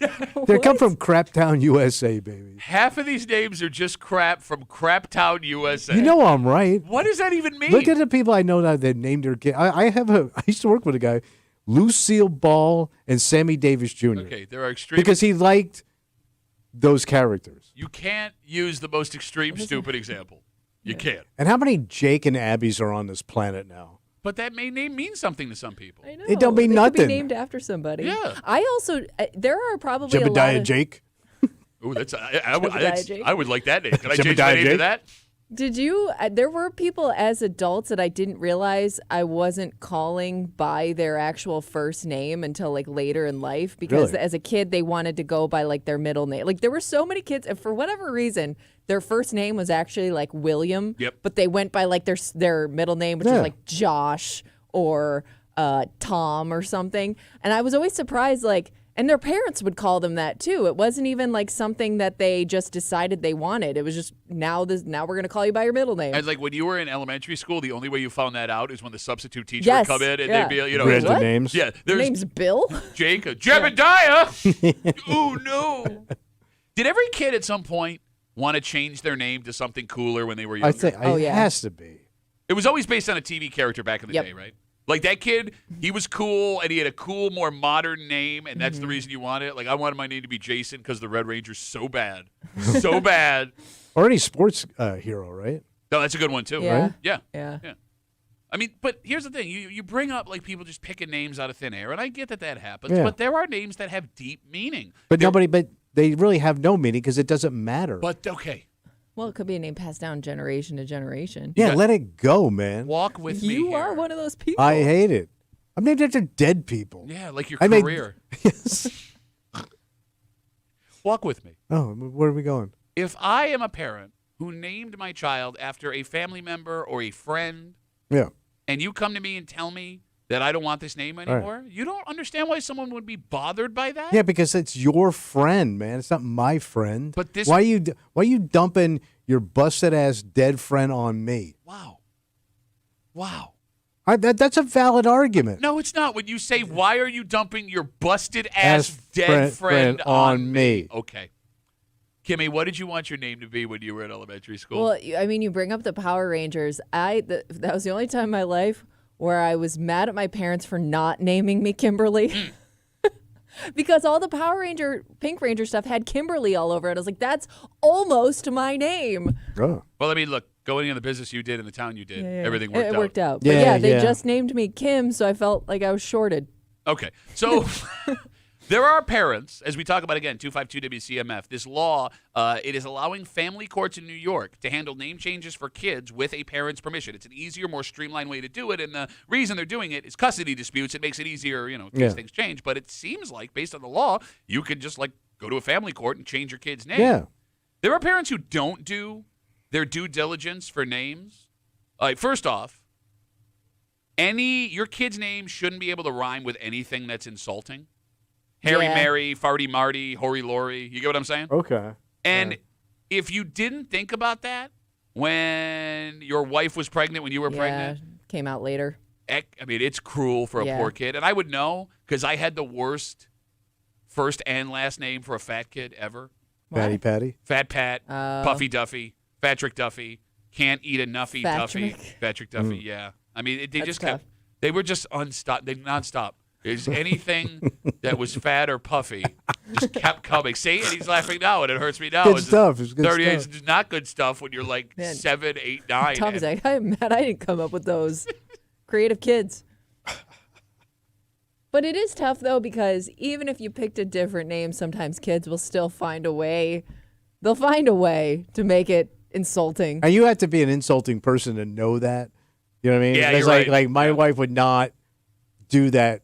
They What? come from Craptown, USA, baby. Half of these names are just crap from Craptown, USA. You know I'm right. What does that even mean? Look at the people I know that named their kid. I used to work with a guy, Lucille Ball and Sammy Davis Jr. Okay, there are extreme. Because he liked those characters. You can't use the most extreme, stupid example. You can't. And how many Jake and Abbeys are on this planet now? But that name means something to some people. I know. It don't mean They nothing. Could be named after somebody. Yeah. I also there are probably a lot Jebediah of, Jake? Ooh, that's Jebediah Jake. I would like that name. Can I change my Jebediah name to Jake? that? Did you? There were people as adults that I didn't realize I wasn't calling by their actual first name until like later in life because Really? as a kid they wanted to go by like their middle name. Like there were so many kids, and for whatever reason, their first name was actually like William. Yep. But they went by like their middle name, which Yeah. was like Josh or Tom or something. And I was always surprised, like. And their parents would call them that too. It wasn't even like something that they just decided they wanted. It was just now we're going to call you by your middle name. And like when you were in elementary school, the only way you found that out is when the substitute teacher Yes, would come in and yeah. they'd be, Random What? names? yeah, Your there's name's Bill? Jake, Jebediah. Oh no! Did every kid at some point want to change their name to something cooler when they were younger? I think it has to be. It was always based on a TV character back in the Yep. day, right? Like that kid, he was cool, and he had a cool, more modern name, and that's the reason you wanted it. Like I wanted my name to be Jason because the Red Ranger's so bad. So bad. Or any sports hero, right? No, that's a good one, too. Yeah. Right? Yeah. Yeah. I mean, but here's the thing. You bring up, like, people just picking names out of thin air, and I get that happens, Yeah. but there are names that have deep meaning. But they really have no meaning because it doesn't matter. But, okay. Well, it could be a name passed down generation to generation. Yeah, let it go, man. Walk with me You here. are one of those people. I hate it. I'm named after dead people. Yeah, like your I made- career. Yes. Walk with me. Oh, where are we going? If I am a parent who named my child after a family member or a friend, Yeah. and you come to me and tell me that I don't want this name anymore, you don't understand why someone would be bothered by that? Yeah, because it's your friend, man. It's not my friend. But this- why you dumping your busted ass dead friend on me? Wow. That's a valid argument. No, it's not. When you say, why are you dumping your busted ass As dead friend on me? Okay. Kimmy, what did you want your name to be when you were in elementary school? Well, I mean, you bring up the Power Rangers. That was the only time in my life where I was mad at my parents for not naming me Kimberly. Because all the Power Ranger, Pink Ranger stuff had Kimberly all over it. I was like, that's almost my name. Oh. Well, I mean, look, going in the business you did in the town you did, everything worked It out. worked out. Yeah, But yeah, they yeah. just named me Kim, so I felt like I was shorted. Okay. So there are parents, as we talk about again, 252 WCMF, this law, it is allowing family courts in New York to handle name changes for kids with a parent's permission. It's an easier, more streamlined way to do it, and the reason they're doing it is custody disputes. It makes it easier, in case things change, but it seems like, based on the law, you could just, go to a family court and change your kid's name. Yeah. There are parents who don't do their due diligence for names. First off, your kid's name shouldn't be able to rhyme with anything that's insulting. Harry, Yeah. Mary, Farty, Marty, Hory, Lori. You get what I'm saying? Okay. And if you didn't think about that when your wife was pregnant, when you were pregnant, Came out later. I mean, it's cruel for a poor kid. And I would know because I had the worst first and last name for a fat kid ever. Patty Patty. Fat Pat, Puffy Duffy, Patrick Duffy, can't eat a Nuffy Duffy. Patrick Duffy, yeah. I mean, they That's just tough. they were just nonstop. Is anything that was fat or puffy just kept coming. See, and he's laughing now, and it hurts me now. Good stuff. It's good 38 stuff. is not good stuff when you're like Man. 7, 8, 9. Tom is like, I'm mad I didn't come up with those creative kids. But it is tough, though, because even if you picked a different name, sometimes kids will still find a way. They'll find a way to make it insulting. And you have to be an insulting person to know that. You know what I mean? Yeah, It's you're like, right. like my wife would not do that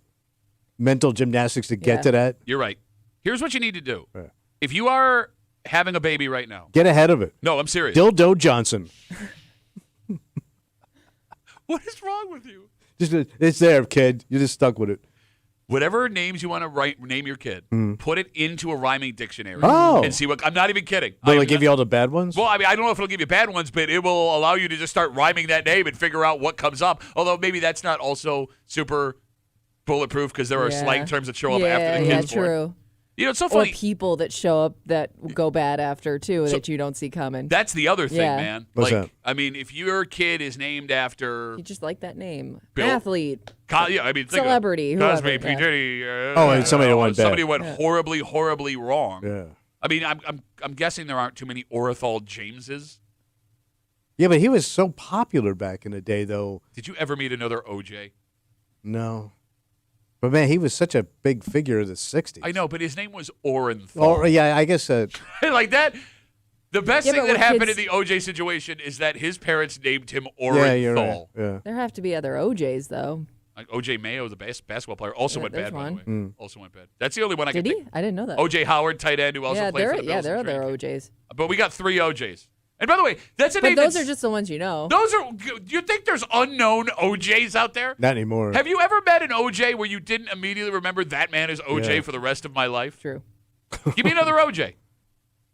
mental gymnastics to get Yeah. to that. You're right. Here's what you need to do. Yeah. If you are having a baby right now, Get ahead of it. no, I'm serious. Dildo Johnson. What is wrong with you? It's there, kid. You're just stuck with it. Whatever names you want to name your kid, put it into a rhyming dictionary Oh. and see what. I'm not even kidding. Will I'm it give not- you all the bad ones? Well, I mean, I don't know if it'll give you bad ones, but it will allow you to just start rhyming that name and figure out what comes up. Although maybe that's not also super bulletproof because there are slang terms that show up after the kid's born. true. It's so Or funny. people that show up that go bad after, too, that you don't see coming. That's the other thing, Yeah. man. What's that? I mean, if your kid is named after, You just like that name. Bill? Athlete. yeah, I mean, think of Celebrity, Cosby, whoever, P. yeah. Diddy. Oh, and somebody went bad. Somebody went horribly, horribly wrong. Yeah. I mean, I'm guessing there aren't too many Orenthal Jameses. Yeah, but he was so popular back in the day, though. Did you ever meet another OJ? No. But, man, he was such a big figure of the 60s. I know, but his name was Orenthal. Oh, yeah, I guess. Like that. The best Yeah, thing but that when happened kids- in the OJ situation is that his parents named him Yeah, Orenthal. you're right. Yeah. There have to be other OJs, though. Like OJ Mayo, the basketball player, also went there's bad, by the way. one. Also went bad. That's the only one I Did can he? think. I didn't know that. OJ Howard, tight end, who also yeah, played there, for the Bills. there are and other trained. OJs. But we got 3 OJs. And by the way, that's a But name those that's- are just the ones you know. Those are. Do you think there's unknown OJs out there? Not anymore. Have you ever met an OJ where you didn't immediately remember that man is OJ Yeah. for the rest of my life? True. Give me another OJ.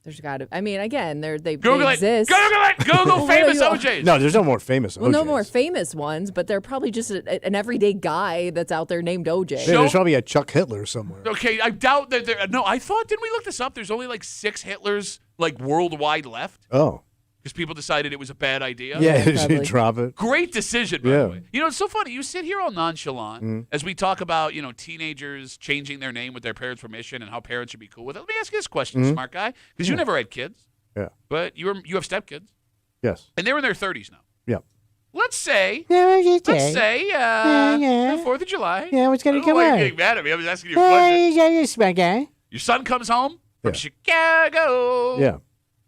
There's got to. I mean, again, they Google it. exist. Google it. Google famous OJs. No, there's no more famous OJs. Well, no more famous ones, but they're probably just an everyday guy that's out there named OJ. Yeah, there's probably a Chuck Hitler somewhere. Okay, I doubt that there. No, I thought. Didn't we look this up? There's only like 6 Hitlers like worldwide left Oh. because people decided it was a bad idea. Yeah, probably. you drop it. Great decision, by Yeah. the way. You know, it's so funny. You sit here all nonchalant as we talk about, teenagers changing their name with their parents' permission and how parents should be cool with it. Let me ask you this question, smart guy, because you never had kids, Yeah. but you have stepkids, Yes. and they're in their 30s now. Yeah. Let's say, Yeah, 4th of July. Yeah, what's gonna I don't know come why you're on? getting mad at me. I'm just asking you a question. Yeah, smart guy. Your son comes home from Yeah. Chicago. Yeah.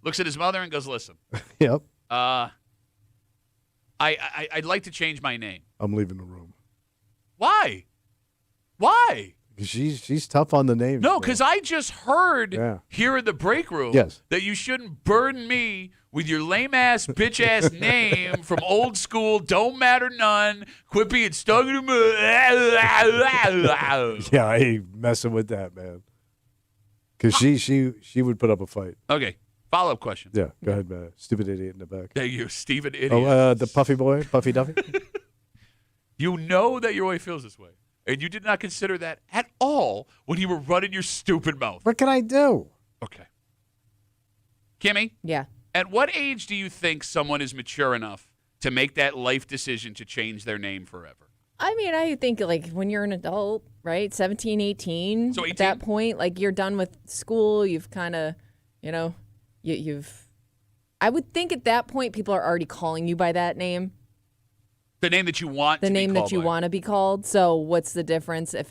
Looks at his mother and goes, "Listen, Yep. I'd like to change my name." I'm leaving the room. Why? Why? She's tough on the names. No, bro. because I just heard Yeah. here in the break room Yes. that you shouldn't burden me with your lame-ass, bitch-ass name from old school, don't matter none, quit being stuck in the mud. Yeah, I ain't messing with that, man. Because she would put up a fight. Okay, follow-up question. Yeah, go ahead, man. Stupid idiot in the back. Thank you, Stephen Idiot. Oh, the puffy boy, Puffy Duffy. You know that your wife feels this way, and you did not consider that at all when you were running your stupid mouth. What can I do? Okay. Kimmy? Yeah. At what age do you think someone is mature enough to make that life decision to change their name forever? I mean, I think like when you're an adult, right? 17, 18. So 18? At that point, like you're done with school. You've kind of, you've. I would think at that point people are already calling you by that name. The name that you want The to name be called that you by. want to be called. So what's the difference if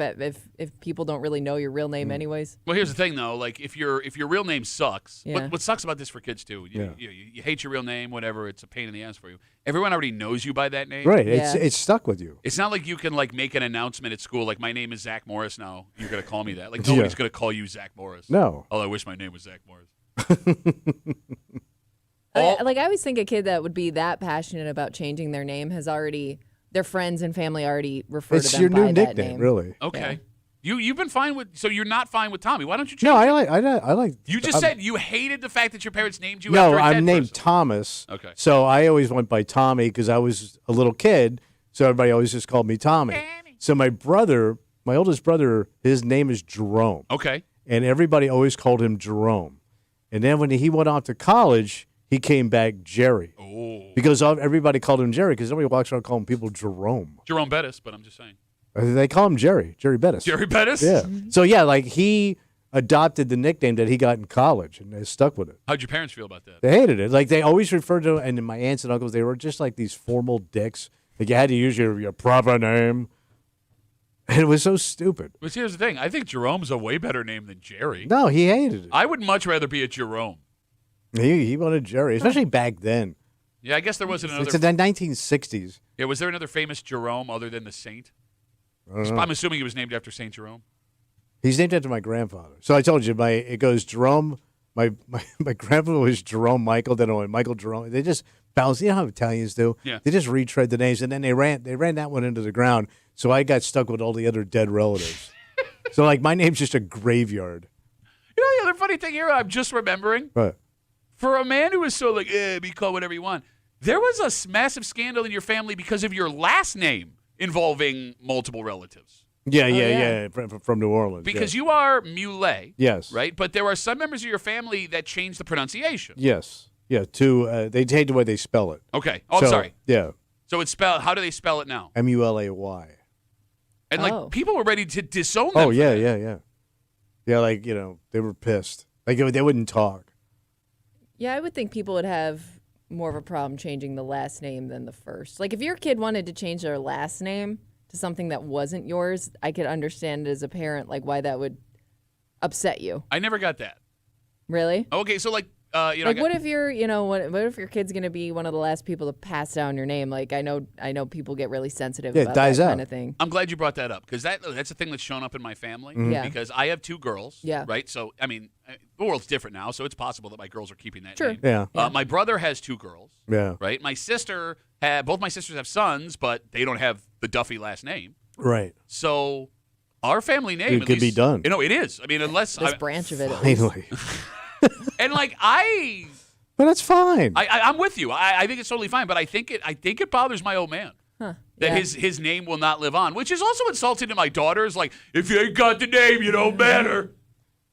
people don't really know your real name anyways? Well, here's the thing, though. Like, if your real name sucks, Yeah. what sucks about this for kids, too, you hate your real name, whatever, it's a pain in the ass for you. Everyone already knows you by that name. Right, Yeah. it's stuck with you. It's not like you can, like, make an announcement at school, like, my name is Zach Morris now. You're going to call me that. Like, nobody's going to call you Zach Morris. No. Although I wish my name was Zach Morris. I always think a kid that would be that passionate about changing their name has already, their friends and family already refer It's to them your by new that nickname, name. really. Okay. You've been fine with, so you're not fine with Tommy. Why don't you change No, it? I like. You just said you hated the fact that your parents named you No, after a I'm dead named person. Thomas. Okay. So I always went by Tommy because I was a little kid. So everybody always just called me Tommy. So my oldest brother, his name is Jerome. Okay. And everybody always called him Jerome. And then when he went off to college, he came back Jerry. Oh. Because everybody called him Jerry because nobody walks around calling people Jerome. Jerome Bettis, but I'm just saying. They call him Jerry Bettis. Jerry Bettis? Yeah. So, yeah, like he adopted the nickname that he got in college and they stuck with it. How'd your parents feel about that? They hated it. Like they always referred to, and my aunts and uncles, they were just like these formal dicks. Like you had to use your proper name. And it was so stupid. But here's the thing. I think Jerome's a way better name than Jerry. No, he hated it. I would much rather be a Jerome. He wanted Jerry, especially back then. Yeah, I guess there wasn't another. It's in the 1960s. Yeah, was there another famous Jerome other than the saint? I don't know. I'm assuming he was named after Saint Jerome. He's named after my grandfather. So I told you, it goes Jerome. My grandfather was Jerome Michael. Then I went Michael Jerome. They just bounce. You know how Italians do? Yeah. They just retread the names, and then they ran that one into the ground. So I got stuck with all the other dead relatives. So like my name's just a graveyard. You know the other funny thing here I'm just remembering? But For a man who was so like, be called whatever you want, there was a massive scandal in your family because of your last name involving multiple relatives. yeah, from New Orleans. Because you are Muley. Yes. Right? But there are some members of your family that changed the pronunciation. Yes. Yeah. They take the way they spell it. Okay. Oh, I'm So, sorry. Yeah. So it's spelled, how do they spell it now? Mulay. And Oh. like people were ready to disown them. Oh for yeah, that. yeah. Like they were pissed. Like they wouldn't talk. Yeah, I would think people would have more of a problem changing the last name than the first. Like if your kid wanted to change their last name to something that wasn't yours, I could understand as a parent like why that would upset you. I never got that. Really? Okay, so like, Like what if you're, what if your kid's gonna be one of the last people to pass down your name? Like I know people get really sensitive Yeah, it about dies that out. kind of thing. I'm glad you brought that up because that's a thing that's shown up in my family. Mm-hmm. Yeah. Because I have 2 girls. Yeah. Right. So I mean, the world's different now, so it's possible that my girls are keeping that Sure. name. Yeah. My brother has 2 girls. Yeah. Right. My sister both my sisters have sons, but they don't have the Duffy last name. Right. So our family name It at could be least- done. You know, it is. I mean, unless This I, branch of it. At least. Finally. And like But that's fine. I'm with you. I think it's totally fine. But I think it bothers my old man. That Yeah. his name will not live on, which is also insulting to my daughters. Like, if you ain't got the name, you don't matter.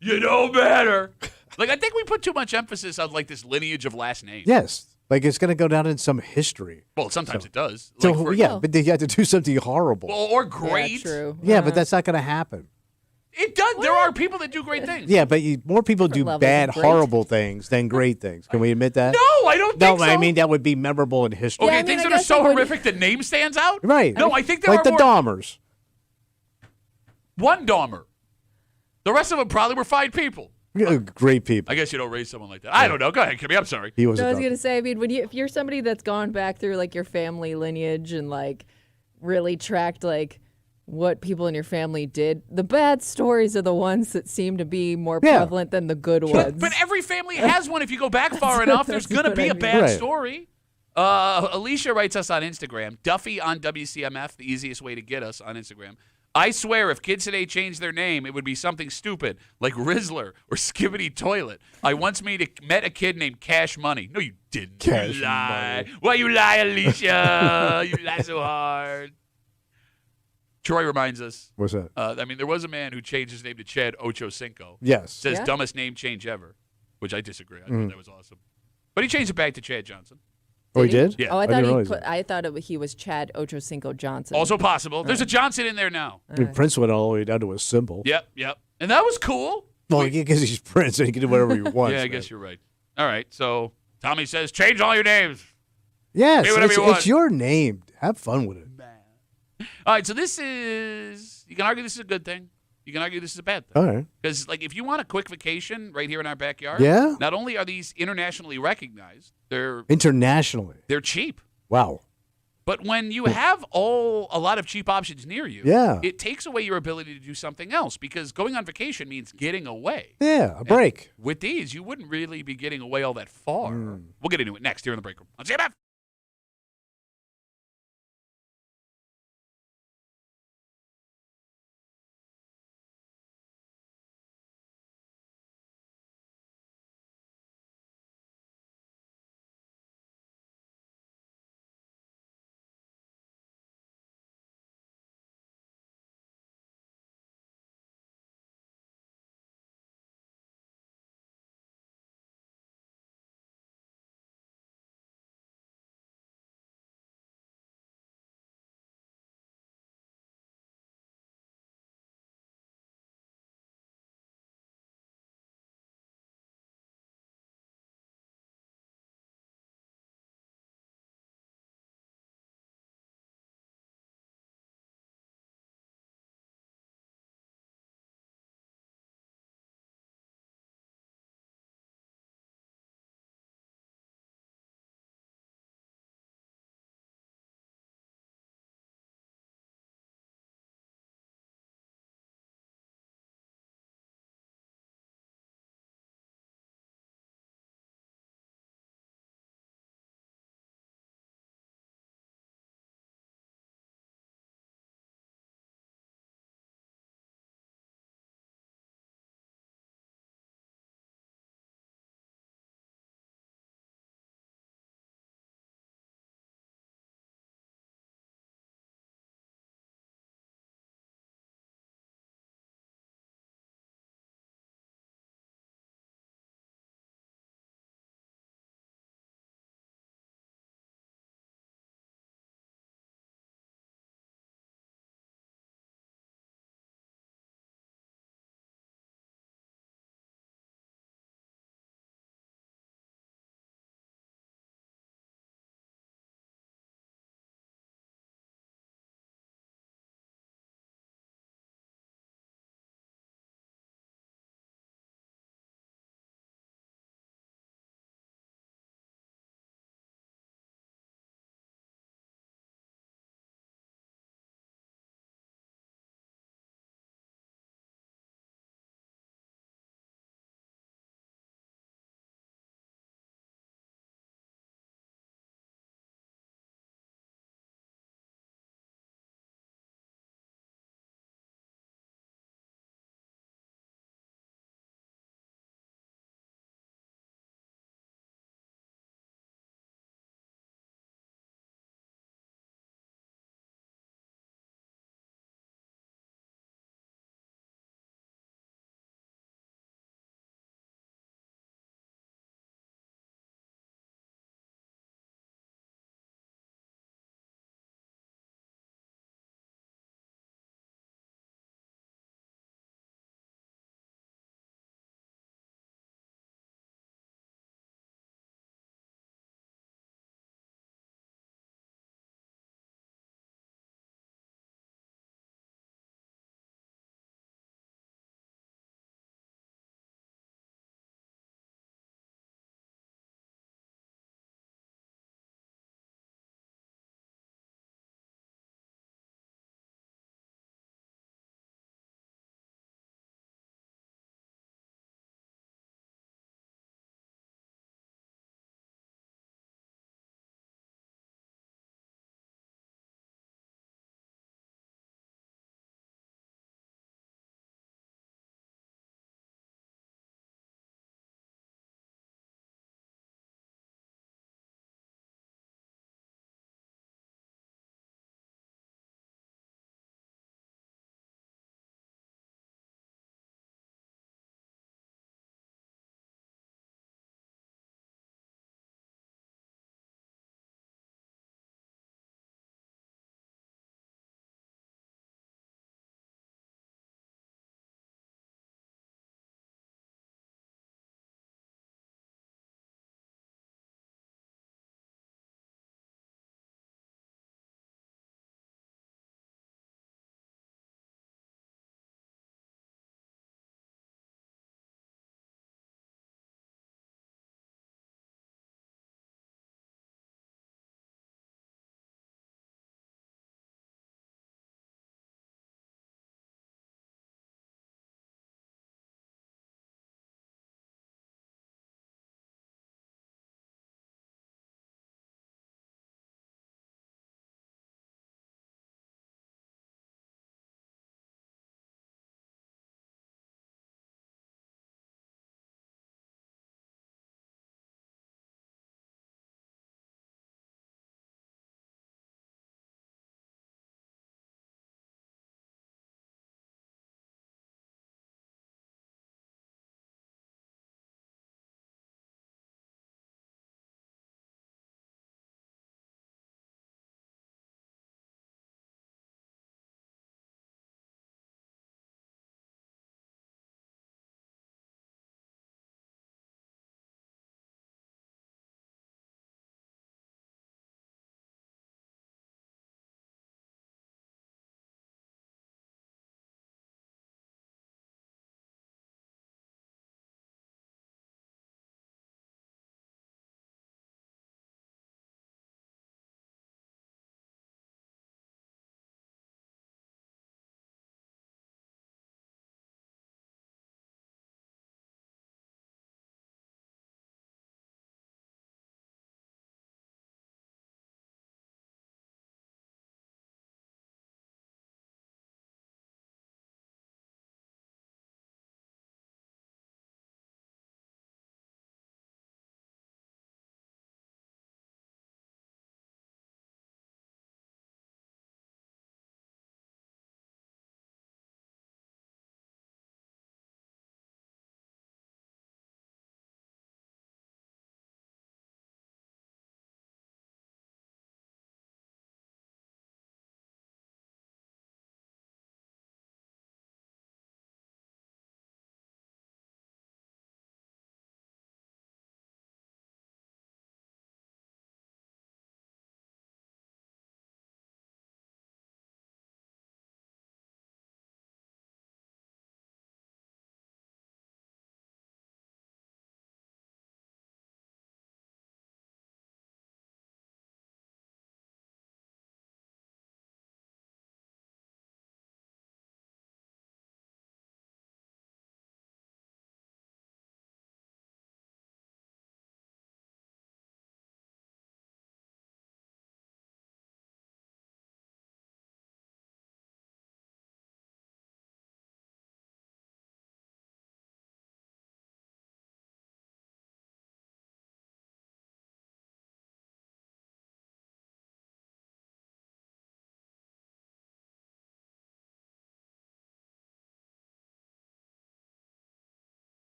You don't matter. Like, I think we put too much emphasis on like this lineage of last names. Yes. Like it's going to go down in some history. Well, sometimes it does. So, Like but you have to do something horrible. or great. Yeah, true. Yeah, but that's not going to happen. It does. There are people that do great things. Yeah, but more people do levels bad, of great. horrible things than great things. Can we admit that? No, I don't think No, so. I mean that would be memorable in history. Okay, Yeah, I mean, things I that are guess, so like, when horrific the name stands out? Right. No, I think there like are the more. Dahmers. One Dahmer. The rest of them probably were fine people. Great people. I guess you don't raise someone like that. I don't know. Go ahead, Kimmy. I'm sorry. He was. No, I a was Dahmer. gonna say, I mean, if you're somebody that's gone back through like your family lineage and like really tracked like what people in your family did, the bad stories are the ones that seem to be more Yeah. prevalent than the good ones. But every family has one. If you go back far enough, there's That's going to what be I a mean. bad Right. story. Alicia writes us on Instagram. Duffy on WCMF, the easiest way to get us on Instagram. I swear, if kids today changed their name, it would be something stupid like Rizzler or Skibbity Toilet. I once met a kid named Cash Money. No, you didn't. Cash You lie. Money. Why you lie, Alicia? You lie so hard. Troy reminds us. What's that? I mean, there was a man who changed his name to Chad Ochocinco. Yes. Says Yeah. dumbest name change ever, which I disagree. I thought that was awesome. But he changed it back to Chad Johnson. Oh, he did? Yeah. Oh, I didn't thought realize that. I thought he was Chad Ochocinco Johnson. Also possible. There's a Johnson in there now. I mean, Prince went all the way down to a symbol. Yep. And that was cool. Well, because he's Prince, and he can do whatever he wants. Yeah, I man. guess you're right. All right. So Tommy says, change all your names. Yes, Say whatever it's, you want. it's your name. Have fun with it. All right. So this is, you can argue this is a good thing. You can argue this is a bad thing. All right. Because, like, if you want a quick vacation right here in our backyard, Yeah? not only are these internationally recognized, they're Internationally. cheap. Wow. But when you have a lot of cheap options near you, Yeah. it takes away your ability to do something else because going on vacation means getting away. Yeah, a break. With these, you wouldn't really be getting away all that far. We'll get into it next here in the break room on CMF.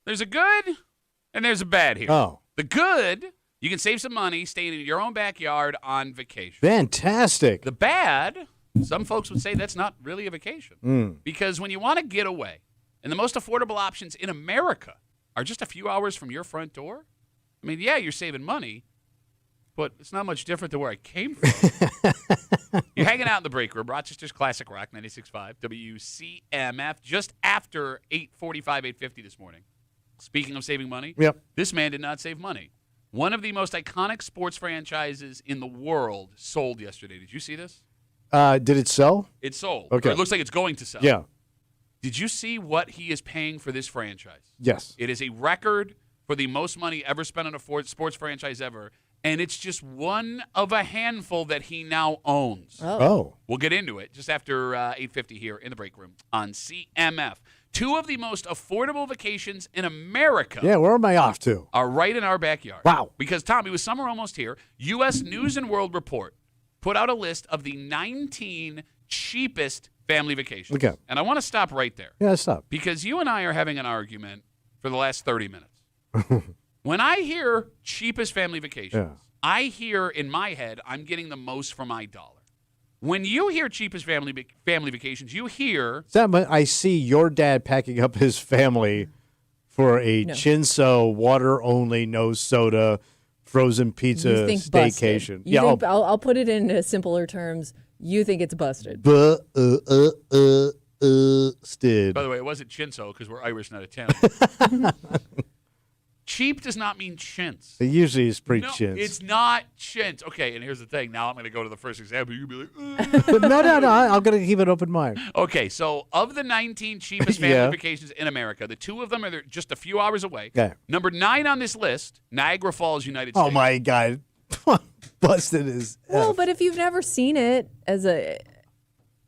There's a good and there's a bad here. Oh. The good, you can save some money staying in your own backyard on vacation. Fantastic. The bad, some folks would say that's not really a vacation. Because when you want to get away, and the most affordable options in America are just a few hours from your front door, I mean, yeah, you're saving money, but it's not much different than where I came from. You're hanging out in the break room, Rochester's Classic Rock, 96.5, WCMF, just after 8:45, 8:50 this morning. Speaking of saving money, this man did not save money. One of the most iconic sports franchises in the world sold yesterday. Did you see this? Did it sell? It sold. Okay. Or it looks like it's going to sell. Yeah. Did you see what he is paying for this franchise? Yes. It is a record for the most money ever spent on a sports franchise ever, and it's just one of a handful that he now owns. Oh. We'll get into it just after 8:50 here in the break room on CMF. Two of the most affordable vacations in America Yeah, where am I off to? are right in our backyard. Wow. Because, Tommy, with summer almost here, U.S. News and World Report put out a list of the 19 cheapest family vacations. Okay. And I want to stop right there. Yeah, stop. Because you and I are having an argument for the last 30 minutes. When I hear cheapest family vacations, I hear in my head I'm getting the most for my dollar. When you hear cheapest family vacations, you hear... I see your dad packing up his family for a Chinso, water only, no soda, frozen pizza You think staycation. Busted. You think, I'll put it in simpler terms. You think it's busted. Stid. By the way, it wasn't Chinso because we're Irish, not Italian. Cheap does not mean chintz. It usually is pretty No, chintz. it's not chintz. Okay, and here's the thing. Now I'm going to go to the first example. You'll be like, no. I'm going to keep an open mind. Okay, so of the 19 cheapest family vacations in America, the two of them are just a few hours away. Okay. Number 9 on this list, Niagara Falls, United States. Oh, my God. Busted as Well, F. but if you've never seen it as a...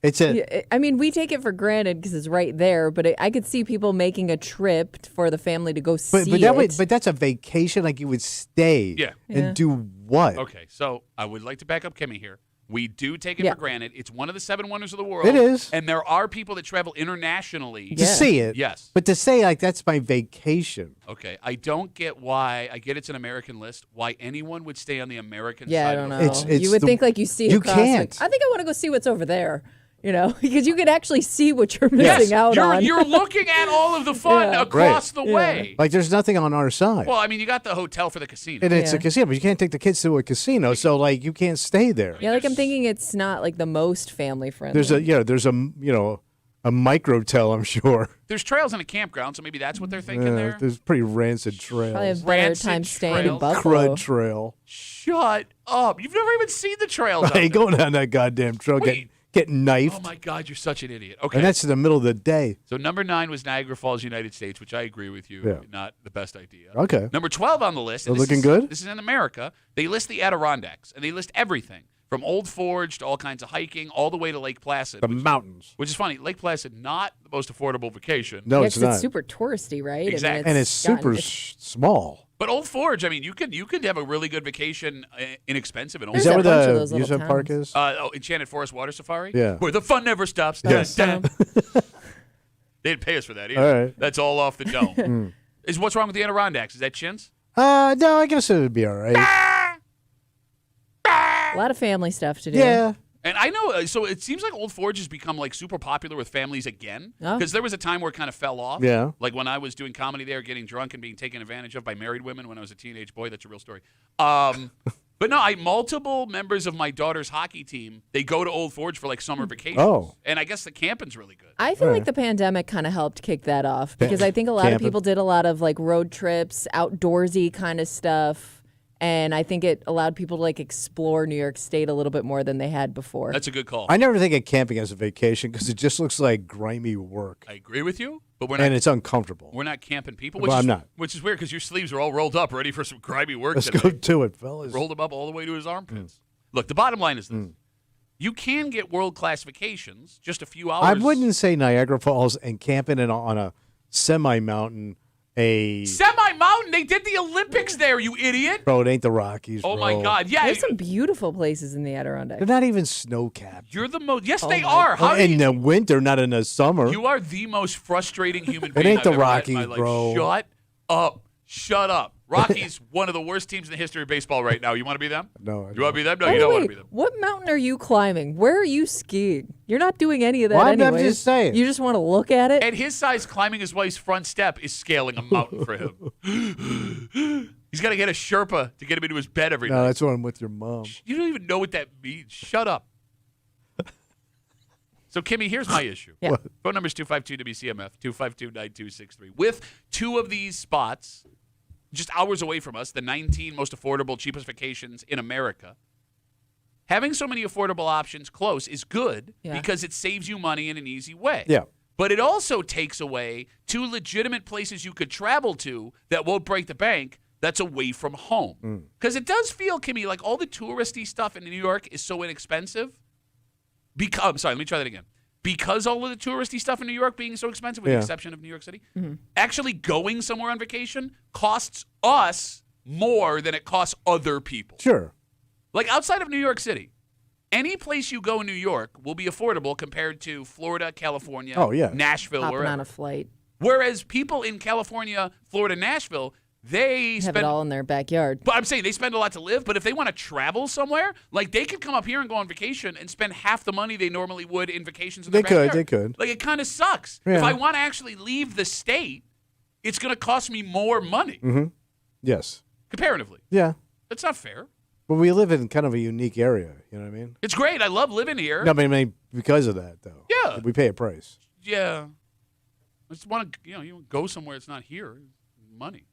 I mean, we take it for granted because it's right there, but I could see people making a trip for the family to go see it. But that's a vacation, like you would stay and do what? Okay, so I would like to back up Kimmy here. We do take it for granted. It's one of the 7 wonders of the world. It is. And there are people that travel internationally. To see it. Yes. But to say, like, that's my vacation. Okay, I don't get why. I get it's an American list. Why anyone would stay on the American side? I don't know. of the You would think like you see you across. can't. I think I want to go see what's over there. You know, because you can actually see what you're missing out on. You're looking at all of the fun across the way. Like, there's nothing on our side. Well, I mean, you got the hotel for the casino. And it's a casino, but you can't take the kids to a casino, so, like, you can't stay there. Yeah, like I'm thinking it's not like the most family friendly. There's a microtel, I'm sure. There's trails in a campground, so maybe that's what they're thinking there. There's pretty rancid trails. Probably have better Rancid time staying in trails. Buffalo. Crud trail. Shut up. You've never even seen the trails out Hey, there. going down that goddamn trail, get knifed. Oh, my God, you're such an idiot. Okay. And that's in the middle of the day. So number 9 was Niagara Falls, United States, which I agree with you. Yeah. Not the best idea. Okay. Number 12 on the list. They're looking good? This is in America. They list the Adirondacks, and they list everything from Old Forge to all kinds of hiking, all the way to Lake Placid. The mountains. Which is funny. Lake Placid, not the most affordable vacation. No, Yeah, it's 'cause not. it's super touristy, right? Exactly. And it's super small. But Old Forge, I mean, you could have a really good vacation inexpensive in Old Is There's Forge. that a where bunch of the those little amusement park towns. is? Enchanted Forest Water Safari? Yeah. Where the fun never stops. Yes. Dun, dun. They didn't pay us for that either. All right. That's all off the dome. Is what's wrong with the Adirondacks? Is that chintz? No, I guess it would be all right. A lot of family stuff to do. Yeah. And I know, so it seems like Old Forge has become like super popular with families again. Oh. Because there was a time where it kind of fell off. Yeah. Like when I was doing comedy there, getting drunk and being taken advantage of by married women when I was a teenage boy. That's a real story. But no, multiple members of my daughter's hockey team, they go to Old Forge for like summer vacations. Oh. And I guess the camping's really good. I feel like the pandemic kind of helped kick that off because I think a lot of Camping. people did a lot of like road trips, outdoorsy kind of stuff. And I think it allowed people to like explore New York State a little bit more than they had before. That's a good call. I never think of camping as a vacation because it just looks like grimy work. I agree with you, but And it's uncomfortable. we're not camping people. Well, I'm not. Which is weird because your sleeves are all rolled up, ready for some grimy work Let's today. go to it, fellas. Rolled him up all the way to his armpits. Look, the bottom line is this. You can get world-class vacations just a few hours. I wouldn't say Niagara Falls and camping on a semi-mountain. Semi-mountain? They did the Olympics there, you idiot. Bro, it ain't the Rockies, Oh, bro. my God. Yeah. There's some beautiful places in the Adirondacks. They're not even snow-capped. You're the most. Yes, they my are. How do in you, the winter, not in the summer. you are the most frustrating human It being ain't I've the ever met in Rockies, my life. bro. Shut up. Shut up. Rockies, one of the worst teams in the history of baseball right now. You want to be them? No. You want to be them? No, By you the don't way, want to be them. what mountain are you climbing? Where are you skiing? You're not doing any of that Well, I'm anyways. just saying. You just want to look at it? At his size, climbing his wife's front step is scaling a mountain for him. He's got to get a Sherpa to get him into his bed every No, night. that's when I'm with your mom. You don't even know what that means. Shut up. So, Kimmy, here's my issue. Yeah. Phone number is 252-WCMF, 252-9263. With two of these spots just hours away from us, the 19 most affordable, cheapest vacations in America, having so many affordable options close is good because it saves you money in an easy way. Yeah. But it also takes away two legitimate places you could travel to that won't break the bank that's away from home. Because it does feel, Kimmy, like all the touristy stuff in New York is so inexpensive. I'm sorry, let me try that again. Because all of the touristy stuff in New York being so expensive, with the exception of New York City, actually going somewhere on vacation costs us more than it costs other people. Sure. Like outside of New York City, any place you go in New York will be affordable compared to Florida, California, Nashville, Hopping wherever. on a flight. Whereas people in California, Florida, Nashville, they Have spend it all in their backyard. But I'm saying they spend a lot to live, but if they want to travel somewhere, like they could come up here and go on vacation and spend half the money they normally would in vacations in their backyard. They could. Like it kind of sucks. Yeah. If I want to actually leave the state, it's going to cost me more money Yes. comparatively. Yeah. That's not fair. But we live in kind of a unique area. You know what I mean? It's great. I love living here. No, but I mean because of that, though. Yeah. We pay a price. Yeah. I just want to, you go somewhere that's not here. Money.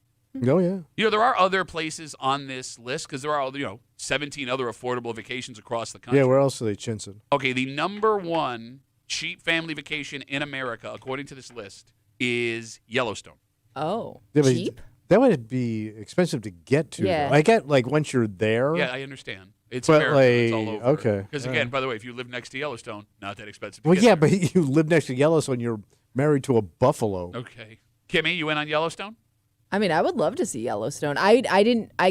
Oh, yeah. There are other places on this list because there are, 17 other affordable vacations across the country. Yeah, where else are they chinsing? Okay, the number one cheap family vacation in America, according to this list, is Yellowstone. Oh, Yeah, but cheap? That would be expensive to get to. Yeah. Though. I get, once you're there. Yeah, I understand. It's But, America. It's all over. okay. Because, All again, right. by the way, if you live next to Yellowstone, not that expensive to Well, get yeah, there. but you live next to Yellowstone. You're married to a buffalo. Okay. Kimmy, you in on Yellowstone? I mean, I would love to see Yellowstone. I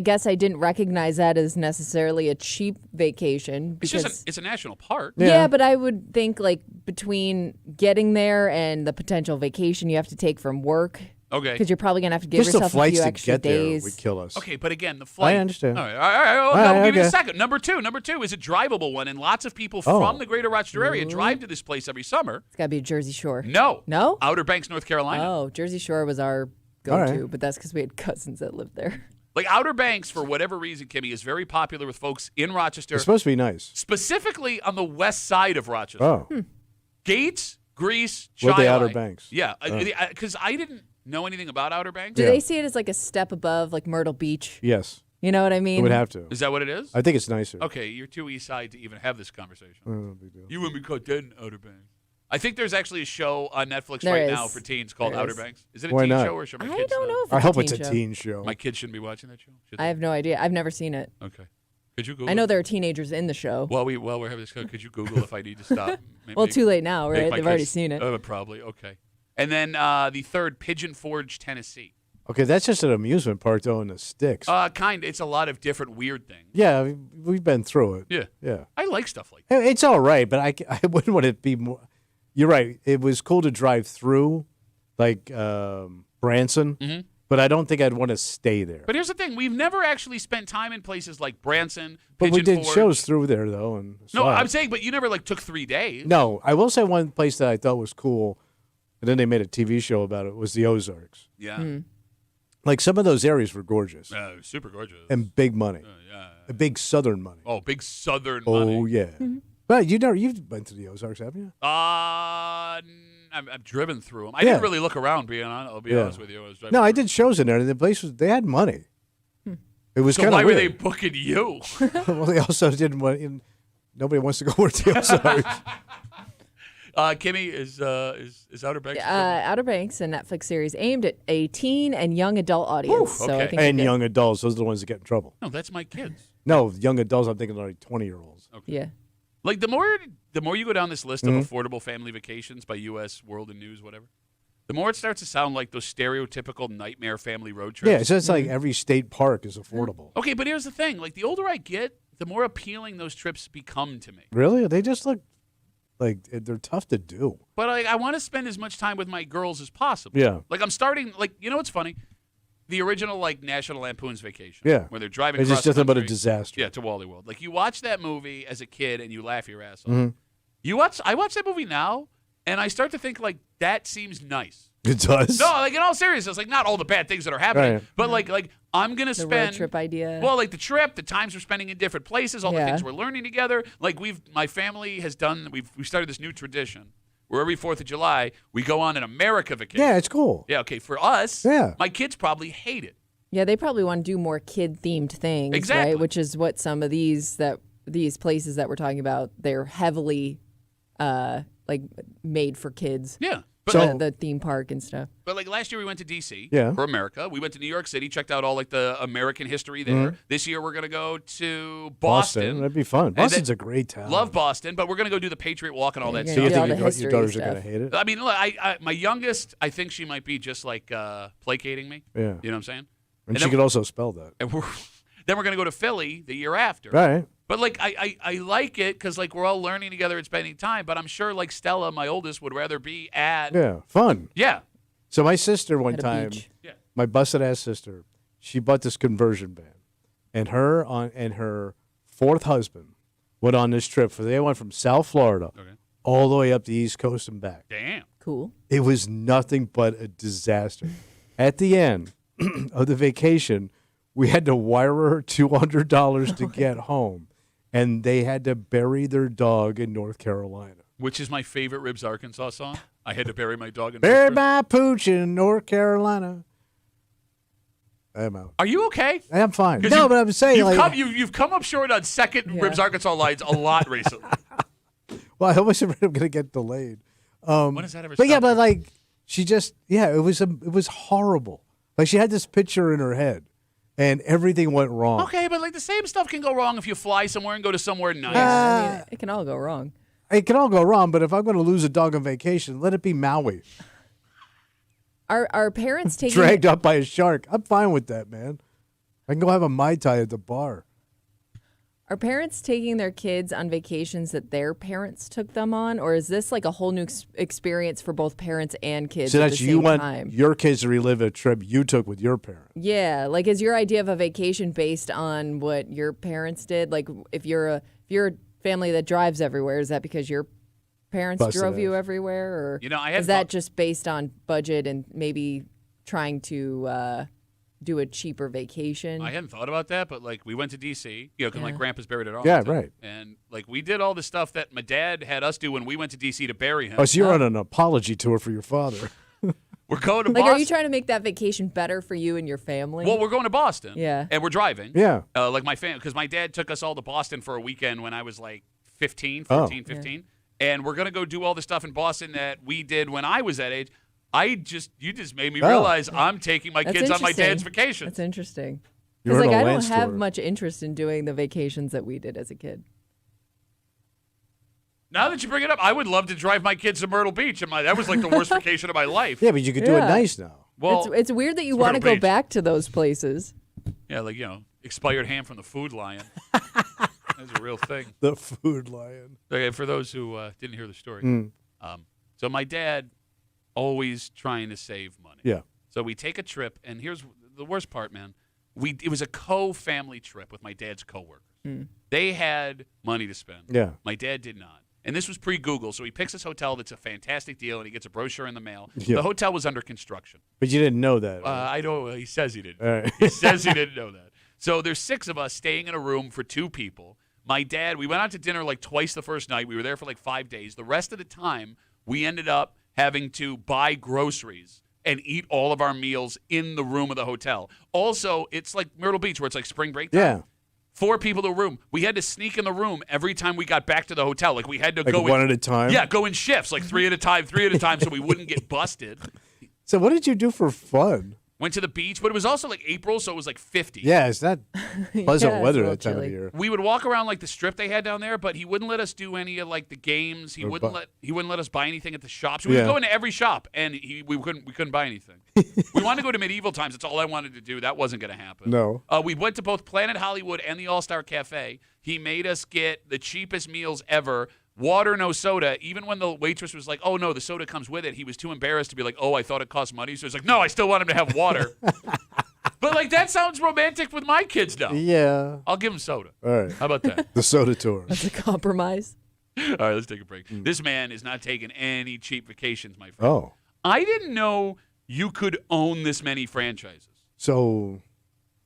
guess I didn't recognize that as necessarily a cheap vacation It's because just it's a national park. yeah, but I would think between getting there and the potential vacation you have to take from work Okay. because you're probably gonna have to give Just the yourself a flights few to extra get there days. would kill us. Okay, but again, the flight. I understand. All right. I'll right, give you a okay. second. Number two is a drivable one, and lots of people from the greater Rochester area drive to this place every summer. It's gotta be Jersey Shore. No. No? Outer Banks, North Carolina. Oh, Jersey Shore was our All go-to, right. but that's because we had cousins that lived there. Like Outer Banks, for whatever reason, Kimmy, is very popular with folks in Rochester, It's supposed to be nice. specifically on the west side of Rochester. Oh. Gates, Greece, What are the Chi-Li. Outer Banks? Yeah, because I didn't know anything about Outer Banks. Do Yeah. they see it as like a step above Myrtle Beach? Yes. You know what I It mean? would have to. Is that what it is? I think it's nicer. Okay, you're too east side to even have this conversation. No big deal. You wouldn't be caught dead in Outer Banks. I think there's actually a show on Netflix There right is. now for teens called There Outer is. Banks. Is it a Why teen not? show or should my I kids? don't know if I it's hope a it's a teen show. teen show. My kids shouldn't be watching that show. Should I they? have no idea. I've never seen it. Okay. Could you Google? I know it? there are teenagers in the show. While we're having this, could you Google if I need to stop? Well, too late now, make right? my They've already kids- seen it. Probably. Okay. And then the third, Pigeon Forge, Tennessee. Okay, that's just an amusement park, though, in the sticks. It's a lot of different weird things. Yeah, we've been through it. Yeah. Yeah. I like stuff like that. It's all right, but I wouldn't want it to be more. You're right. It was cool to drive through, Branson, but I don't think I'd want to stay there. But here's the thing: we've never actually spent time in places like Branson, But we Pigeon did Forge. shows through there, though. And No, saw it. I'm saying, but you never took 3 days. No, I will say one place that I thought was cool, and then they made a TV show about it, was the Ozarks. Yeah. Some of those areas were gorgeous Super gorgeous. and big money, yeah. big Southern money. Oh, big Southern Oh money. yeah. But you've been to the Ozarks, haven't you? I've driven through them. I Yeah. didn't really look around. I'll be Yeah. honest with you. I was driving No, I through. did shows in there, and the place they had money. It was So kind of why were they weird. booking you? Well, they also didn't want. Nobody wants to go over to the Ozarks. Kimmy is Outer Banks. Outer Banks, a Netflix series aimed at a teen and young adult audience. So I okay. think And you get- young adults, those are the ones that get in trouble. No, that's my kids. No, young adults, I'm thinking 20-year-olds. Yeah. Like the more you go down this list Mm-hmm. of affordable family vacations by U.S. World and News, whatever, the more it starts to sound like those stereotypical nightmare family road trips. Yeah, so it's like every state park is affordable. Okay, but here's the thing: the older I get, the more appealing those trips become to me. Really? They just look like they're tough to do. But I want to spend as much time with my girls as possible. Yeah. I'm starting. What's funny? the original like National Lampoon's Vacation. Yeah. Where they're driving It's across just the nothing but a country. disaster. Yeah, to Wally World. Like you watch that movie as a kid and you laugh your ass off. Mm-hmm. I watch that movie now and I start to think like that seems nice. It does. No, like in all seriousness, like not all the bad things that are happening, Right. but like I'm gonna The spend road trip idea. Well, like the trip, the times we're spending in different places, all the Yeah. things we're learning together. Like my family has done. We started this new tradition where every 4th of July we go on an America vacation. Yeah, it's cool. Yeah. Okay. For us. Yeah. My kids probably hate it. Yeah, they probably want to do more kid-themed things, Exactly. right? Which is what some of these places that we're talking about, they're heavily like made for kids. Yeah. But So- The theme park and stuff. But like last year we went to D.C. Yeah. for America. We went to New York City, checked out all like the American history there. This year we're gonna go to Boston. That'd be fun. Boston's a great town. Love Boston, but we're gonna go do the Patriot Walk and all that Yeah, So you stuff. all think the your history daughters are stuff. going to hate it? I mean, look, my youngest, I think she might be just like placating me. Yeah. You know what I'm saying? And And she then- could also spell that. And then we're gonna go to Philly the year after. Right. But like I like it because like we're all learning together and spending time. But I'm sure like Stella, my oldest, would rather be at Yeah. Fun. yeah. So my sister one At a time, beach. Yeah. my busted ass sister, she bought this conversion van, and her 4th husband went on this trip. They went from South Florida all the way up the East Coast and back. Damn. Cool. It was nothing but a disaster. At the end of the vacation, we had to wire her $200 to get home, and they had to bury their dog in North Carolina. Which is my favorite Ribs Arkansas song. I had to bury my dog in Bury North my pooch in North Carolina. I'm out. Are you okay? I'm fine. 'Cause No, but I'm saying, you've come up short on second Ribs Arkansas lines a lot recently. well, I always afraid I'm going to get delayed. When does that ever But yeah, stop? but like, she just, it was horrible. Like, she had this picture in her head, and everything went wrong. Okay, but like the same stuff can go wrong if you fly somewhere and go to somewhere nice. I mean, it can all go wrong. It can all go wrong, but if I'm going to lose a dog on vacation, let it be Maui. Are parents taking Dragged up by a shark. I'm fine with that, man. I can go have a Mai Tai at the bar. Are parents taking their kids on vacations that their parents took them on, or is this like a whole new experience for both parents and kids So at that's the you same want time? your kids to relive a trip you took with your parents. Yeah, like is your idea of a vacation based on what your parents did? Like if you're a family that drives everywhere, is that because your parents Busted drove you ass. everywhere, or You know, I had is that fun- just based on budget and maybe trying to do a cheaper vacation? I hadn't thought about that, but like we went to D.C. Because my Yeah. grandpa's buried at Yeah, Arlington. right. And like we did all the stuff that my dad had us do when we went to D.C. to bury him. Oh, so you're on an apology tour for your father. We're going to Like, Boston. are you trying to make that vacation better for you and your family? Well, we're going to Boston. Yeah. And we're driving. Yeah. Like my family, because my dad took us all to Boston for a weekend when I was like 14, Oh. 15. And we're going to go do all the stuff in Boston that we did when I was that age. You just made me Oh. realize I'm taking my That's kids on my interesting. dad's vacation. That's interesting. You're Because on a I don't Lance have tour. much interest in doing the vacations that we did as a kid. Now that you bring it up, I would love to drive my kids to Myrtle Beach. And that was like the worst vacation of my life. Yeah, but you could do it Yeah. nice now. Well, it's weird that you it's want to Myrtle go Beach. back to those places. Yeah, like, expired ham from the Food Lion. That's a real thing. The Food Lion. Okay, for those who didn't hear the story. So my dad always trying to save money. Yeah. So we take a trip, and here's the worst part, man. It was a co-family trip with my dad's coworkers. They had money to spend. Yeah. My dad did not. And this was pre-Google, so he picks this hotel that's a fantastic deal, and he gets a brochure in the mail. Yeah. The hotel was under construction. But you didn't know that. right? I don't. He says he didn't. All right. He says he didn't know that. So there's 6 of us staying in a room for 2 people. My dad, we went out to dinner like twice the first night. We were there for like 5 days. The rest of the time, we ended up having to buy groceries and eat all of our meals in the room of the hotel. Also, it's like Myrtle Beach where it's like spring break time. Yeah. 4 people to a room. We had to sneak in the room every time we got back to the hotel. Like we had to Like go one in, at a time? Yeah, go in shifts, like 3 at a time, so we wouldn't get busted. So what did you do for fun? Went to the beach, but it was also like April, so it was like 50. Yeah, it's not pleasant Yeah, it's a weather little that time chilly. of year. We would walk around like the strip they had down there, but he wouldn't let us do any of like the games. He wouldn't let us buy anything at the shops. We Yeah. would go into every shop, and we couldn't buy anything. We wanted to go to medieval times. That's all I wanted to do. That wasn't going to happen. No. We went to both Planet Hollywood and the All-Star Cafe. He made us get the cheapest meals ever. Water, no soda. Even when the waitress was like, "Oh no, the soda comes with it," he was too embarrassed to be like, "Oh, I thought it cost money." So he's like, "No, I still want him to have water." But like that sounds romantic with my kids now. Yeah. I'll give them soda. All right. How about that? The soda tour. That's a compromise. All right, let's take a break. This man is not taking any cheap vacations, my friend. Oh. I didn't know you could own this many franchises. So,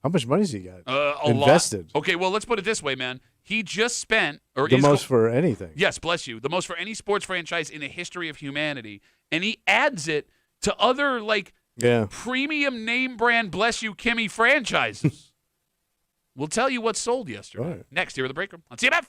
how much money's he got? A invested? Lot. Okay, well, let's put it this way, man. He just spent or The is most for anything. Yes, bless you. The most for any sports franchise in the history of humanity, and he adds it to other premium name brand bless you Kimmy franchises. We'll tell you what sold yesterday. Right. Next here at the break room on CMF.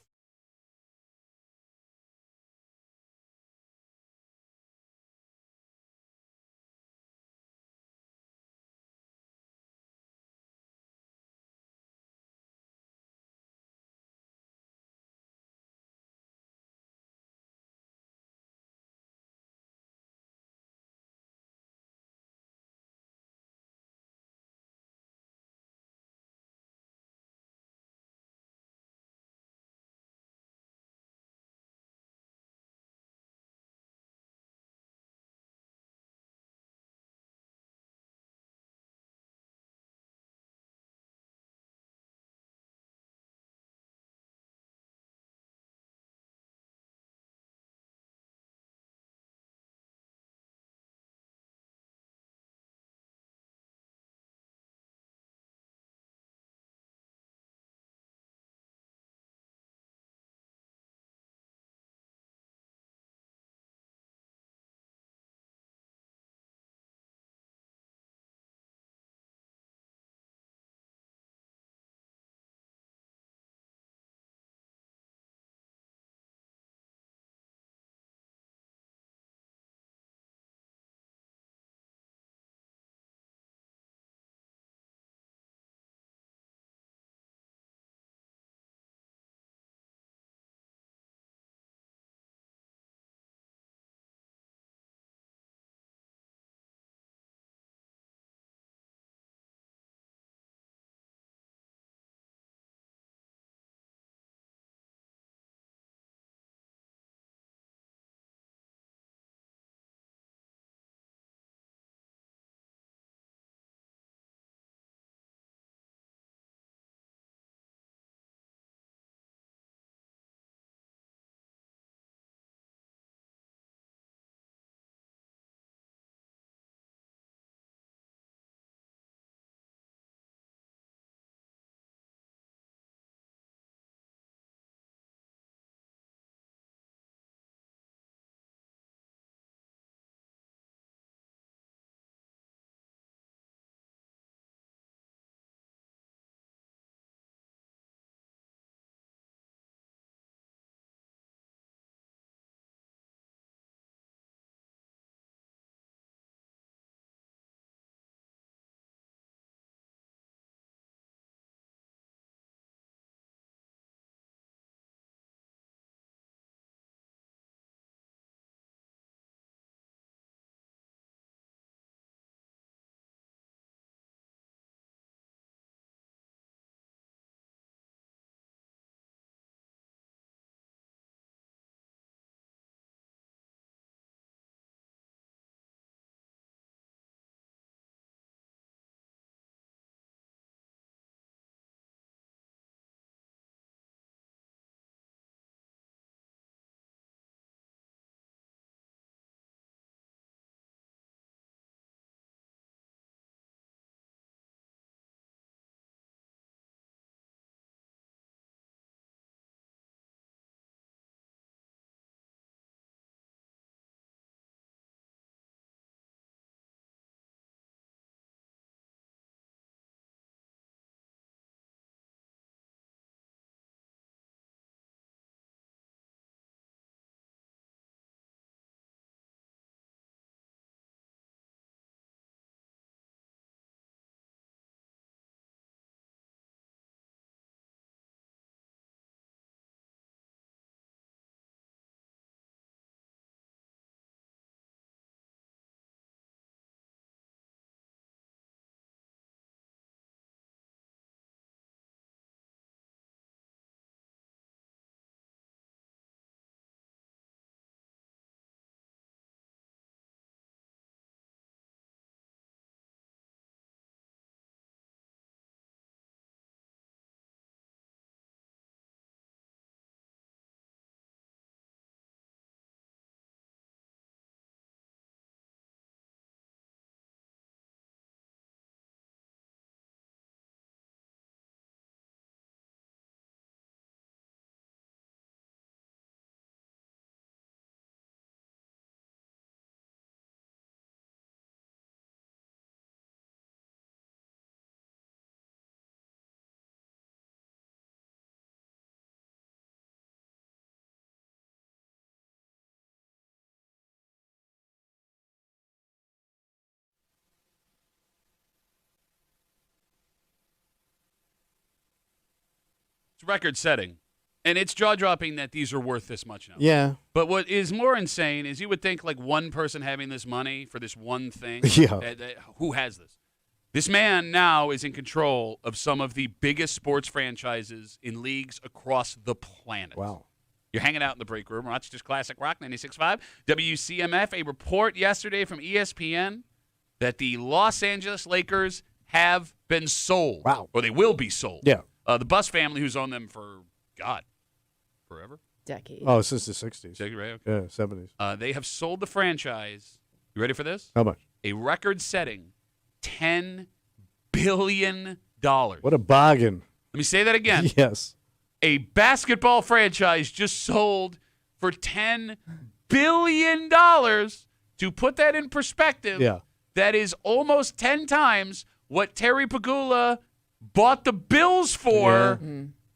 It's record-setting. And it's jaw-dropping that these are worth this much now. Yeah. But what is more insane is you would think like one person having this money for this one thing. Yeah. Who has this? This man now is in control of some of the biggest sports franchises in leagues across the planet. Wow. You're hanging out in the break room. Rochester's Classic Rock 96.5. WCMF, a report yesterday from ESPN that the Los Angeles Lakers have been sold. Wow. Or they will be sold. Yeah. The Buss family, who's owned them for, God, forever? Decade. Oh, since the 60s. Right? Okay. Yeah, 70s. They have sold the franchise. You ready for this? How much? A record-setting $10 billion. What What a bargain. Let me say that again. Yes. A basketball franchise just sold for $10 billion. To put that in perspective, Yeah. that is almost 10 times what Terry Pagula bought the Bills for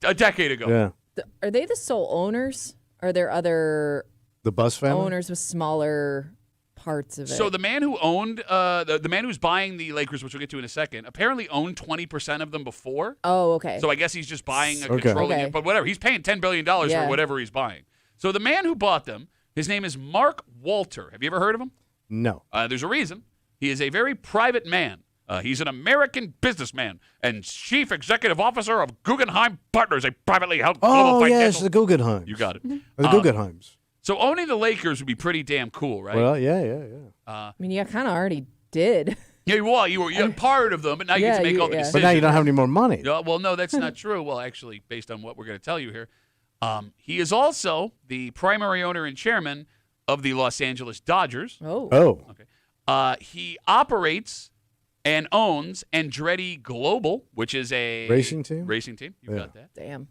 a decade ago. Yeah. Are they the sole owners? Or are there other The Buss family? owners with smaller parts of it? So the man who owned, the man who's buying the Lakers, which we'll get to in a second, apparently owned 20% of them before. Oh, okay. So I guess he's just buying a Okay. controlling Okay. it. But whatever, he's paying $10 billion Yeah. for whatever he's buying. So the man who bought them, his name is Mark Walter. Have you ever heard of him? No. There's a reason. He is a very private man. He's an American businessman and chief executive officer of Guggenheim Partners, a privately held global Oh, yes, financial. the Guggenheims. You got it. The Guggenheims. So owning the Lakers would be pretty damn cool, right? Well, yeah. I mean, you kind of already did. Yeah, well, you're part of them, but now you get to make all the decisions. But now you don't have any more money. Well, no, that's not true. Well, actually, based on what we're going to tell you here, he is also the primary owner and chairman of the Los Angeles Dodgers. Oh. Oh. Okay. He operates and owns Andretti Global, which is a Racing team? Racing team. You Yeah. got that. Damn.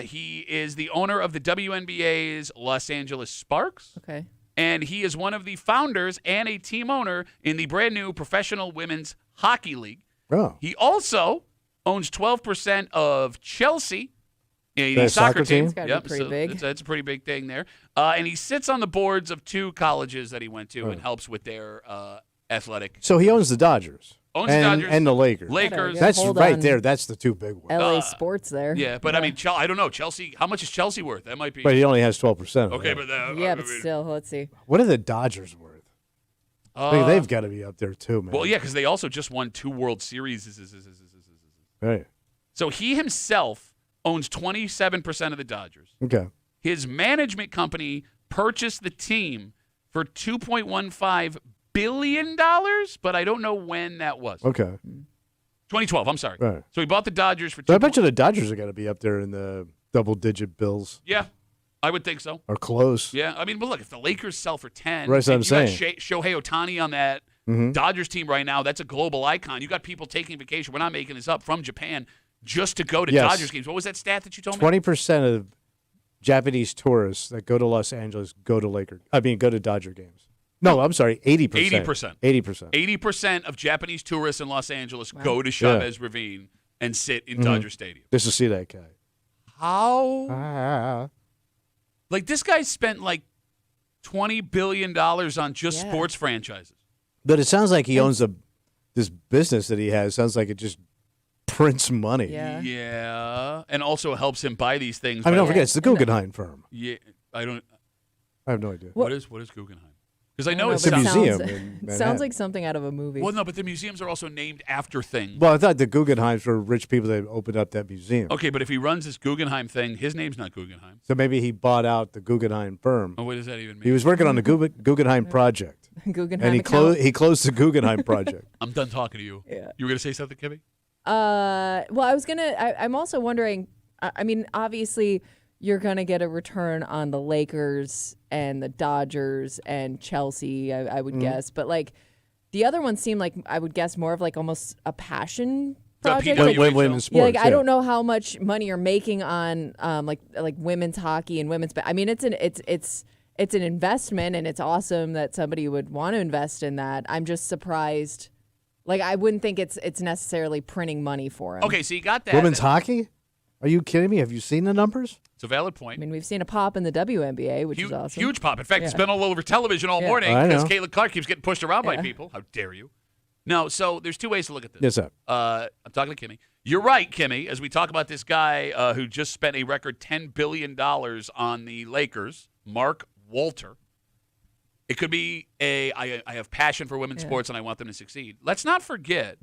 He is the owner of the WNBA's Los Angeles Sparks. Okay. And he is one of the founders and a team owner in the brand new Professional Women's Hockey League. Oh. He also owns 12% of Chelsea, the The soccer soccer team. team? It's gotta be pretty big. That's a pretty big thing there. And he sits on the boards of two colleges that he went to and helps with their athletic. So he owns the Dodgers. Owns and, the Dodgers. And the Lakers. Lakers. Yeah, That's hold right on. there. That's the two big ones. LA Sports there. Yeah, but I mean, I don't know. Chelsea, how much is Chelsea worth? That might be. But he only has 12% of Okay, it. but Yeah, but still, let's see. What are the Dodgers worth? They've got to be up there too, man. Well, yeah, because they also just won 2 World Series. Right. So he himself owns 27% of the Dodgers. Okay. His management company purchased the team for $2.15 billion, but I don't know when that was. Okay. 2012, I'm sorry. Right. So he bought the Dodgers for So I bet you the Dodgers are going to be up there in the double-digit bills Yeah, I would think so. or close. Yeah, I mean, but look, if the Lakers sell for 10, Right, that's what I'm and you got saying. Shohei Ohtani on that Dodgers team right now, that's a global icon. You got people taking vacation, we're not making this up, from Japan just to go to Yes. Dodgers games. What was that stat that you told me? 20% of Japanese tourists that go to Los Angeles go to Dodger games. No, I'm sorry, 80%. 80%. 80%. 80% of Japanese tourists in Los Angeles go to Chavez Ravine and sit in Dodger Stadium. Just to see that guy. How? Like, this guy spent like $20 billion on just sports franchises. But it sounds like he owns this business that he has. Sounds like it just prints money. Yeah. Yeah. And also helps him buy these things. I mean, by- don't forget, it's the Guggenheim firm. Yeah. I I have no idea. what is Guggenheim? Because I know don't it's know, It's a but it museum sounds- in Manhattan. Sounds like something out of a movie. Well, no, but the museums are also named after things. Well, I thought the Guggenheims were rich people that opened up that museum. Okay, but if he runs this Guggenheim thing, his name's not Guggenheim. So maybe he bought out the Guggenheim firm. Oh, what does that even mean? He was working on the Guggenheim project, Guggenheim and he account. closed the Guggenheim project. I'm done talking to you. Yeah. You were going to say something, Kimmy? Well, I was I'm also wondering. I mean, obviously, you're gonna get a return on the Lakers and the Dodgers and Chelsea. I would guess, but like the other ones seem like I would guess more of like almost a passion project. PWHL. Like, Women's yeah, sports. like I don't know how much money you're making on like women's hockey and women's. I mean, it's an investment, and it's awesome that somebody would want to invest in that. I'm just surprised. Like, I wouldn't think it's necessarily printing money for him. Okay, so you got that. Women's hockey? Are you kidding me? Have you seen the numbers? It's a valid I point. mean, we've seen a pop in the WNBA, which is awesome. Huge pop. In fact, it's been all over television all morning I because know. Caitlin Clark keeps getting pushed around by people. How dare you? No, so there's two ways to look at this. Yes, sir. I'm talking to Kimmy. You're right, Kimmy, as we talk about this guy who just spent a record $10 billion on the Lakers, Mark Walter. It could be I have passion for women's sports and I want them to succeed. Let's not forget,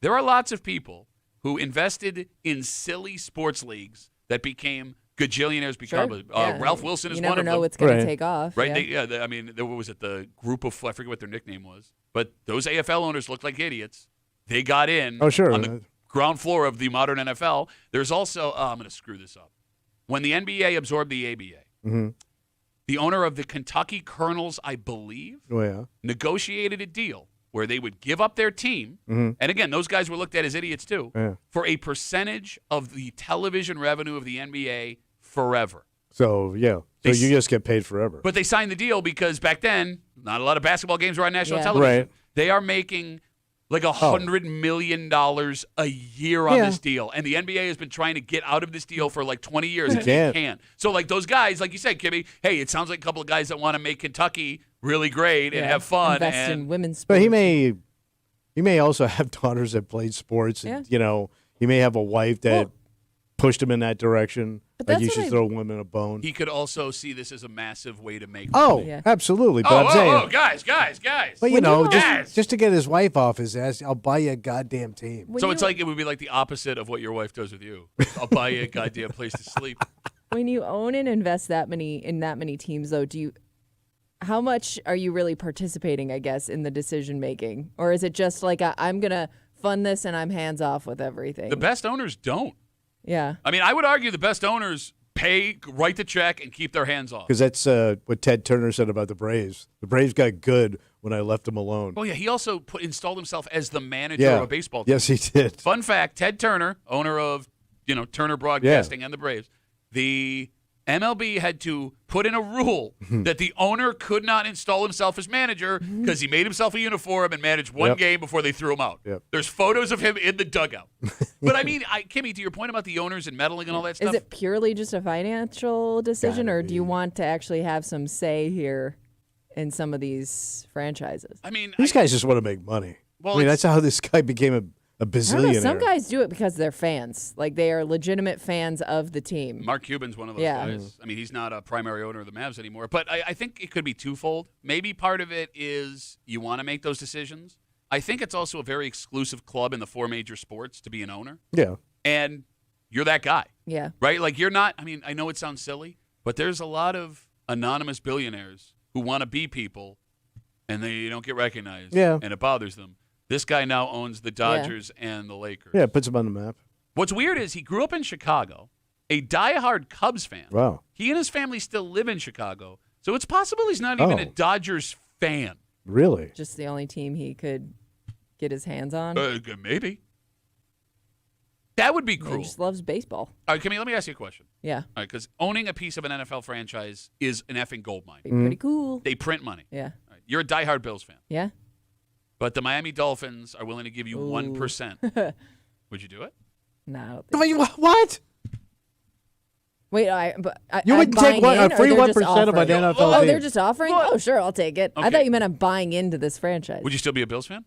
there are lots of people who invested in silly sports leagues that became gajillionaires because of it. Ralph Wilson is one of them. You never know what's going to take off. Right? I mean, what was it? The group of, I forget what their nickname was. But those AFL owners looked like idiots. They got in on the ground floor of the modern NFL. There's also, I'm going to screw this up. When the NBA absorbed the ABA, the owner of the Kentucky Colonels, I believe, negotiated a deal where they would give up their team, and again, those guys were looked at as idiots too, for a percentage of the television revenue of the NBA forever. So, so you just get paid forever. But they signed the deal because back then, not a lot of basketball games were on national television. Right. They are making like $100 million a year on this deal. And the NBA has been trying to get out of this deal for like 20 years. And they can't. So like those guys, like you said, Kimmy, hey, it sounds like a couple of guys that want to make Kentucky really great and have fun. Invest in women's sports. But he may also have daughters that played sports. And, he may have a wife that pushed him in that direction. Like you should throw women a bone. He could also see this as a massive way to make money. Absolutely. But I'm saying, guys. But just to get his wife off his ass, I'll buy you a goddamn team. So it's like it would be like the opposite of what your wife does with you. I'll buy you a goddamn place to sleep. When you own and invest that many teams, though, how much are you really participating? I guess in the decision making, or is it just like I'm gonna fund this and I'm hands off with everything? The best owners don't. Yeah. I mean, I would argue the best owners write the check, and keep their hands off. Because that's what Ted Turner said about the Braves. The Braves got good when I left them alone. Oh, yeah. He also installed himself as the manager of a baseball team. Yes, he did. Fun fact, Ted Turner, owner of Turner Broadcasting and the Braves, the MLB had to put in a rule that the owner could not install himself as manager because he made himself a uniform and managed one game before they threw him out. There's photos of him in the dugout. But I mean, Kimmy, to your point about the owners and meddling and all that stuff. Is it purely just a financial decision, or do you want to actually have some say here in some of these franchises? I mean, these guys just want to make money. Well, I mean, that's how this guy became a bazillionaire. I don't know, some guys do it because they're fans. Like, they are legitimate fans of the team. Mark Cuban's one of those guys. I mean, he's not a primary owner of the Mavs anymore. But I think it could be twofold. Maybe part of it is you want to make those decisions. I think it's also a very exclusive club in the 4 major sports to be an owner. Yeah. And you're that guy. Yeah. Right? Like, you're not, I mean, I know it sounds silly, but there's a lot of anonymous billionaires who want to be people, and they don't get recognized. Yeah. And it bothers them. This guy now owns the Dodgers and the Lakers. Yeah, it puts him on the map. What's weird is he grew up in Chicago, a diehard Cubs fan. Wow. He and his family still live in Chicago, so it's possible he's not even a Dodgers fan. Really? Just the only team he could get his hands on? Maybe. That would be cruel. He just loves baseball. All right, Kimmy, let me ask you a question. Yeah. All right, because owning a piece of an NFL franchise is an effing goldmine. Pretty cool. They print money. Yeah. All right, you're a diehard Bills fan. Yeah. But the Miami Dolphins are willing to give you 1%. Would you do it? No. What? Wait, you wouldn't take a free 1% of an NFL team. Oh, they're just offering? Oh, sure, I'll take it. Okay. I thought you meant I'm buying into this franchise. Would you still be a Bills fan?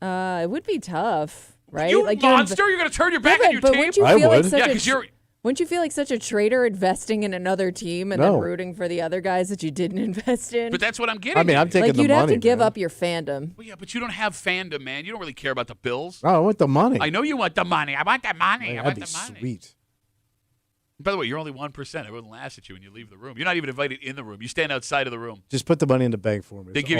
It would be tough, right? You monster! You're going to turn your back on your team? I would. Wouldn't you feel like such a traitor investing in another team and then rooting for the other guys that you didn't invest in? But that's what I'm getting. I mean, I'm taking the money. You'd have to give up your fandom. Well, yeah, but you don't have fandom, man. You don't really care about the Bills. Oh, I want the money. I know you want the money. I want the money. Man, I want that'd the money. Sweet. By the way, you're only 1%. It wouldn't last at you when you leave the room. You're not even invited in the room. You stand outside of the room. Just put the money in the bank for me. They give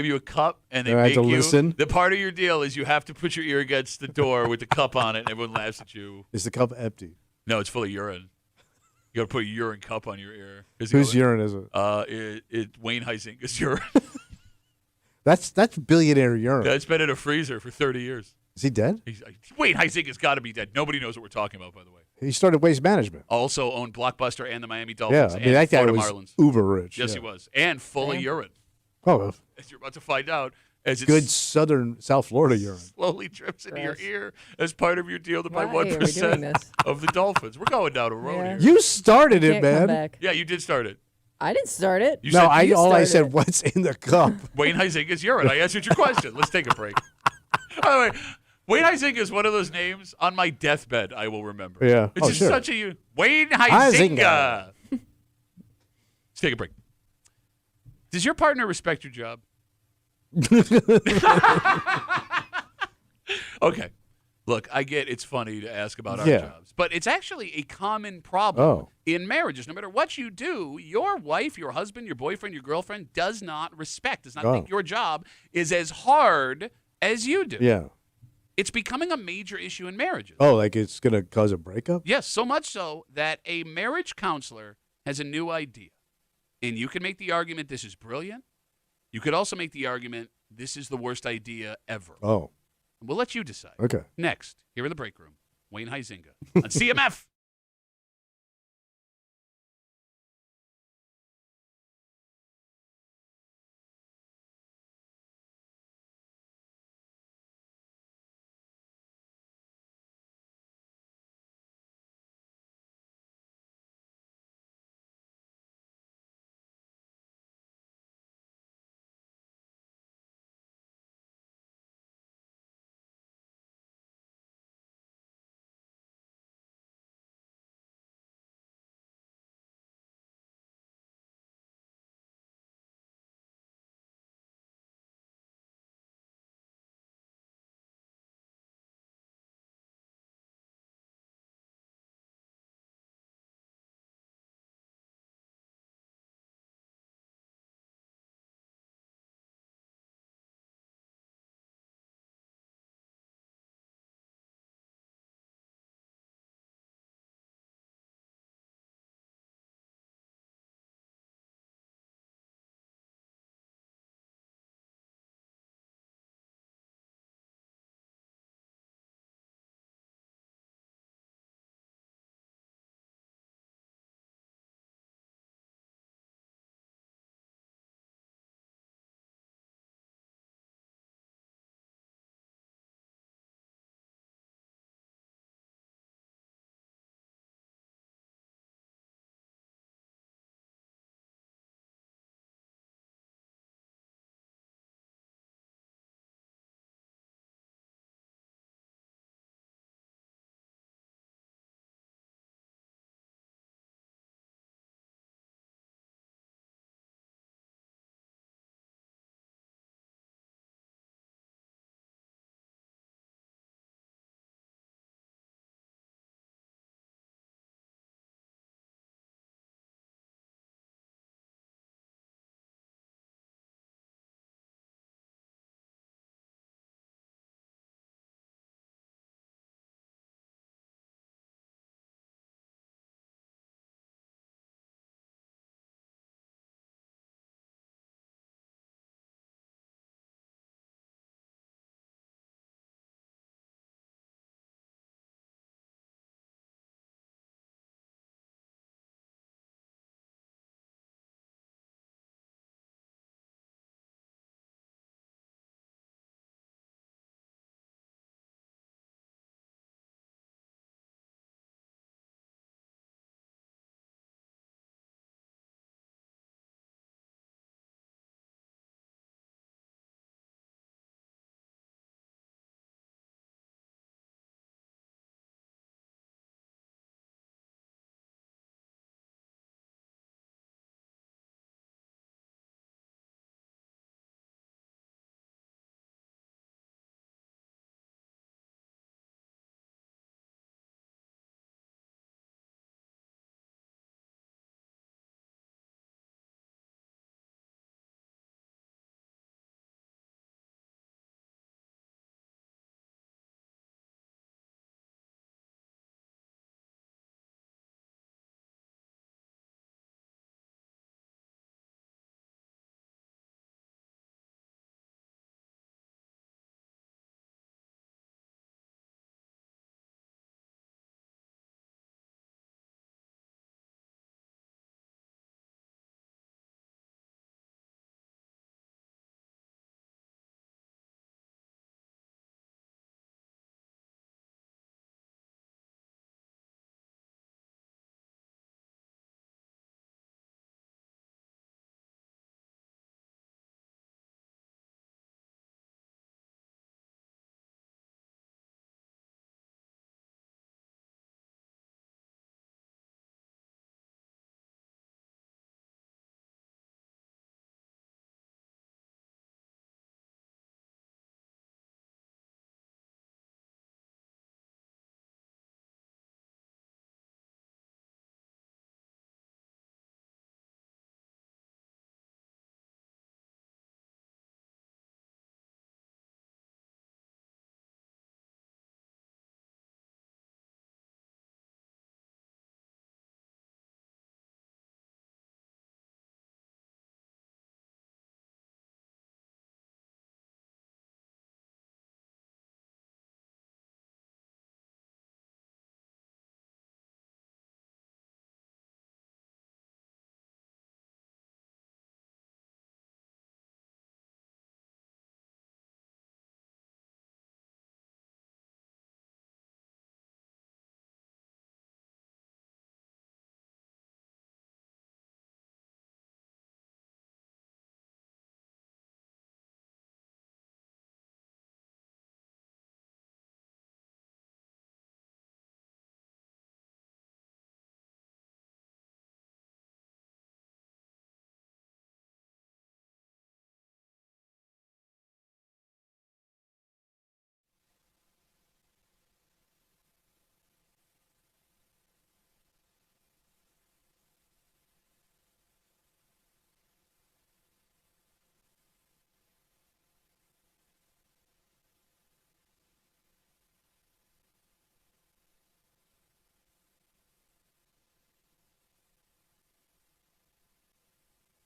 you a cup, and they I make have to you. listen? The part of your deal is you have to put your ear against the door with the cup on it, and everyone laughs at you. Is the cup empty? No, it's full of urine. You got to put a urine cup on your ear. Whose urine is it? Wayne Huizinga's urine. That's billionaire urine. That's been in a freezer for 30 years. Is he dead? Wayne Huizinga's got to be dead. Nobody knows what we're talking about, by the way. He started Waste Management. Also owned Blockbuster and the Miami Dolphins. Yeah, I mean, that guy Florida was Marlins. uber rich. Yes, he was. And full of urine. Oh. As you're about to find out. As good South Florida urine. Slowly drips into your ear as part of your deal to buy Why 1% of the Dolphins. We're going down a road here. You started it, man. Yeah, you did start it. I didn't start it. You No, said I started said it. what's in the cup. Wayne Huizinga's urine. I answered your question. Let's take a break. By the way, Wayne Huizinga is one of those names on my deathbed I will remember. Yeah. It's Oh, just sure. such a Wayne Huizinga. Let's take a break. Does your partner respect your job? Okay. Look, I get it's funny to ask about our jobs, but it's actually a common problem in marriages. No matter what you do, your wife, your husband, your boyfriend, your girlfriend does not think your job is as hard as you do. Yeah. It's becoming a major issue in marriages. Oh, like it's going to cause a breakup? Yes, so much so that a marriage counselor has a new idea. And you can make the argument this is brilliant. You could also make the argument this is the worst idea ever. Oh. We'll let you decide. Okay. Next, here in the break room, Wayne Huizinga on CMF.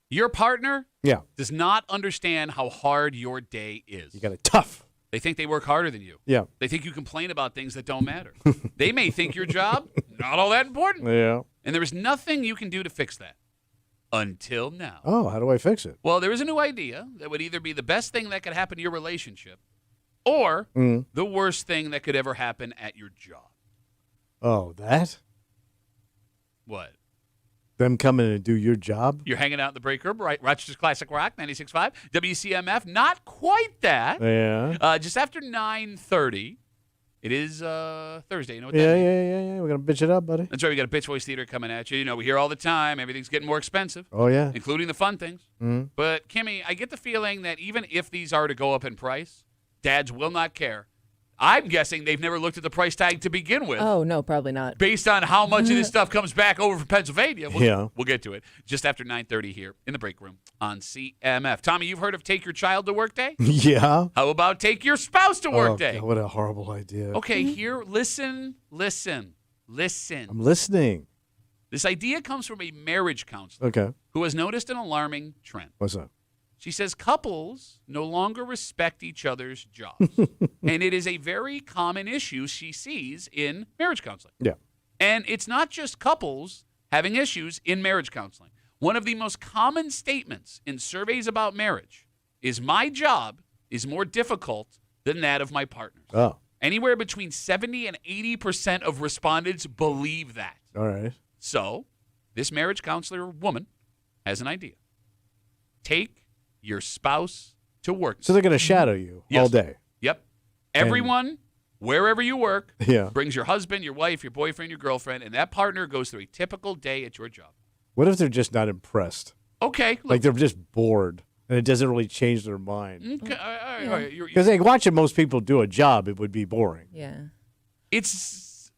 Your partner Yeah. does not understand how hard your day is. You got it tough. They think they work harder than you. Yeah. They think you complain about things that don't matter. They may think your job not all that important. Yeah. And there is nothing you can do to fix that until now. Oh, how do I fix it? Well, there is a new idea that would either be the best thing that could happen to your relationship or the worst thing that could ever happen at your job. Oh, that? What? Them coming to do your job? You're hanging out in the break room, right? Rochester's Classic Rock, 96.5. WCMF, not quite that. Yeah. Just after 9:30. It is Thursday. You know what Yeah, that means? yeah. We're going to bitch it up, buddy. That's right. We got a Bitch Voice Theater coming at you. You know, we hear all the time, everything's getting more expensive. Oh, yeah. Including the fun things. Mhm. But, Kimmy, I get the feeling that even if these are to go up in price, dads will not care. I'm guessing they've never looked at the price tag to begin with. Oh, no, probably not. Based on how much of this stuff comes back over from Pennsylvania. Yeah. We'll get to it just after 9:30 here in the break room on CMF. Tommy, you've heard of Take Your Child to Work Day? Yeah. How about Take Your Spouse to Work Oh, Day? God, what a horrible idea. Okay, here, listen. I'm listening. This idea comes from a marriage counselor Okay. who has noticed an alarming trend. What's up? She says couples no longer respect each other's jobs. And it is a very common issue she sees in marriage counseling. Yeah. And it's not just couples having issues in marriage counseling. One of the most common statements in surveys about marriage is my job is more difficult than that of my partner's. Oh, Anywhere between 70 and 80% of respondents believe that. all right. So, this marriage counselor woman has an idea. Take your spouse to work. So they're going to shadow you Yes. all day. Yep. Everyone, wherever you work, Yeah. brings your husband, your wife, your boyfriend, your girlfriend, and that partner goes through a typical day at your job. What if they're just not impressed? Okay. Like they're just bored and it doesn't really change their mind? Okay, all right. Because like watching most people do a job, it would be boring. Yeah. It's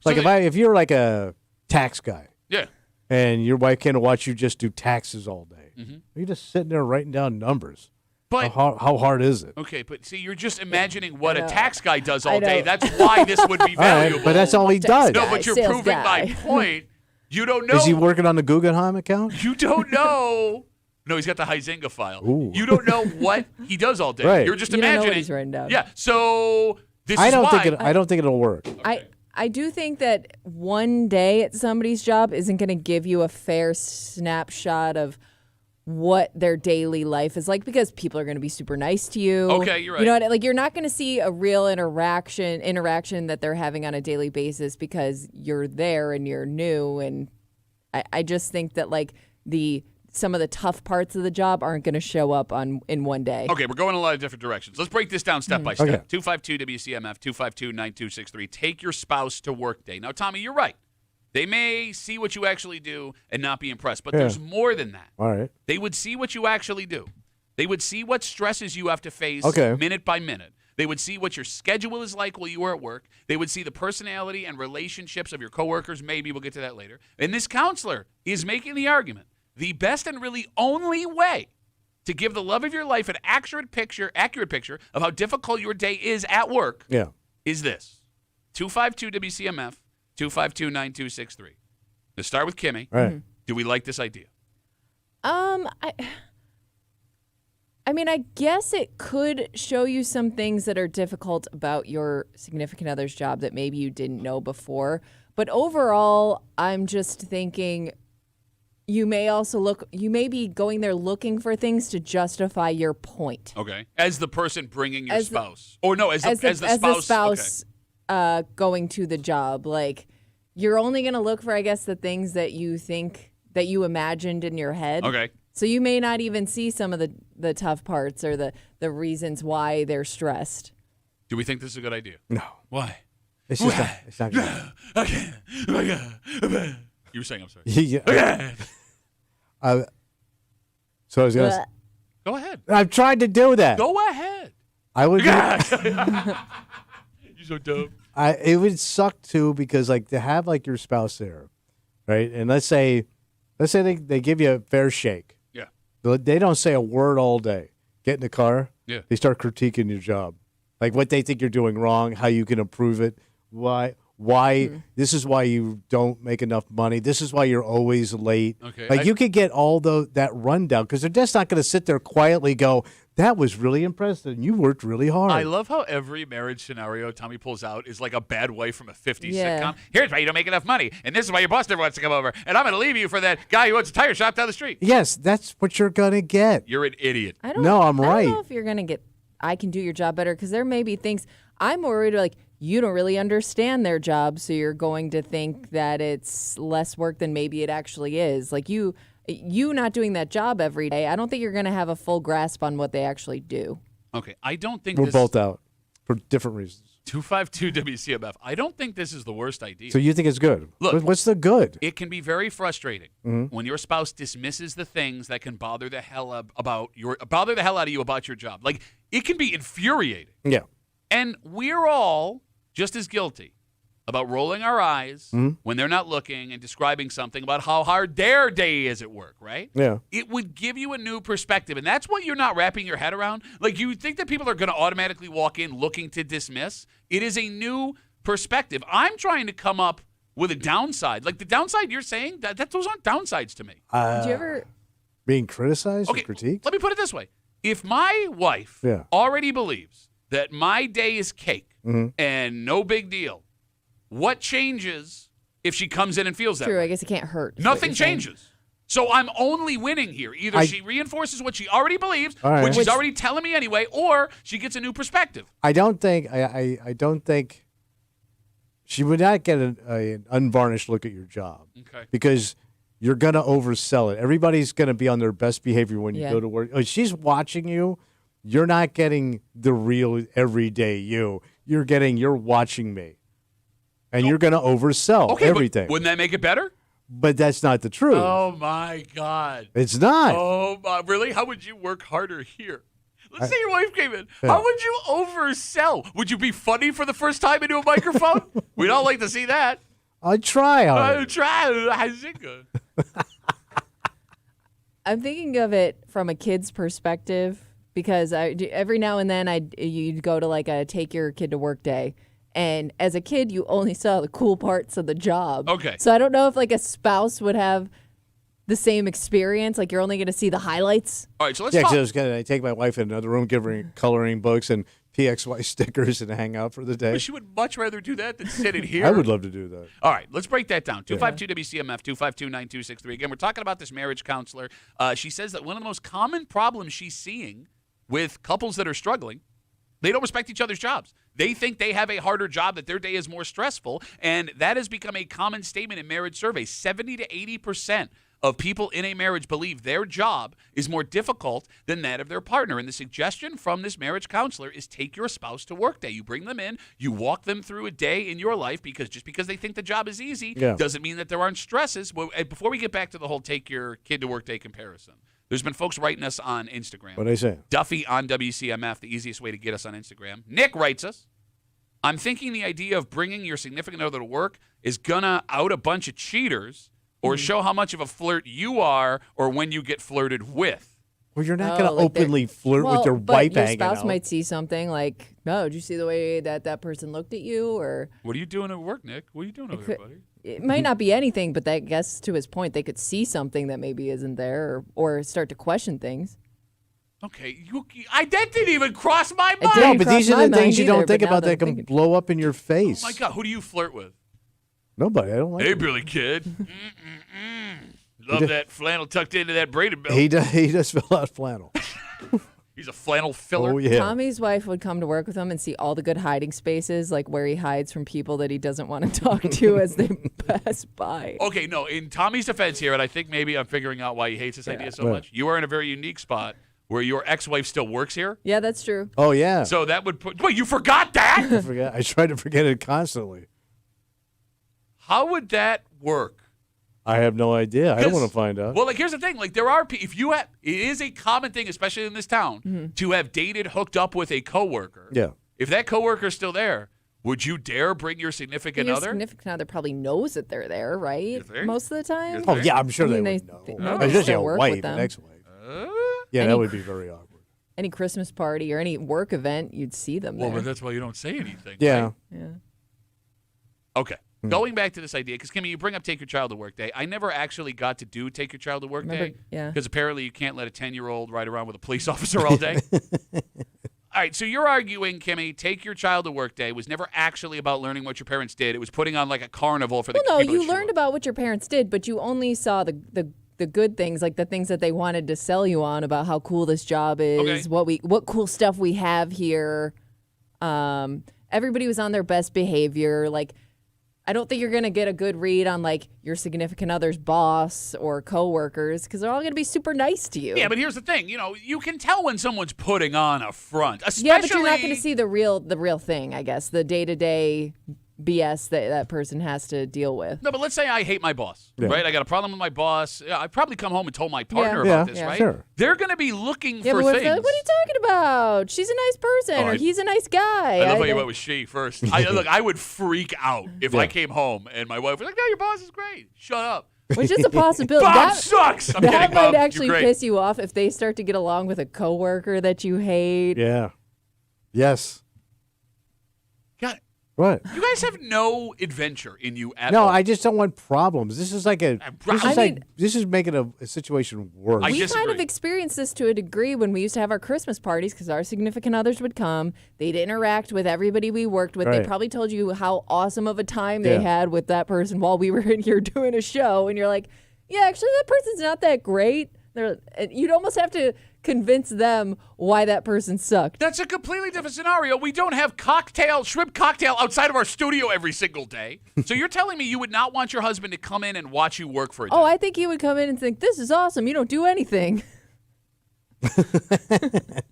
Like if you're like a tax guy yeah. and your wife can't watch you just do taxes all day, Mhm. you're just sitting there writing down numbers. But How hard is it? okay, but see, you're just imagining what I a know. tax guy does I all day. know. That's why this would be All right, valuable. but that's all he does. No, guy, but you're sales proving my guy. point. You don't know. Is he working on the Guggenheim account? You don't know. No, he's got the Huizenga file. Ooh. You don't know what he does all day. Right. You're just You don't know imagining. what he's writing down. Yeah. So this I is don't why. think it'll work. I do think that one day at somebody's job isn't going to give you a fair snapshot of what their daily life is like because people are going to be super nice to you. Okay, you're right. You know what? Like you're not going to see a real interaction that they're having on a daily basis because you're there and you're new. And I just think that like some of the tough parts of the job aren't going to show up in one day. Okay, we're going in a lot of different directions. Let's break this down step by step. Okay. 252 WCMF 252-9263. Take your spouse to work day. Now, Tommy, you're right. They may see what you actually do and not be impressed, but Yeah. there's more than that. All right. They would see what you actually do. They would see what stresses you have to face Okay. minute by minute. They would see what your schedule is like while you are at work. They would see the personality and relationships of your coworkers. Maybe we'll get to that later. And this counselor is making the argument. The best and really only way to give the love of your life an accurate picture of how difficult your day is at work Yeah. is this. 252 WCMF 252-9263. Let's start with Kimmy. All right. Do we like this idea? I mean, I guess it could show you some things that are difficult about your significant other's job that maybe you didn't know before. But overall, I'm just thinking you may be going there looking for things to justify your point. Okay. As the person bringing your As the- spouse. Or no, as the spouse. Going to the job. Like, you're only going to look for, I guess, the things that you think that you imagined in your head. Okay. So you may not even see some of the tough parts or the reasons why they're stressed. Do we think this is a good idea? No. Why? It's just not, it's not good. Okay. You were saying, I'm sorry. Yeah. So I was going to Go ahead. I've tried to do that. Go ahead. I would You're so dumb. it would suck too because like to have like your spouse there, right? And let's say they give you a fair shake. Yeah. They don't say a word all day. Get in the car. Yeah. They start critiquing your job. Like what they think you're doing wrong, how you can improve it, why This is why you don't make enough money. This is why you're always late. Okay, Like you could get all that rundown because they're just not going to sit there quietly go, that was really impressive and you worked really hard. I love how every marriage scenario Tommy pulls out is like a bad wife from a 50s sitcom. Here's why you don't make enough money, and this is why your boss never wants to come over, and I'm going to leave you for that guy who owns a tire shop down the street. Yes, that's what you're going to get. You're an idiot. No, I'm right. I don't know if you're going to get, I can do your job better, because there may be things, I'm worried like, you don't really understand their job, so you're going to think that it's less work than maybe it actually is. Like you not doing that job every day, I don't think you're going to have a full grasp on what they actually do. Okay, I don't think we're both out for different reasons. 252 WCMF. I don't think this is the worst idea. So you think it's good? Look, what's the good? It can be very frustrating when your spouse dismisses the things that can bother the hell out of you about your job. Like it can be infuriating. Yeah. And we're all just as guilty about rolling our eyes when they're not looking and describing something about how hard their day is at work, right? Yeah. It would give you a new perspective, and that's what you're not wrapping your head around. Like, you think that people are going to automatically walk in looking to dismiss. It is a new perspective. I'm trying to come up with a downside. Like, the downside you're saying, that those aren't downsides to me. Did you ever... Being criticized or critiqued? Let me put it this way. If my wife already believes that my day is cake and no big deal, what changes if she comes in and feels that True, way? I guess it can't hurt. Nothing changes. So I'm only winning here. Either she reinforces what she already believes, which she's already telling me anyway, or she gets a new perspective. I don't think she would not get an unvarnished look at your job. Okay. Because you're going to oversell it. Everybody's going to be on their best behavior when you go to work. If she's watching you, you're not getting the real everyday you. You're watching me. And you're going to oversell everything. But wouldn't that make it better? But that's not the truth. Oh, my God. It's not. Oh, my. Really? How would you work harder here? Let's say your wife came in. How would you oversell? Would you be funny for the first time into a microphone? We'd all like to see that. I'd try. I'd try. I'm thinking of it from a kid's perspective because every now and then you'd go to like a take your kid to work day. And as a kid, you only saw the cool parts of the job. Okay. So I don't know if like a spouse would have the same experience. Like you're only going to see the highlights. All right, so let's talk. Yeah, I was going to take my wife in another room, give her coloring books and PXY stickers and hang out for the day. But she would much rather do that than sit in here. I would love to do that. All right, let's break that down. 252-WCMF, 252-9263. Again, we're talking about this marriage counselor. She says that one of the most common problems she's seeing with couples that are struggling, they don't respect each other's jobs. They think they have a harder job, that their day is more stressful, and that has become a common statement in marriage surveys. 70 to 80% of people in a marriage believe their job is more difficult than that of their partner. And the suggestion from this marriage counselor is take your spouse to work day. You bring them in, you walk them through a day in your life, because just because they think the job is easy doesn't mean that there aren't stresses. Well, before we get back to the whole take your kid to work day comparison, there's been folks writing us on Instagram. What do they say? Duffy on WCMF, the easiest way to get us on Instagram. Nick writes us, I'm thinking the idea of bringing your significant other to work is going to out a bunch of cheaters or show how much of a flirt you are or when you get flirted with. Well, you're not going to openly flirt with your wife hanging out. Your spouse might see something like, no, did you see the way that person looked at you? Or what are you doing at work, Nick? What are you doing over here, buddy? It might not be anything, but I guess to his point, they could see something that maybe isn't there or start to question things. Okay, that didn't even cross my mind. No, but these are the things you don't think about that can blow up in your face. Oh, my God. Who do you flirt with? Nobody. I don't like Hey, him. Billy Kid. Love that flannel tucked into that braided belt. He does fill out flannel. He's a flannel filler. Oh, yeah. Tommy's wife would come to work with him and see all the good hiding spaces, like where he hides from people that he doesn't want to talk to as they pass by. Okay, no, in Tommy's defense here, and I think maybe I'm figuring out why he hates this idea so much, you are in a very unique spot where your ex-wife still works here. Yeah, that's true. Oh, yeah. So that would put... Wait, you forgot that? I try to forget it constantly. How would that work? I have no idea. I don't want to find out. Well, like, here's the thing. Like, there are... If you have... It is a common thing, especially in this town, to have dated, hooked up with a coworker. Yeah. If that coworker's still there, would you dare bring your significant other? Your significant other probably knows that they're there, right? Most of the time. Oh, yeah, I'm sure they would know. Especially a wife, an ex-wife. Yeah, that would be very awkward. Any Christmas party or any work event, you'd see them there. Well, but that's why you don't say anything. Yeah. Right? Yeah. Okay. Going back to this idea, because, Kimmy, you bring up Take Your Child to Work Day. I never actually got to do Take Your Child to Work Day. Yeah. Because apparently you can't let a 10-year-old ride around with a police officer all day. All right, so you're arguing, Kimmy, Take Your Child to Work Day was never actually about learning what your parents did. It was putting on like a carnival for the Well, no, people to you show learned up. about what your parents did, but you only saw the good things, like the things that they wanted to sell you on about how cool this job is, Okay. what cool stuff we have here. Everybody was on their best behavior. Like, I don't think you're going to get a good read on, like, your significant other's boss or coworkers because they're all going to be super nice to you. Yeah, but here's the thing. You know, you can tell when someone's putting on a front. Especially, yeah, but you're not going to see the real thing, I guess, the day-to-day BS that person has to deal with. No, but let's say I hate my boss, Yeah. right? I got a problem with my boss. I probably come home and told my partner Yeah. about this, Yeah, right? sure. They're going to be looking Yeah, for but what things. are you talking about? She's a nice person, Oh, or he's a nice guy. I love how you went with she first. Look, I would freak out if I came home and my wife was like, "No, your boss is great. Shut up." Which is a possibility. Bob that sucks. I'm that kidding, might Bob. actually You're great. piss you off if they start to get along with a coworker that you hate. Yeah. Yes. God, What? you guys have no adventure in you at all. No, I just don't want problems. This is like this is making a situation worse. I We disagree. kind of experienced this to a degree when we used to have our Christmas parties because our significant others would come. They'd interact with everybody we worked with. They Right. probably told you how awesome of a time they Yeah. had with that person while we were in here doing a show. And you're like, yeah, actually, that person's not that great. You'd almost have to convince them why that person sucked. That's a completely different scenario. We don't have shrimp cocktail outside of our studio every single day. So you're telling me you would not want your husband to come in and watch you work for a day? Oh, I think he would come in and think, this is awesome. You don't do anything.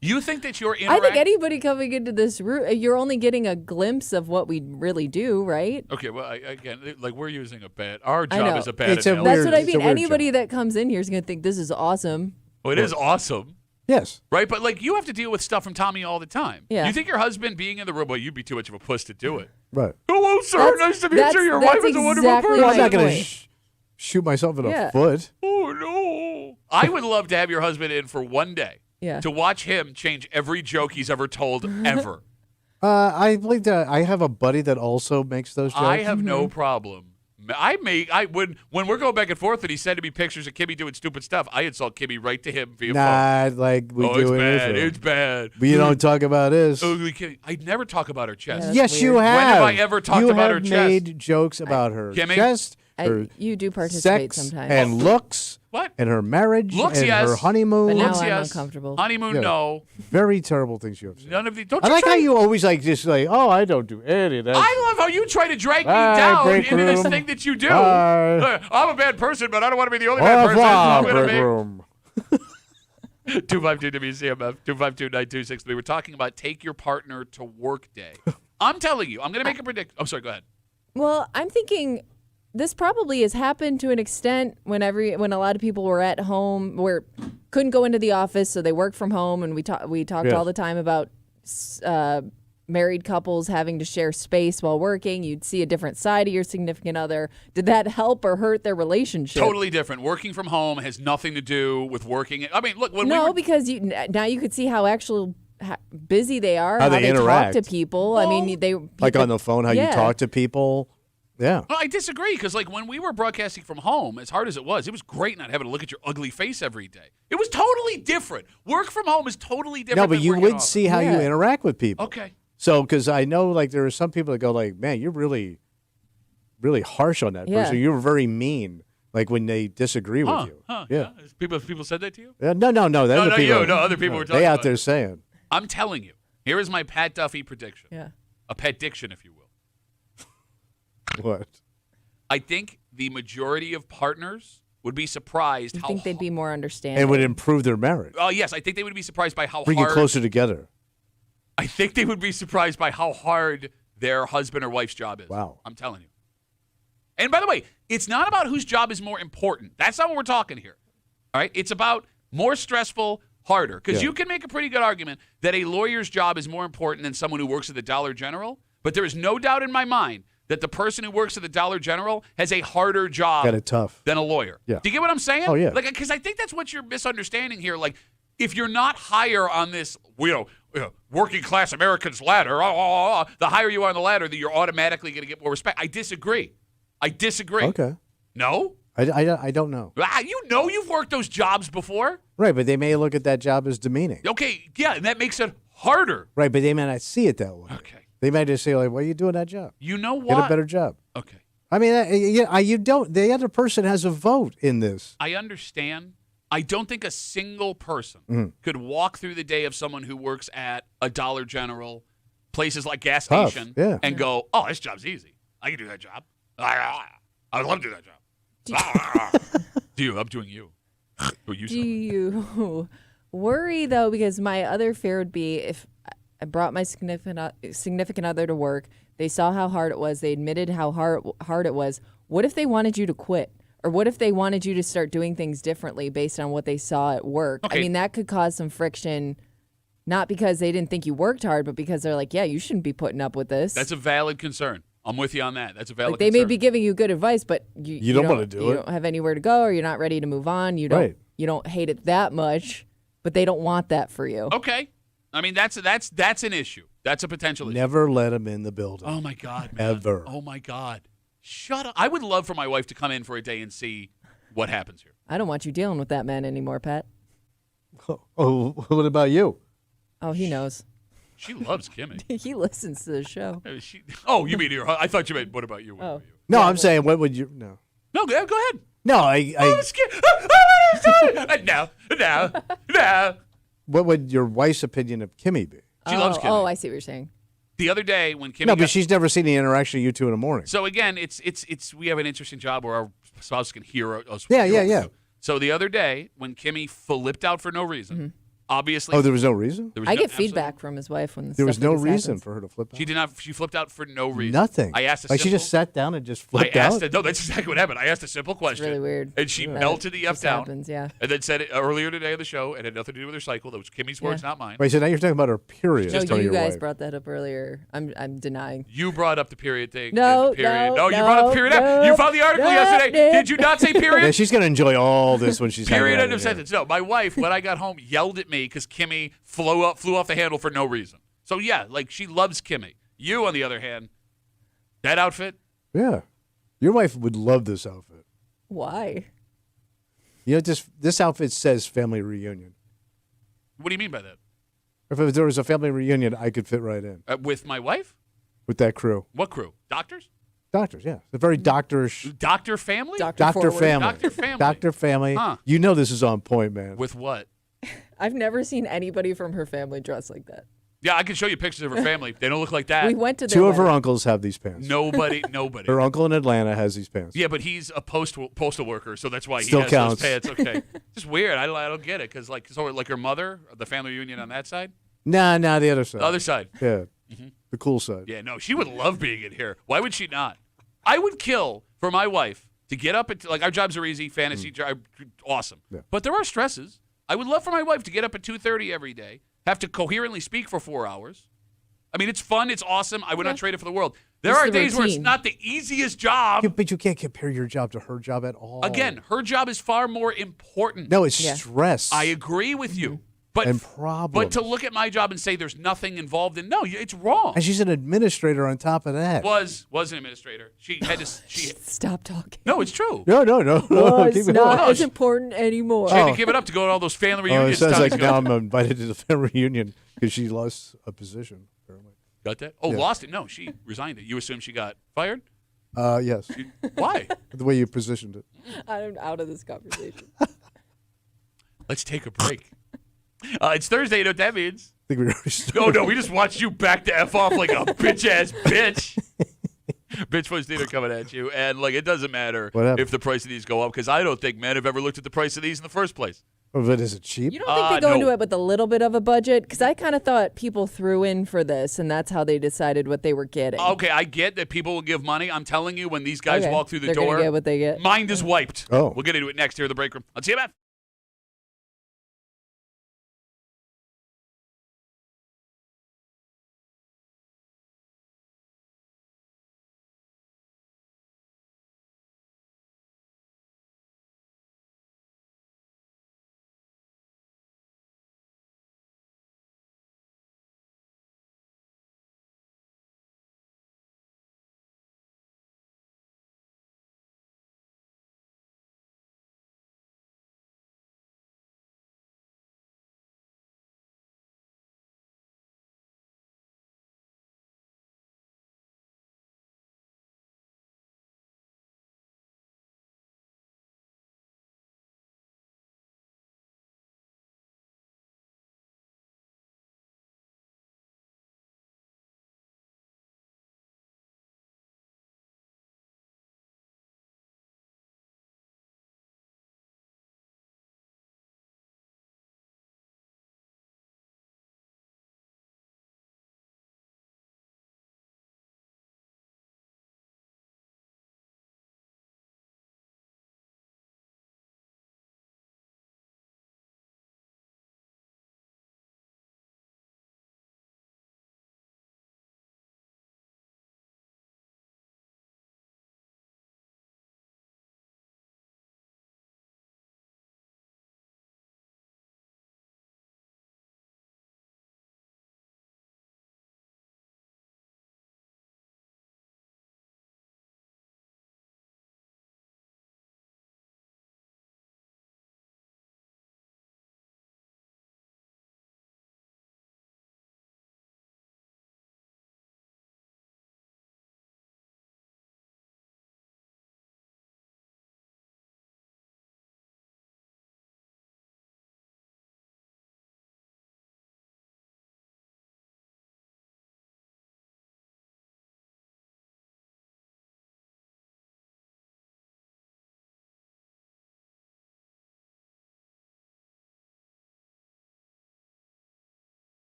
You think that you're I think anybody coming into this room, you're only getting a glimpse of what we really do, right? Okay, well, again, like we're using a bad. Our I job know. is a bad It's a analogy. That's weird- what I it's a mean. weird Anybody job. that comes in here is going to think this is awesome. Well, it is awesome, Yes. right? But like you have to deal with stuff from Tommy all the time. Yeah. You think your husband being in the room, well, you'd be too much of a puss to do it. Right. Hello, sir. That's- Nice to meet that's- you. Your that's wife is a wonderful exactly person. Well, I'm my not going point. to shoot myself in Yeah. the foot. Oh no! I would love to have your husband in for one day. Yeah. To watch him change every joke he's ever told ever. I believe that I have a buddy that also makes those jokes. I have no problem. When we're going back and forth and he's sending me pictures of Kimmy doing stupid stuff, I insult Kimmy right to him via phone. Nah, like we Oh, do it's in bad. Israel. It's bad. But you don't talk about this. Ugly Kimmy. I never talk about her chest. Yeah. Yes, That's you weird. have. When have I ever talked you about her have chest? made jokes about her Kimmy? chest, her You do participate sex, sometimes. and looks, What? and her marriage, Looks, and yes. her honeymoon. But now Looks, I'm yes. uncomfortable. Honeymoon, Yeah. no. Very terrible things you have said. None of these. Don't I you like try how you always just like, oh, I don't do any of that. I love how you try to drag me Bye, down break into this room. thing that you do. Bye. I'm a bad person, but I don't want to be the only Au bad person. revoir, I'm gonna break be- room. 252 WCMF 252-9263. We were talking about take your partner to work day. I'm telling you, I'm going to make a prediction. I'm sorry, go ahead. Well, I'm thinking this probably has happened to an extent when a lot of people were at home, couldn't go into the office, so they work from home, and we talked Yes. all the time about married couples having to share space while working. You'd see a different side of your significant other. Did that help or hurt their relationship? Totally different. Working from home has nothing to do with working. I mean, look, when we No, were, because now you could see how busy they are, How they talk interact. to people. I mean, Like on the phone, how Yeah. you talk to people. Yeah. Well, I disagree because, like, when we were broadcasting from home, as hard as it was great not having to look at your ugly face every day. It was totally different. Work from home is totally different. No, but than you working in would office. see how you Yeah. interact with people. Okay. So, because I know, like, there are some people that go, like, man, you're really, really harsh on that Yeah. person. You're very mean, like, when they disagree with you. Yeah. People said that to you? No. That No, other not people, you. No, other people were talking They out about there it. saying. I'm telling you. Here is my Pat Duffy prediction. Yeah. A pet diction, if you will. What? I think the majority of partners would be surprised You how. think they'd be more understanding? And would improve their marriage. Oh, yes, I think they would be surprised by how Bring hard. it closer together. I think they would be surprised by how hard their husband or wife's job is. Wow. I'm telling you. And by the way, it's not about whose job is more important. That's not what we're talking here. All right? It's about more stressful, harder. Because Yeah. you can make a pretty good argument that a lawyer's job is more important than someone who works at the Dollar General. But there is no doubt in my mind that the person who works at the Dollar General has a harder job Got it tough. than a lawyer. Yeah. Do you get what I'm saying? Oh, yeah. Like, because I think that's what you're misunderstanding here. Like, if you're not higher on this, working class Americans ladder. The higher you are on the ladder, that you're automatically going to get more respect. I disagree. Okay. No? I don't know. You know you've worked those jobs before. Right, but they may look at that job as demeaning. Okay, yeah, and that makes it harder. Right, but they may not see it that way. Okay. They might just say, like, why are you doing that job? You know what? Get a better job. Okay. I mean, you don't. The other person has a vote in this. I understand. I don't think a single person could walk through the day of someone who works at a Dollar General, places like gas station, and go, oh, this job's easy. I can do that job. I would love to do that job. Do you? I'm doing you. Do you worry, though, because my other fear would be if I brought my significant other to work, they saw how hard it was, they admitted how hard it was. What if they wanted you to quit? Or what if they wanted you to start doing things differently based on what they saw at work? Okay. I mean, that could cause some friction, not because they didn't think you worked hard, but because they're like, yeah, you shouldn't be putting up with this. That's a valid concern. I'm with you on that. That's a valid they concern. may be giving you good advice, but you don't want to do it. You don't have anywhere to go, or you're not ready to move on. You don't hate it that much, but they don't want that for you. Okay. I mean, that's an issue. That's a potential issue. Never let them in the building. Oh, my God, man. Ever. Oh, my God. Shut up. I would love for my wife to come in for a day and see what happens here. I don't want you dealing with that man anymore, Pat. Oh, what about you? Oh, he knows. She loves Kimmy. He listens to the show. You mean her? I thought you meant, what about you? What about you? No, I'm saying, what would you? No. No, go ahead. No, I'm scared. No. What would your wife's opinion of Kimmy be? She loves Kimmy. Oh, I see what you're saying. The other day when Kimmy No, but she's never seen the interaction of you two in the morning. So again, it's we have an interesting job where our spouse can hear us. Yeah. So the other day when Kimmy flipped out for no reason, obviously. Oh, there was no reason? I get feedback from his wife when there was no like this reason happens. for her to flip out. She did not. She flipped out for no reason. Nothing. I asked. She just sat down and just flipped out. No, that's exactly what happened. I asked a simple question. It's really weird. And she melted the F Just down. happens, yeah. And then said it earlier today on the show. It had nothing to do with her cycle. That was Kimmy's words, not mine. Wait, so now you're talking about her period. No, you your guys wife. brought that up earlier. I'm denying. You brought up the period thing. No, the period. no, you brought up the period. no, You found the article yesterday. Did you not say period? Yeah, she's going to enjoy all this when she's Period. hanging End out of in here. sentence. No, my wife, when I got home, yelled at me because Kimmy flew off the handle for no reason. So yeah, like she loves Kimmy. You, on the other hand, that outfit. Yeah. Your wife would love this outfit. Why? You know, this outfit says family reunion. What do you mean by that? If there was a family reunion, I could fit right in With my wife? with that crew. What crew? Doctors? Doctors, yeah. They're very doctorish. Doctor family? Doctor forward. family. Doctor family. Doctor family. Huh. You know this is on point, man. With what? I've never seen anybody from her family dress like that. Yeah, I can show you pictures of her family. They don't look like that. We went to their Two of her wedding. uncles have these pants. Nobody. Her uncle in Atlanta has these pants. Yeah, but he's a postal worker, so that's why Still he has counts. those pants. Okay, just weird. I don't get it because like her mother, the family reunion on that side, Nah, the other side. the other side. Yeah, the cool side. Yeah, no, she would love being in here. Why would she not? I would kill for my wife to get up at our jobs are easy, fantasy job, awesome. Yeah. But there are stresses. I would love for my wife to get up at 2:30 every day, have to coherently speak for 4 hours. I mean, it's fun, it's awesome. I would not trade it for the world. There It's are the days where it's routine. not the easiest job. Yeah, but you can't compare your job to her job at all. Again, her job is far more important. No, it's Yeah. stress. I agree with you. But And problems. But to look at my job and say there's nothing involved in it's wrong. And she's an administrator on top of that. Was an administrator. She had to. Stop talking. No, it's true. No. Oh, Keep it's it not going. as important anymore. She had to give it up to go to all those family Oh, it reunions. sounds Tommy's like going, now I'm invited to the family reunion because she lost a position. Apparently. Got that? Oh, Yeah. lost it? No, she resigned it. You assume she got fired? Yes. Why? The way you positioned it. I'm out of this conversation. Let's take a break. It's Thursday. You know what that means? I think we already started. Oh, no, we just watched you back to F off like a bitch-ass bitch. Bitch Voice Theater coming at you. And, it doesn't matter What happened? if the price of these go up because I don't think men have ever looked at the price of these in the first place. Oh, but is it cheap? You don't think they go no. into it with a little bit of a budget? Because I kind of thought people threw in for this, and that's how they decided what they were getting. Okay, I get that people will give money. I'm telling you, when these guys Okay, walk through the they're gonna door, get what they get. mind is wiped. Oh. We'll get into it next here in the break room on CMF.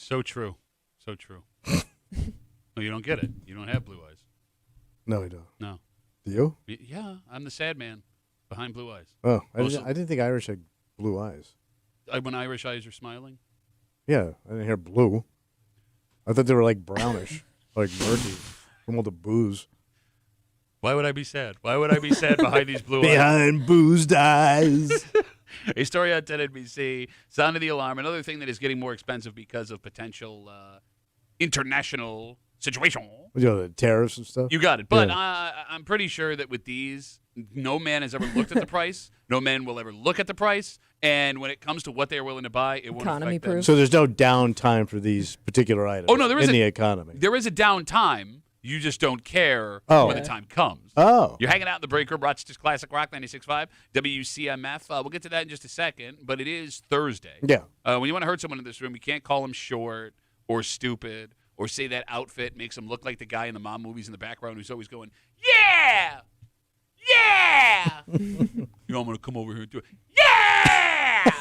So true. So true. No, you don't get it. You don't have blue eyes. No, I don't. No. Do you? Yeah, I'm the sad man behind blue eyes. Oh, I didn't think Irish had blue eyes. When Irish eyes are smiling? Yeah, I didn't hear blue. I thought they were like brownish, like murky from all the booze. Why would I be sad? Why would I be sad behind these blue eyes? Behind boozed eyes. A story on 10 NBC, sounded the alarm. Another thing that is getting more expensive because of potential international situation. You know, the tariffs and stuff? You got it. But I'm pretty sure that with these, no man has ever looked at the price. No man will ever look at the price. And when it comes to what they're willing to buy, it won't affect them. So there's no downtime for these particular items in the economy. There is a downtime. You just don't care when the time comes. Oh. You're hanging out in the break room, Rochester's Classic Rock 96.5, WCMF. We'll get to that in just a second, but it is Thursday. Yeah. When you want to hurt someone in this room, you can't call them short or stupid or say that outfit makes them look like the guy in the mom movies in the background who's always going, yeah! Yeah! You know, I'm going to come over here and do it. Yeah!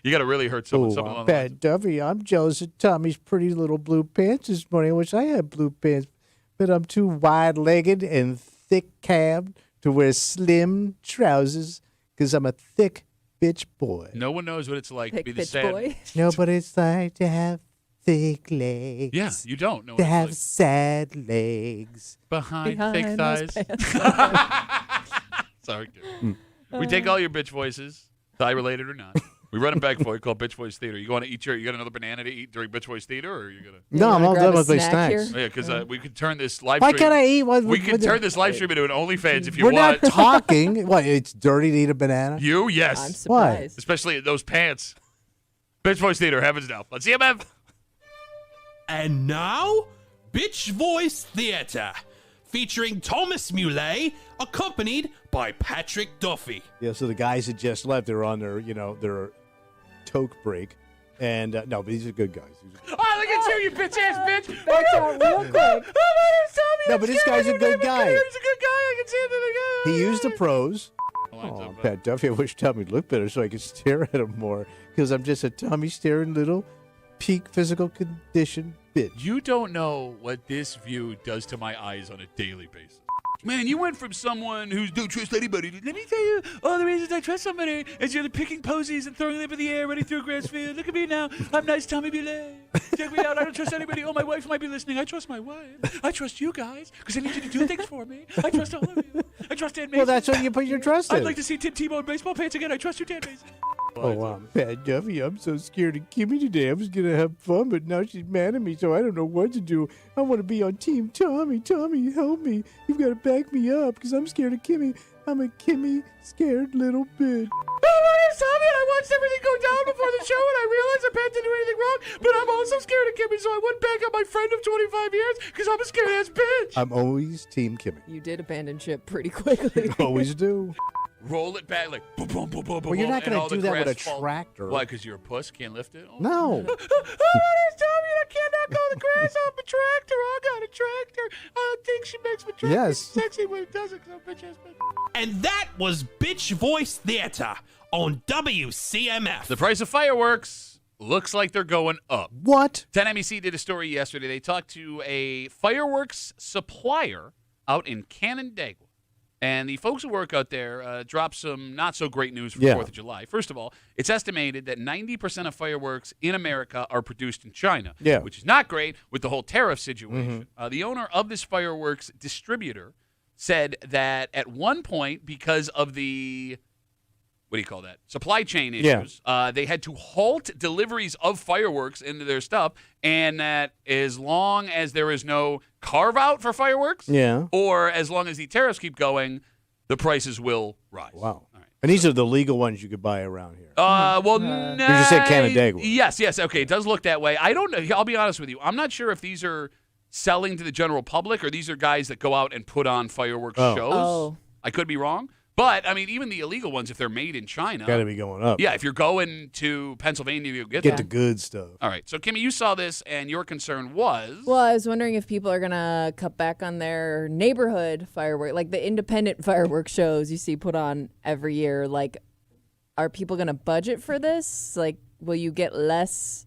You got to really hurt someone. Oh, Pat Duffy, I'm jealous of Tommy's pretty little blue pants this morning. I wish I had blue pants, but I'm too wide-legged and thick-calved to wear slim trousers because I'm a thick bitch boy. No one knows what it's like Thick to be the bitch sad boy. No, but it's like to have thick legs. Yeah, you don't know what To it's have like. sad legs. Behind thick those thighs. pants. Sorry, dude. We take all your bitch voices, thigh-related or not. We run them back for you, called Bitch Voice Theater. You want to eat you got another banana to eat during Bitch Voice Theater, or are you going to? No, I'm all done with my snacks. Oh, yeah, because we could turn this live stream. Why can't I eat? We could turn this live stream into an OnlyFans if you We're want. not talking. What, it's dirty to eat a banana? You? Yes. I'm surprised. Especially in those pants. Bitch Voice Theater, heavens now. Let's see him, Ev. And now, Bitch Voice Theater, featuring Thomas Muley, accompanied by Patrick Duffy. Yeah, so the guys that just left, they're on their, their toke break. And, no, but these are good guys. Oh, look at you bitch-ass bitch. Back out real quick. No, but this guy's a good guy. He's a good guy. I can see it. He used the pros. Oh, Pat Duffy, I wish Tommy looked better so I could stare at him more. Because I'm just a Tommy staring little peak physical condition bitch. You don't know what this view does to my eyes on a daily basis. Man, you went from someone who don't trust anybody to, let me tell you, all the reasons I trust somebody is you're picking posies and throwing them up in the air, running through a grass field. Look at me now. I'm nice Tommy Bullet. Check me out. I don't trust anybody. Oh, my wife might be listening. I trust my wife. I trust you guys because I need you to do things for me. I trust all of you. I trust Dan Mason. Well, that's what you put your trust in. I'd like to see Tim Tebow in baseball pants again. I trust you, Dan Mason. Oh, Pat Duffy, I'm so scared of Kimmy today. I was going to have fun, but now she's mad at me, so I don't know what to do. I want to be on Team Tommy. Tommy, help me. You've got to back me up because I'm scared of Kimmy. I'm a Kimmy scared little bitch. Oh, my name's Tommy, and I watched everything go down before the show, and I realized I Pat didn't do anything wrong, but I'm also scared of Kimmy, so I went back on my friend of 25 years because I'm a scared-ass bitch. I'm always Team Kimmy. You did abandon ship pretty quickly. Always do. Roll it back like boom, boom, boom, boom, boom. Well, you're not going to do that with a tractor. Why? Because you're a puss? Can't lift it? Oh. No. Oh, it's Tommy, and I cannot go the grass off my tractor. I got a tractor. I think she makes my tractor sexy when it does it because I'm a bitch ass bitch. And that was Bitch Voice Theater on WCMF. The price of fireworks looks like they're going up. What? 10 MEC did a story yesterday. They talked to a fireworks supplier out in Canandaigua. And the folks who work out there dropped some not-so-great news for 4th of July. First of all, it's estimated that 90% of fireworks in America are produced in China, which is not great with the whole tariff situation. The owner of this fireworks distributor said that at one point, because of the supply chain issues, they had to halt deliveries of fireworks into their stuff, and that as long as there is no carve-out for fireworks, or as long as the tariffs keep going, the prices will rise. Wow. All right. And these are the legal ones you could buy around here. You just said Canandaigua. Yes. Okay, it does look that way. I don't know. I'll be honest with you. I'm not sure if these are selling to the general public or these are guys that go out and put on fireworks shows. Oh. I could be wrong. But, I mean, even the illegal ones, if they're made in China. Got to be going up. Yeah, if you're going to Pennsylvania, you'll get the good stuff. All right. So, Kimmy, you saw this, and your concern was? Well, I was wondering if people are going to cut back on their neighborhood fireworks, like the independent fireworks shows you see put on every year. Like, are people going to budget for this? Like, will you get less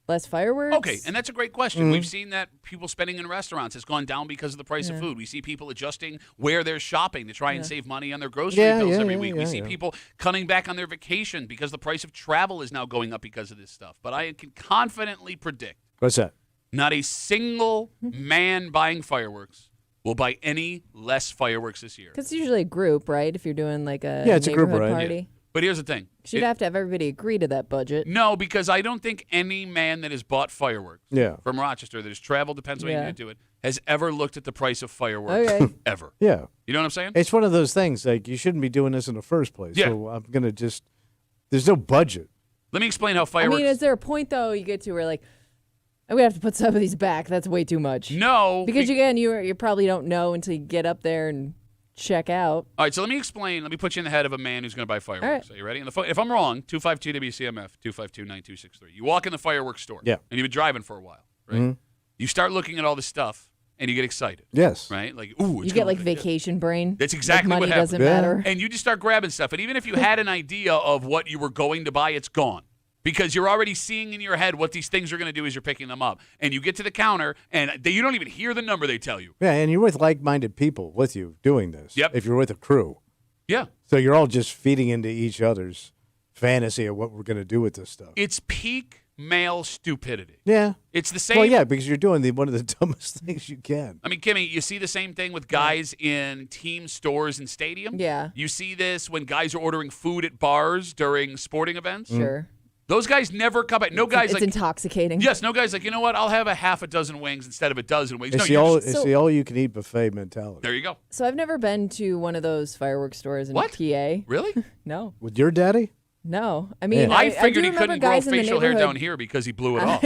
less fireworks? Okay, and that's a great question. We've seen that people spending in restaurants has gone down because of the price of food. We see people adjusting where they're shopping to try and save money on their grocery bills every week. We see people cutting back on their vacation because the price of travel is now going up because of this stuff. But I can confidently predict. What's that? Not a single man buying fireworks will buy any less fireworks this year. Because it's usually a group, right? If you're doing like a it's a group, neighborhood right? party. Yeah. But here's the thing. You'd have to have everybody agree to that budget. No, because I don't think any man that has bought fireworks from Rochester that has traveled to Pennsylvania to do it has ever looked at the price of fireworks ever. Yeah. You know what I'm saying? It's one of those things, like, you shouldn't be doing this in the first place. Yeah. So I'm going to just, there's no budget. Let me explain how fireworks. I mean, is there a point, though, you get to where, like, we have to put some of these back? That's way too much. No. Because, again, you probably don't know until you get up there and check out. All right, so let me explain. Let me put you in the head of a man who's going to buy fireworks. All right. Are you ready? If I'm wrong, 252-WCMF, 252-9263. You walk in the fireworks store. Yeah. And you've been driving for a while, right? You start looking at all this stuff, and you get excited. Yes. Right? Like, ooh, it's You get, gonna like, look vacation brain. That's exactly like what money happens. doesn't matter. And you just start grabbing stuff. And even if you had an idea of what you were going to buy, it's gone. Because you're already seeing in your head what these things are going to do as you're picking them up. And you get to the counter, and you don't even hear the number they tell you. Yeah, and you're with like-minded people with you doing this. Yep. If you're with a crew. Yeah. So you're all just feeding into each other's fantasy of what we're going to do with this stuff. It's peak male stupidity. Yeah. It's the same. Well, yeah, because you're doing one of the dumbest things you can. I mean, Kimmy, you see the same thing with guys in team stores and stadiums? Yeah. You see this when guys are ordering food at bars during sporting events? Sure. Those guys never come back. No guys It's like intoxicating. Yes, no guys like, you know what? I'll have a half a dozen wings instead of a dozen wings. It's, No, the, you're all, just- it's the all-you-can-eat buffet mentality. there you go. So I've never been to one of those fireworks stores in What? PA. Really? No. With your daddy? No. I mean, Yeah. I figured do he remember couldn't grow guys in the facial hair neighborhood- down here because he blew it off.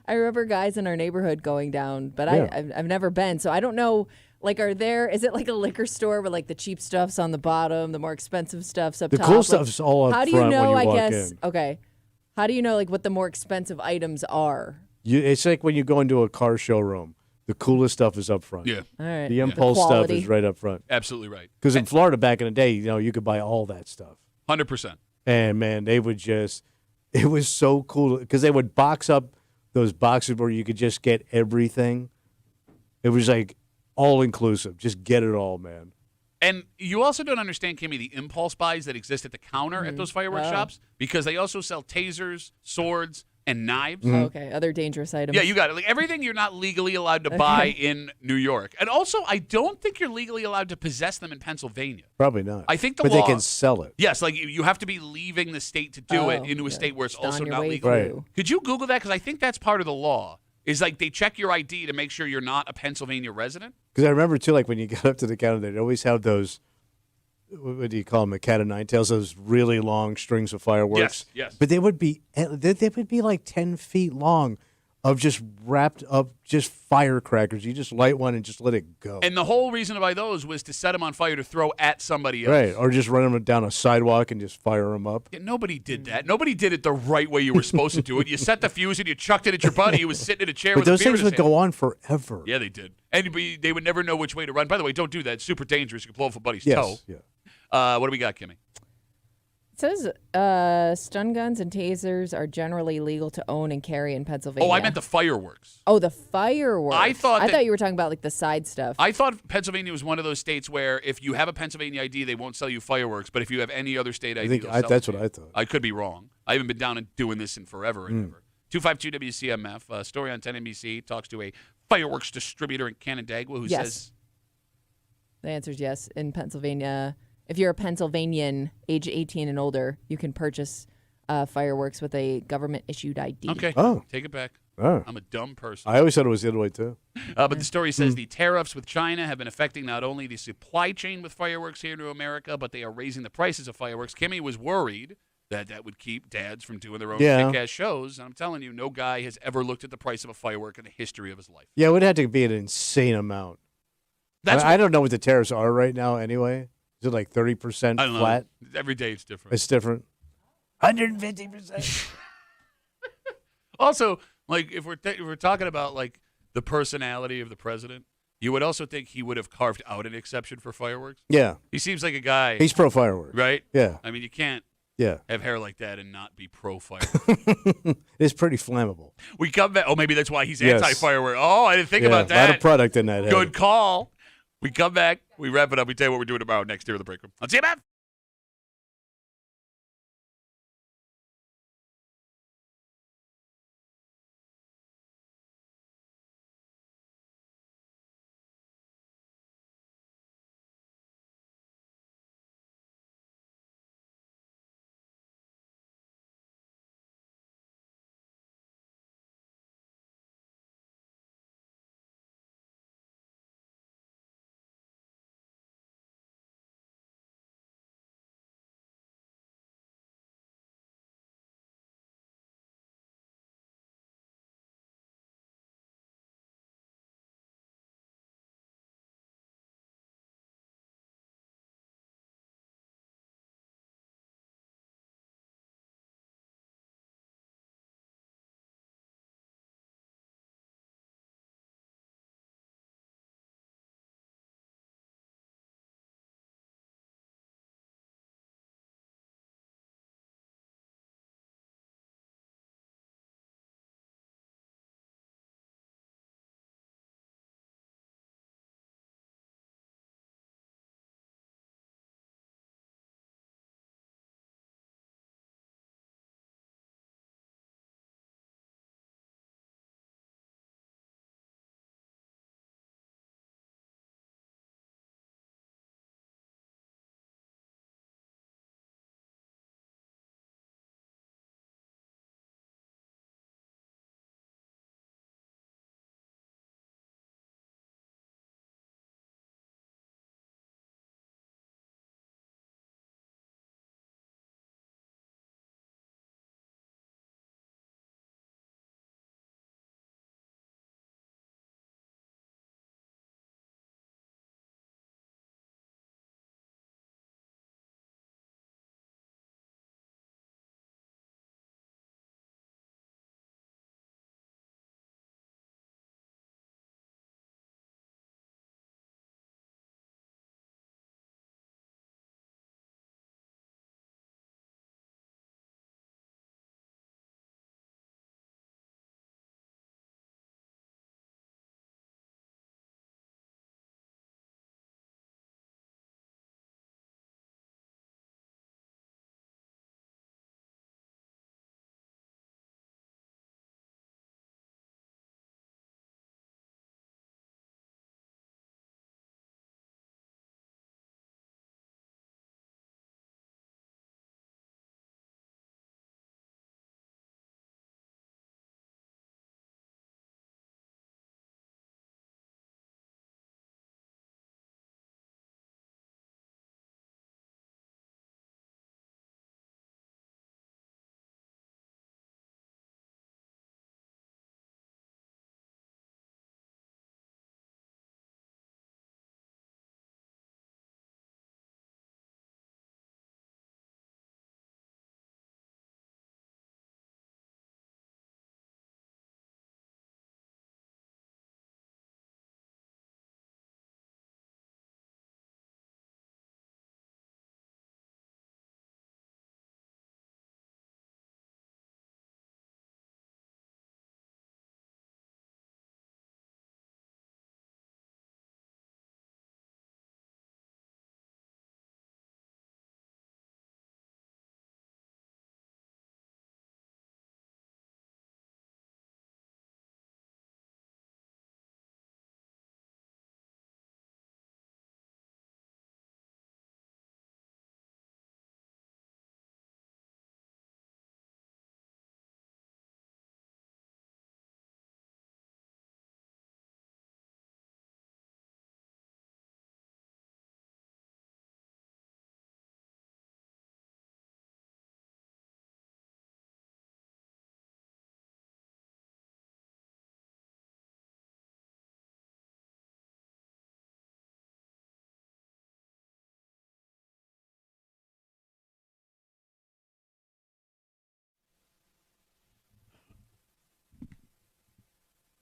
I remember guys in our neighborhood going down, but Yeah. I've never been, so I don't know. Like, is it like a liquor store where like the cheap stuff's on the bottom, the more expensive stuff's up The top? cool Like, stuff's all up how do front you know? when you I walk guess in. okay. How do you know like what the more expensive items are? It's like when you go into a car showroom. The coolest stuff is up front. Yeah, All right. The impulse stuff quality. is right up front. absolutely right. Because in Florida back in the day, you could buy all that stuff. 100%. And, man, they would just – it was so cool because they would box up those boxes where you could just get everything. It was like all-inclusive. Just get it all, man. And you also don't understand, Kimmy, the impulse buys that exist at the counter at those fireworks shops because they also sell tasers, swords, and knives. Oh, okay, other dangerous items. Yeah, you got it. Like everything you're not legally allowed to buy in New York. And also, I don't think you're legally allowed to possess them in Pennsylvania. Probably not. I think the but law. they can sell it. Yes, like you have to be leaving the state to do it into a state where it's Just on also your not way legal. Right. through. Could you Google that? Because I think that's part of the law. Is like they check your ID to make sure you're not a Pennsylvania resident. Because I remember, too, like when you got up to the counter, they'd always have those – what do you call them? A cat of nine tails, those really long strings of fireworks. Yes, yes. But they would be like 10 feet long of just wrapped up just firecrackers. You just light one and just let it go. And the whole reason to buy those was to set them on fire to throw at somebody else. Right, or just run them down a sidewalk and just fire them up. Yeah, nobody did that. Nobody did it the right way you were supposed to do it. You set the fuse and you chucked it at your buddy who was sitting in a chair But with a those beer in things his would hand. go on forever. Yeah, they did. And they would never know which way to run. By the way, don't do that. It's super dangerous. You can blow off a buddy's toe. Yes, yeah. What do we got, Kimmy? It says stun guns and tasers are generally legal to own and carry in Pennsylvania. Oh, I meant the fireworks. Oh, the fireworks. I thought you were talking about like the side stuff. I thought Pennsylvania was one of those states where if you have a Pennsylvania ID, they won't sell you fireworks. But if you have any other state ID, I think they'll sell that's it what to you. I thought. I could be wrong. I haven't been down and doing this in forever and ever. 252 WCMF, story on 10 NBC, talks to a fireworks distributor in Canandaigua who Yes. says, The answer is yes. In Pennsylvania, if you're a Pennsylvanian, age 18 and older, you can purchase fireworks with a government-issued ID. okay, Oh. take it back. Oh. I'm a dumb person. I always thought it was the other way, too. But the story says the tariffs with China have been affecting not only the supply chain with fireworks here to America, but they are raising the prices of fireworks. Kimmy was worried that would keep dads from doing their own kick-ass shows. And I'm telling you, no guy has ever looked at the price of a firework in the history of his life. Yeah, it would have to be an insane amount. I don't know what the tariffs are right now anyway. Is it like 30% I don't flat? know. Every day it's different. It's different. 150%. Also, like if we're talking about like the personality of the president, you would also think he would have carved out an exception for fireworks. Yeah. He seems like a guy, He's pro fireworks. right? Yeah. I mean, you can't. Yeah. have hair like that and not be pro-fire. It's pretty flammable. We come back. Oh, maybe that's why he's Yes. anti-firework. Oh, I didn't think about A lot that. of product in that head. Good call. We come back. We wrap it up. We tell you what we're doing tomorrow next year of the break room. On CMF.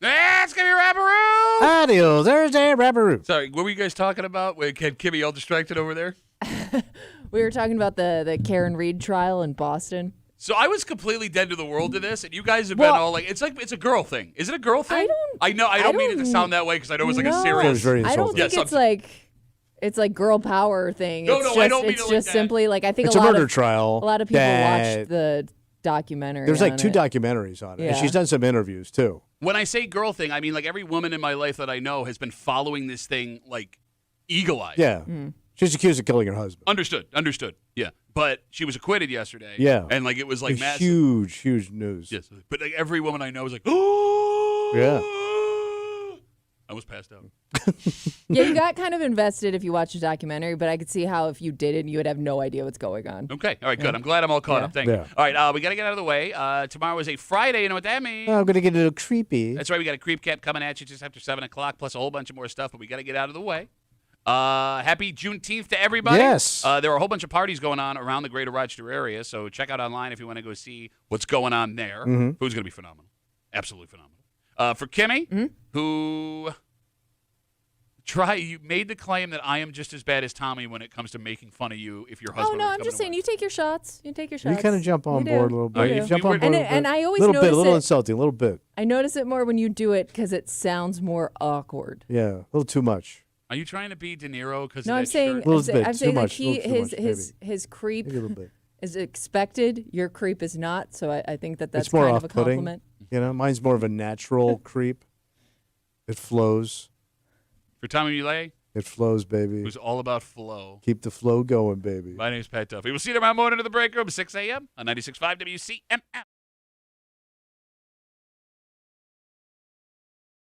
That's going to be Rapperoo. Adios, Thursday, Rapperoo. Sorry, what were you guys talking about? Had Kimmy all distracted over there? We were talking about the Karen Reed trial in Boston. So I was completely dead to the world to this, and you guys have been all like it's a girl thing. Is it a girl thing? I don't mean it to sound that way because I know it's like a serious. I don't think it's like girl power thing. No, it's no, just, I don't mean it's it just like that. simply like I think it's a murder trial. A lot of people watched the documentary. There's like 2 it. documentaries on it, and Yeah. she's done some interviews too. When I say girl thing, I mean like every woman in my life that I know has been following this thing like eagle-eyed. Yeah, she's accused of killing her husband. Understood. Yeah, but she was acquitted yesterday. Yeah, and like it was like it's massive. huge news. Yes, but like every woman I know is like, oh, yeah. I was passed out. Yeah, you got kind of invested if you watched the documentary, but I could see how if you didn't, you would have no idea what's going on. Okay, all right, good. I'm glad I'm all caught up. Thank you. All right, we got to get out of the way. Tomorrow is a Friday. You know what that means? I'm gonna get a little creepy. That's right. We got a creep cap coming at you just after 7 o'clock, plus a whole bunch of more stuff. But we got to get out of the way. Happy Juneteenth to everybody. Yes. There are a whole bunch of parties going on around the greater Rochester area, so check out online if you want to go see what's going on there. Food's going to be phenomenal. Absolutely phenomenal. For Kimmy, who you made the claim that I am just as bad as Tommy when it comes to making fun of you if your husband. Oh no, I'm just saying you take your shots. You take your shots. You kind of jump on board a little bit. You jump on board and I always a notice little it. insulting, a little bit. I notice it more when you do it because it sounds more awkward. Yeah, a little too much. Are you trying to be De Niro? Because No, I'm saying, A little bit, I'm too saying much, like a little too much, his creep Maybe a little bit. is expected. Your creep is not. So I think that's It's more kind of a off-putting. compliment. You know, mine's more of a natural creep. It flows. For Tommy Muley, It flows, baby. who's all about flow. Keep the flow going, baby. My name's Pat Duffy. We'll see you tomorrow morning to the break room, 6 a.m. on 96.5 WCMF.